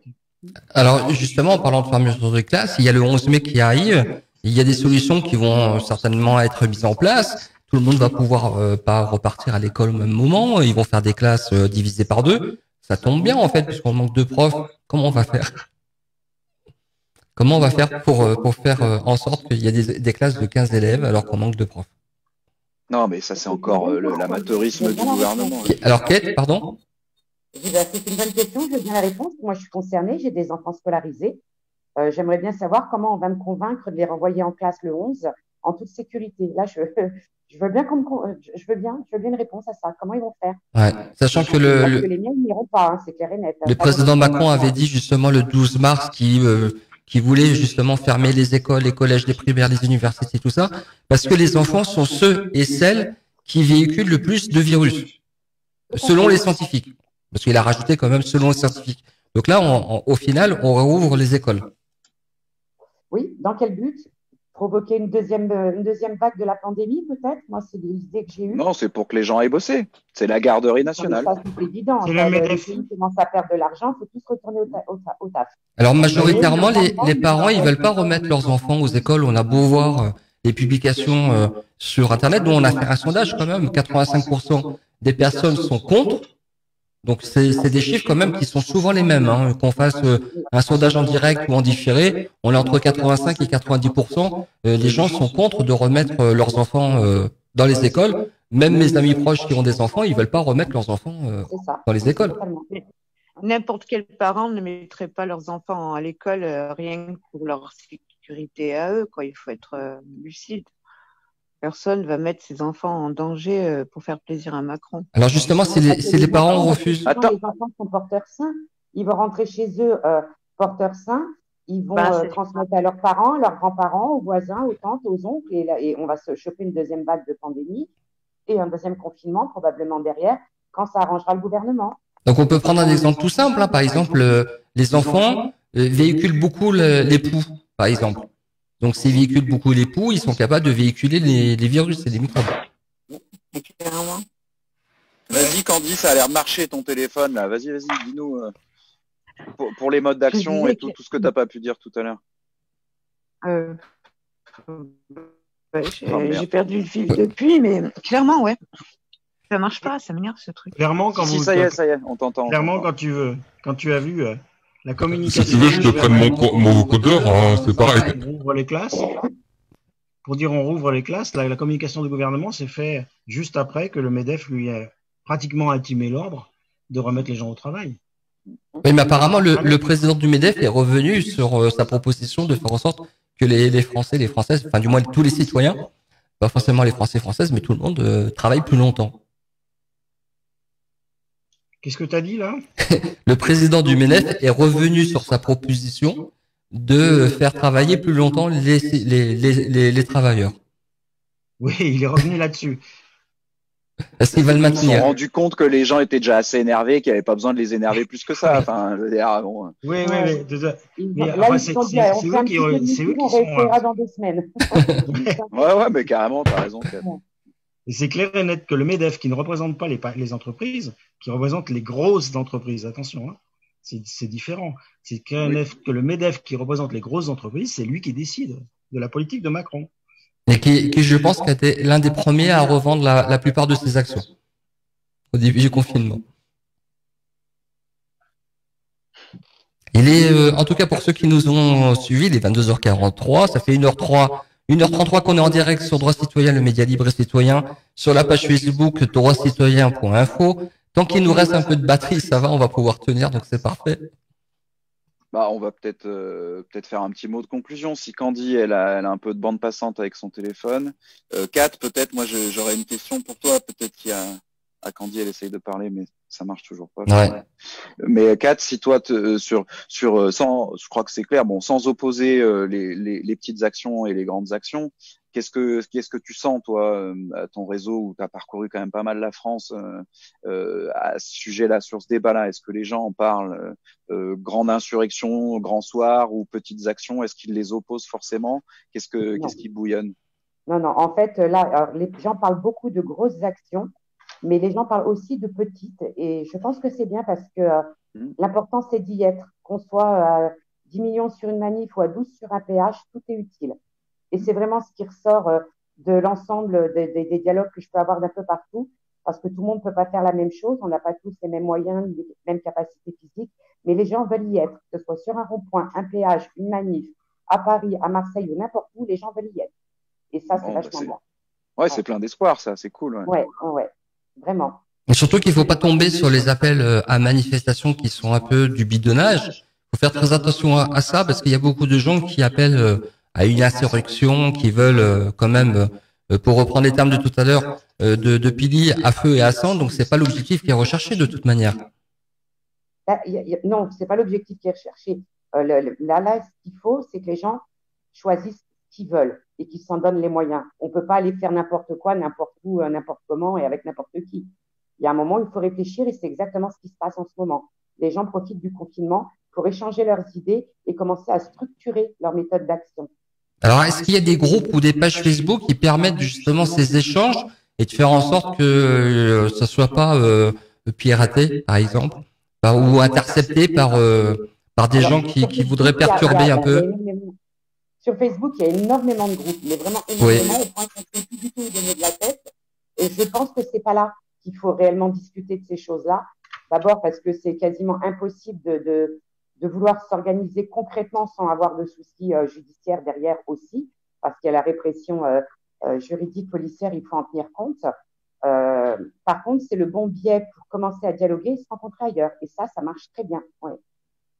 Alors justement, en parlant de fermeture de classe, il y a le 11 mai qui arrive. Il y a des solutions qui vont certainement être mises en place. Tout le monde va pouvoir pas repartir à l'école au même moment. Ils vont faire des classes divisées par 2. Ça tombe bien en fait, puisqu'on manque de profs. Comment on va faire? Comment on va faire pour faire en sorte qu'il y ait des classes de 15 élèves alors qu'on manque de profs?
Non, mais ça, c'est encore l'amateurisme du gouvernement.
Alors, Kate, pardon?
C'est une bonne question, je veux bien la réponse. Moi, je suis concernée, j'ai des enfants scolarisés. J'aimerais bien savoir comment on va me convaincre de les renvoyer en classe le 11 en toute sécurité. Là, je veux bien une réponse à ça. Comment ils vont faire?
Ouais, sachant que
Parce que les miens n'iront pas, hein, c'est clair et net.
Le président Macron avait dit justement le 12 mars qui voulait justement fermer les écoles, les collèges, les primaires, les universités, tout ça, parce que les enfants sont ceux et celles qui véhiculent le plus de virus, selon les scientifiques. Parce qu'il a rajouté quand même selon les scientifiques. Donc là, au final, on rouvre les écoles.
Oui, dans quel but? Provoquer une deuxième vague de la pandémie, peut-être? Moi, c'est l'idée que j'ai eue.
Non, c'est pour que les gens aillent bosser. C'est la garderie nationale.
Ça, c'est évident.
C'est
Les
MEDEF.
pays commencent à perdre de l'argent, il faut tous retourner au taf.
Alors majoritairement, les parents, ils veulent pas remettre leurs enfants aux écoles. On a beau voir les publications sur Internet, dont on a fait un sondage quand même. 85% des personnes sont contre. Donc c'est des chiffres quand même qui sont souvent les mêmes. Hein. Qu'on fasse un sondage en direct ou en différé, on est entre 85 et 90%. Les gens sont contre de remettre leurs enfants dans les écoles. Même mes amis proches qui ont des enfants, ils veulent pas remettre leurs enfants dans les écoles.
N'importe quel parent ne mettrait pas leurs enfants à l'école rien que pour leur sécurité à eux, quoi. Il faut être lucide. Personne va mettre ses enfants en danger pour faire plaisir à Macron.
Alors justement, si les parents refusent...
Attends. Les enfants sont porteurs sains. Ils vont rentrer chez eux porteurs sains. Ils vont transmettre à leurs parents, leurs grands-parents, aux voisins, aux tantes, aux oncles. Et on va se choper une deuxième vague de pandémie et un deuxième confinement probablement derrière quand ça arrangera le gouvernement.
Donc on peut prendre un exemple tout simple. Hein. Par exemple, les enfants véhiculent beaucoup l'époux, par exemple. Donc, s'ils véhiculent beaucoup les poux, ils sont capables de véhiculer les virus et les microbes.
Vas-y, Candy, ça a l'air de marcher ton téléphone, là. Vas-y, dis-nous pour les modes d'action et tout ce que tu n'as pas pu dire tout à l'heure.
J'ai perdu le fil depuis, mais clairement, ouais. Ça marche pas, ça m'énerve ce truc.
Clairement, quand
ça y est, on t'entend.
Clairement, quand tu as vu la communication.
Si tu veux, je te prenne mon codeur, hein, c'est pareil.
On rouvre les classes. Pour dire on rouvre les classes, la communication du gouvernement s'est fait juste après que le MEDEF lui ait pratiquement intimé l'ordre de remettre les gens au travail.
Oui, mais apparemment, le président du MEDEF est revenu sur sa proposition de faire en sorte que les Français, les Françaises, enfin du moins tous les citoyens, pas forcément les Français, Françaises, mais tout le monde travaille plus longtemps.
Qu'est-ce que tu as dit là?
Le président du MEDEF est revenu sur sa proposition de faire travailler plus longtemps les travailleurs.
Oui, il est revenu là-dessus.
Est-ce qu'il va le
Ils se
maintenir?
sont rendus compte que les gens étaient déjà assez énervés, qu'il n'y avait pas besoin de les énerver plus que ça. Enfin, je veux dire, bon.
Oui. Mais
là, ils sont bien. On fait un petit peu on réessayera dans 2 semaines.
Ouais, mais carrément, t'as raison.
Et c'est clair et net que le MEDEF, qui ne représente pas les entreprises, qui représente les grosses entreprises, attention, hein, c'est différent. C'est clair et net que le MEDEF, qui représente les grosses entreprises, c'est lui qui décide de la politique de Macron.
Et qui, je pense, a été l'un des premiers à revendre la plupart de ses actions au début du confinement. Il est, en tout cas pour ceux qui nous ont suivis, il est 22h43, ça fait 1h33 qu'on est en direct sur Droit Citoyen, le média libre et citoyen, sur la page Facebook droitcitoyen.info. Tant qu'il nous reste un peu de batterie, ça va, on va pouvoir tenir, donc c'est parfait.
Bah, on va peut-être faire un petit mot de conclusion. Si Candy, elle a un peu de bande passante avec son téléphone. Kat, peut-être, moi j'aurais une question pour toi. Peut-être qu'il y a Candy, elle essaye de parler, mais ça marche toujours pas.
Ouais.
Mais Kat, si toi, sans, je crois que c'est clair, bon, sans opposer les petites actions et les grandes actions, qu'est-ce que tu sens, toi, à ton réseau où tu as parcouru quand même pas mal la France à ce sujet-là, sur ce débat-là? Est-ce que les gens en parlent grande insurrection, grand soir ou petites actions? Est-ce qu'ils les opposent forcément? Qu'est-ce qui bouillonne?
Non, en fait, là, alors, les gens parlent beaucoup de grosses actions, mais les gens parlent aussi de petites. Et je pense que c'est bien parce que l'important, c'est d'y être. Qu'on soit à 10 millions sur une manif ou à 12 sur un péage, tout est utile. Et c'est vraiment ce qui ressort de l'ensemble des dialogues que je peux avoir d'un peu partout, parce que tout le monde ne peut pas faire la même chose, on n'a pas tous les mêmes moyens, les mêmes capacités physiques, mais les gens veulent y être, que ce soit sur un rond-point, un péage, une manif, à Paris, à Marseille ou n'importe où, les gens veulent y être. Et ça, c'est vachement bien.
Ouais, c'est plein d'espoir, ça, c'est cool.
Ouais, vraiment.
Et surtout qu'il ne faut pas tomber sur les appels à manifestation qui sont un peu du bidonnage. Il faut faire très attention à ça, parce qu'il y a beaucoup de gens qui appellent à une insurrection, qui veulent quand même, pour reprendre les termes de tout à l'heure, de pili à feu et à sang. Donc c'est pas l'objectif qui est recherché de toute manière.
Non, c'est pas l'objectif qui est recherché. Là, ce qu'il faut, c'est que les gens choisissent ce qu'ils veulent et qu'ils s'en donnent les moyens. On peut pas aller faire n'importe quoi, n'importe où, n'importe comment et avec n'importe qui. Il y a un moment où il faut réfléchir et c'est exactement ce qui se passe en ce moment. Les gens profitent du confinement pour échanger leurs idées et commencer à structurer leur méthode d'action.
Alors, est-ce qu'il y a des groupes ou des pages Facebook qui permettent justement ces échanges et de faire en sorte que ça soit pas piraté, par exemple, ou intercepté par des gens qui voudraient perturber un peu?
Sur Facebook, il y a énormément de groupes, mais vraiment énormément, au point qu'on ne peut plus du tout nous donner de la tête. Et je pense que c'est pas là qu'il faut réellement discuter de ces choses-là. D'abord parce que c'est quasiment impossible de vouloir s'organiser concrètement sans avoir de soucis judiciaires derrière aussi, parce qu'il y a la répression juridique, policière, il faut en tenir compte. Par contre, c'est le bon biais pour commencer à dialoguer et se rencontrer ailleurs. Et ça marche très bien.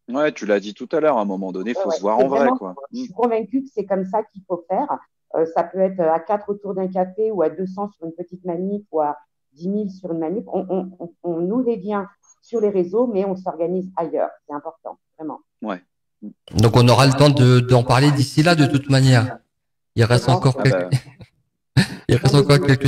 Ouais, tu l'as dit tout à l'heure, à un moment donné, il faut se voir en vrai, quoi.
Je suis convaincue que c'est comme ça qu'il faut faire. Ça peut être à 4 autour d'un café ou à 200 sur une petite manif ou à 10 000 sur une manif. On noue les liens sur les réseaux, mais on s'organise ailleurs. C'est important, vraiment.
Ouais.
Donc on aura le temps d'en parler d'ici là, de toute manière. Il reste encore quelques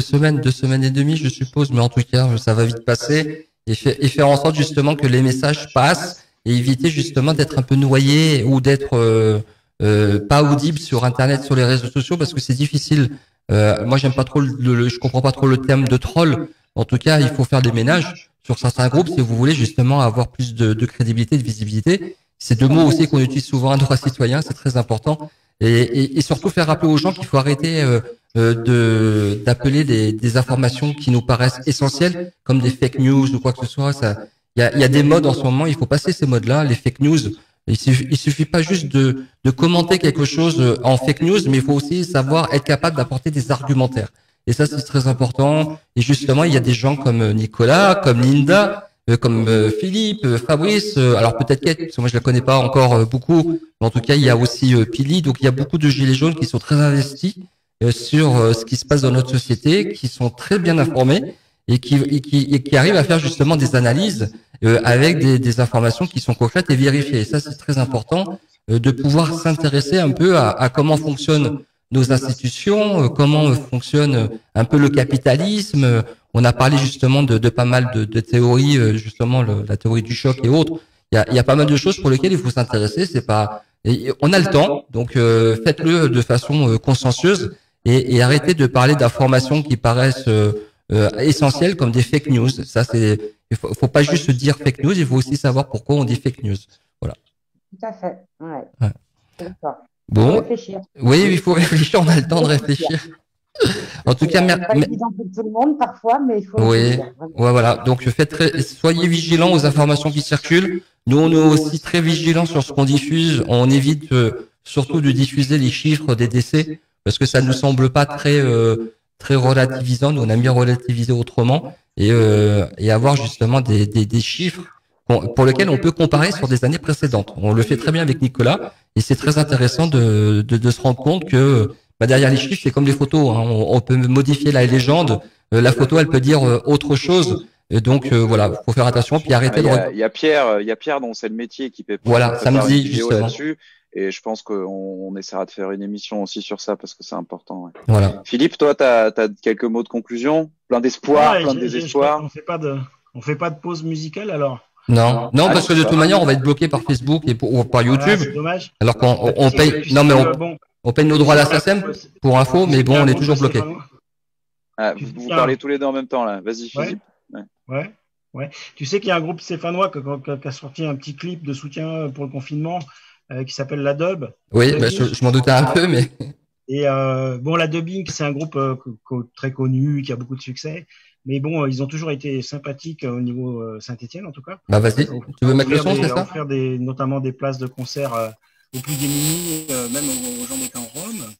semaines, 2 semaines et demie, je suppose, mais en tout cas, ça va vite passer et faire en sorte justement que les messages passent et éviter justement d'être un peu noyé ou d'être pas audible sur Internet, sur les réseaux sociaux, parce que c'est difficile. Moi, j'aime pas trop je comprends pas trop le terme de troll. En tout cas, il faut faire des ménages sur certains groupes si vous voulez justement avoir plus de crédibilité, de visibilité. C'est 2 mots aussi qu'on utilise souvent à droit citoyen, c'est très important. Et surtout faire rappeler aux gens qu'il faut arrêter d'appeler des informations qui nous paraissent essentielles, comme des fake news ou quoi que ce soit. Il y a des modes en ce moment, il faut passer ces modes-là, les fake news. Il suffit pas juste de commenter quelque chose en fake news, mais il faut aussi savoir être capable d'apporter des argumentaires. Et ça, c'est très important. Et justement, il y a des gens comme Nicolas, comme Linda, comme Philippe, Fabrice, alors peut-être Kate, parce que moi je la connais pas encore beaucoup, mais en tout cas il y a aussi Pili, donc il y a beaucoup de gilets jaunes qui sont très investis sur ce qui se passe dans notre société, qui sont très bien informés et qui arrivent à faire justement des analyses avec des informations qui sont concrètes et vérifiées. Et ça c'est très important de pouvoir s'intéresser un peu à comment fonctionnent nos institutions, comment fonctionne un peu le capitalisme. On a parlé justement de pas mal de théories, justement la théorie du choc et autres. Il y a pas mal de choses pour lesquelles il faut s'intéresser. C'est pas, on a le temps, donc faites-le de façon consciencieuse et arrêtez de parler d'informations qui paraissent essentielles comme des fake news. Ça c'est, il faut pas juste se dire fake news, il faut aussi savoir pourquoi on dit fake news. Voilà.
Tout à fait. Ouais.
Bon.
Réfléchir.
Oui, il faut réfléchir. On a le temps de réfléchir. En tout cas,
pas évident pour tout le monde parfois, mais il faut.
Oui, ouais, voilà. Donc soyez vigilants aux informations qui circulent. Nous, on est aussi très vigilants sur ce qu'on diffuse. On évite surtout de diffuser les chiffres des décès parce que ça ne nous semble pas très relativisant. Nous, on a mis relativiser autrement et avoir justement des chiffres pour lesquels on peut comparer sur des années précédentes. On le fait très bien avec Nicolas et c'est très intéressant de se rendre compte que derrière les chiffres, c'est comme les photos. Hein. On peut modifier la légende. La photo, elle peut dire autre chose. Et donc voilà, faut faire attention puis arrêter de.
Il y a Pierre dont c'est le métier qui peut.
Voilà, samedi justement.
Là-dessus. Et je pense qu'on essaiera de faire une émission aussi sur ça parce que c'est important. Ouais.
Voilà.
Philippe, toi, t'as quelques mots de conclusion, plein d'espoir, plein de désespoir.
On fait pas de pause musicale alors.
Non, parce que de toute manière, on va être bloqué par Facebook et ou par YouTube.
C'est dommage.
Alors qu'on paye. Non mais on paye nos droits à la SACEM pour info, mais bon, on est toujours bloqué.
Vous parlez tous les deux en même temps là. Vas-y, Philippe.
Ouais. Tu sais qu'il y a un groupe stéphanois qui a sorti un petit clip de soutien pour le confinement qui s'appelle La Dub.
Oui, je m'en doutais un peu, mais.
Et La Dubbing, c'est un groupe très connu, qui a beaucoup de succès. Mais bon, ils ont toujours été sympathiques au niveau Saint-Étienne, en tout cas.
Bah vas-y, tu veux mettre le son, c'est ça ?
Offrir notamment des places de concert aux plus démunis, même aux gens des camps roms.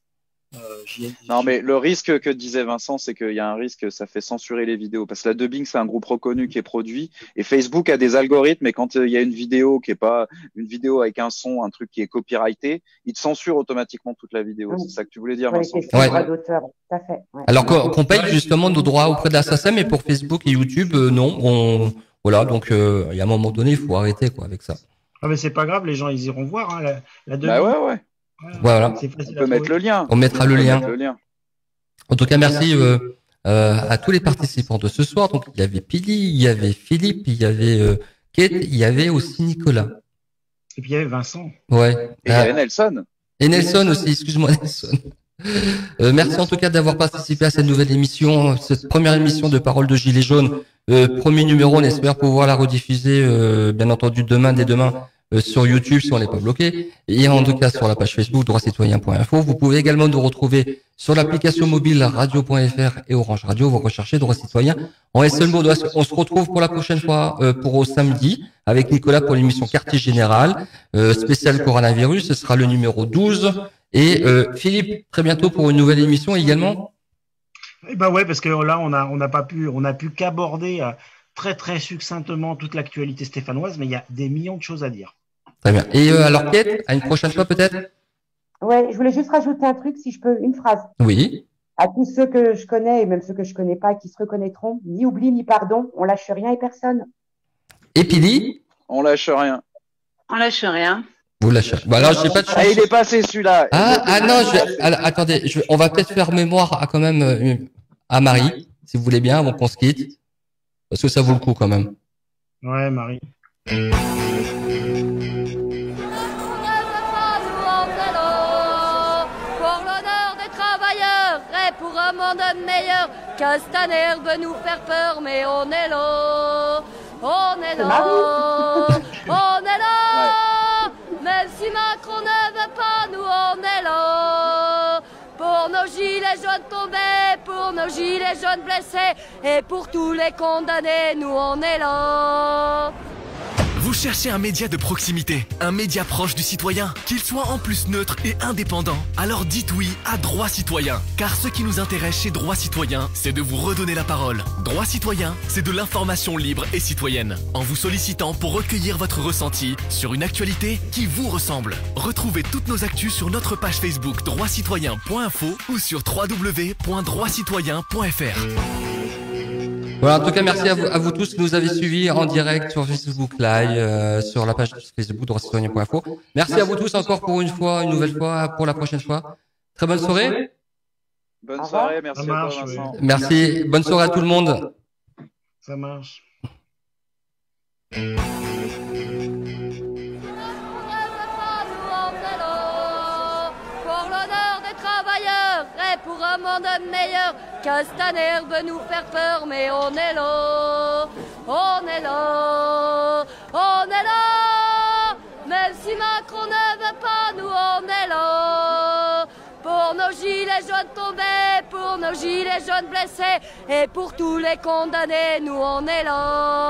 Non, mais le risque que disait Vincent, c'est qu'il y a un risque, ça fait censurer les vidéos. Parce que la Dubbing, c'est un groupe reconnu qui est produit. Et Facebook a des algorithmes, et quand il y a une vidéo qui est pas une vidéo avec un son, un truc qui est copyrighté, il te censure automatiquement toute la vidéo. C'est ça que tu voulais dire, Vincent?
Ouais. Tout à fait. Ouais.
Alors qu'on paye justement nos droits auprès de la SACEM, mais pour Facebook et YouTube, non. Voilà, donc il y a un moment donné, il faut arrêter avec ça.
Ah mais c'est pas grave, les gens ils iront voir hein, la Dubbing.
Bah ouais.
Voilà.
On peut mettre le lien.
On mettra le lien. En tout cas, merci à tous les participants de ce soir. Donc, il y avait Pili, il y avait Philippe, il y avait Kate, il y avait aussi Nicolas.
Et puis il y avait Vincent.
Ouais.
Et il y avait Nelson.
Et Nelson aussi, excuse-moi Nelson. Merci en tout cas d'avoir participé à cette nouvelle émission, cette première émission de Parole de Gilets jaunes. Premier numéro, on espère pouvoir la rediffuser, bien entendu, dès demain. Sur YouTube si on n'est pas bloqué et en tout cas sur la page Facebook droitcitoyen.info. Vous pouvez également nous retrouver sur l'application mobile radio.fr et Orange Radio. Vous recherchez Droit Citoyen en seul mot. On se retrouve pour la prochaine fois pour au samedi avec Nicolas pour l'émission Quartier Général spécial coronavirus. Ce sera le numéro 12 et Philippe très bientôt pour une nouvelle émission également.
Eh ben ouais, parce que là on a pu qu'aborder très très succinctement toute l'actualité stéphanoise, mais il y a des millions de choses à dire.
Très bien. Et alors Kate, à une prochaine fois peut-être.
Ouais, je voulais juste rajouter un truc, si je peux, une phrase.
Oui.
À tous ceux que je connais et même ceux que je connais pas, qui se reconnaîtront, ni oubli ni pardon, on lâche rien et personne.
Et Pili ?
On lâche rien.
On lâche rien.
Vous lâchez. Bah alors j'ai pas de chance.
Ah, il est passé celui-là.
Non, alors, attendez, on va peut-être faire mémoire à quand même à Marie, si vous voulez bien, avant qu'on se quitte, parce que ça vaut le coup quand même.
Ouais, Marie.
Pour un monde meilleur, Castaner veut nous faire peur, mais on est là, on est là, on est là, même si Macron ne veut pas, nous on est là, pour nos gilets jaunes tombés, pour nos gilets jaunes blessés, et pour tous les condamnés, nous on est là.
Vous cherchez un média de proximité, un média proche du citoyen, qu'il soit en plus neutre et indépendant. Alors dites oui à Droit Citoyen, car ce qui nous intéresse chez Droit Citoyen, c'est de vous redonner la parole. Droit Citoyen, c'est de l'information libre et citoyenne, en vous sollicitant pour recueillir votre ressenti sur une actualité qui vous ressemble. Retrouvez toutes nos actus sur notre page Facebook droitcitoyen.info ou sur www.droitcitoyen.fr.
Voilà, en tout cas, merci à vous tous qui nous avez suivis en direct sur Facebook Live, sur la page Facebook droitcitoyen.info. Merci à vous tous encore pour une nouvelle fois, pour la prochaine fois. Très bonne soirée.
Bonne soirée, merci à toi, Vincent.
Merci, bonne soirée à tout le monde.
Ça marche.
Pour un monde meilleur, Castaner veut nous faire peur, mais on est là, on est là, on est là, même si Macron ne veut pas, nous on est là, pour nos gilets jaunes tombés, pour nos gilets jaunes blessés, et pour tous les condamnés, nous on est là.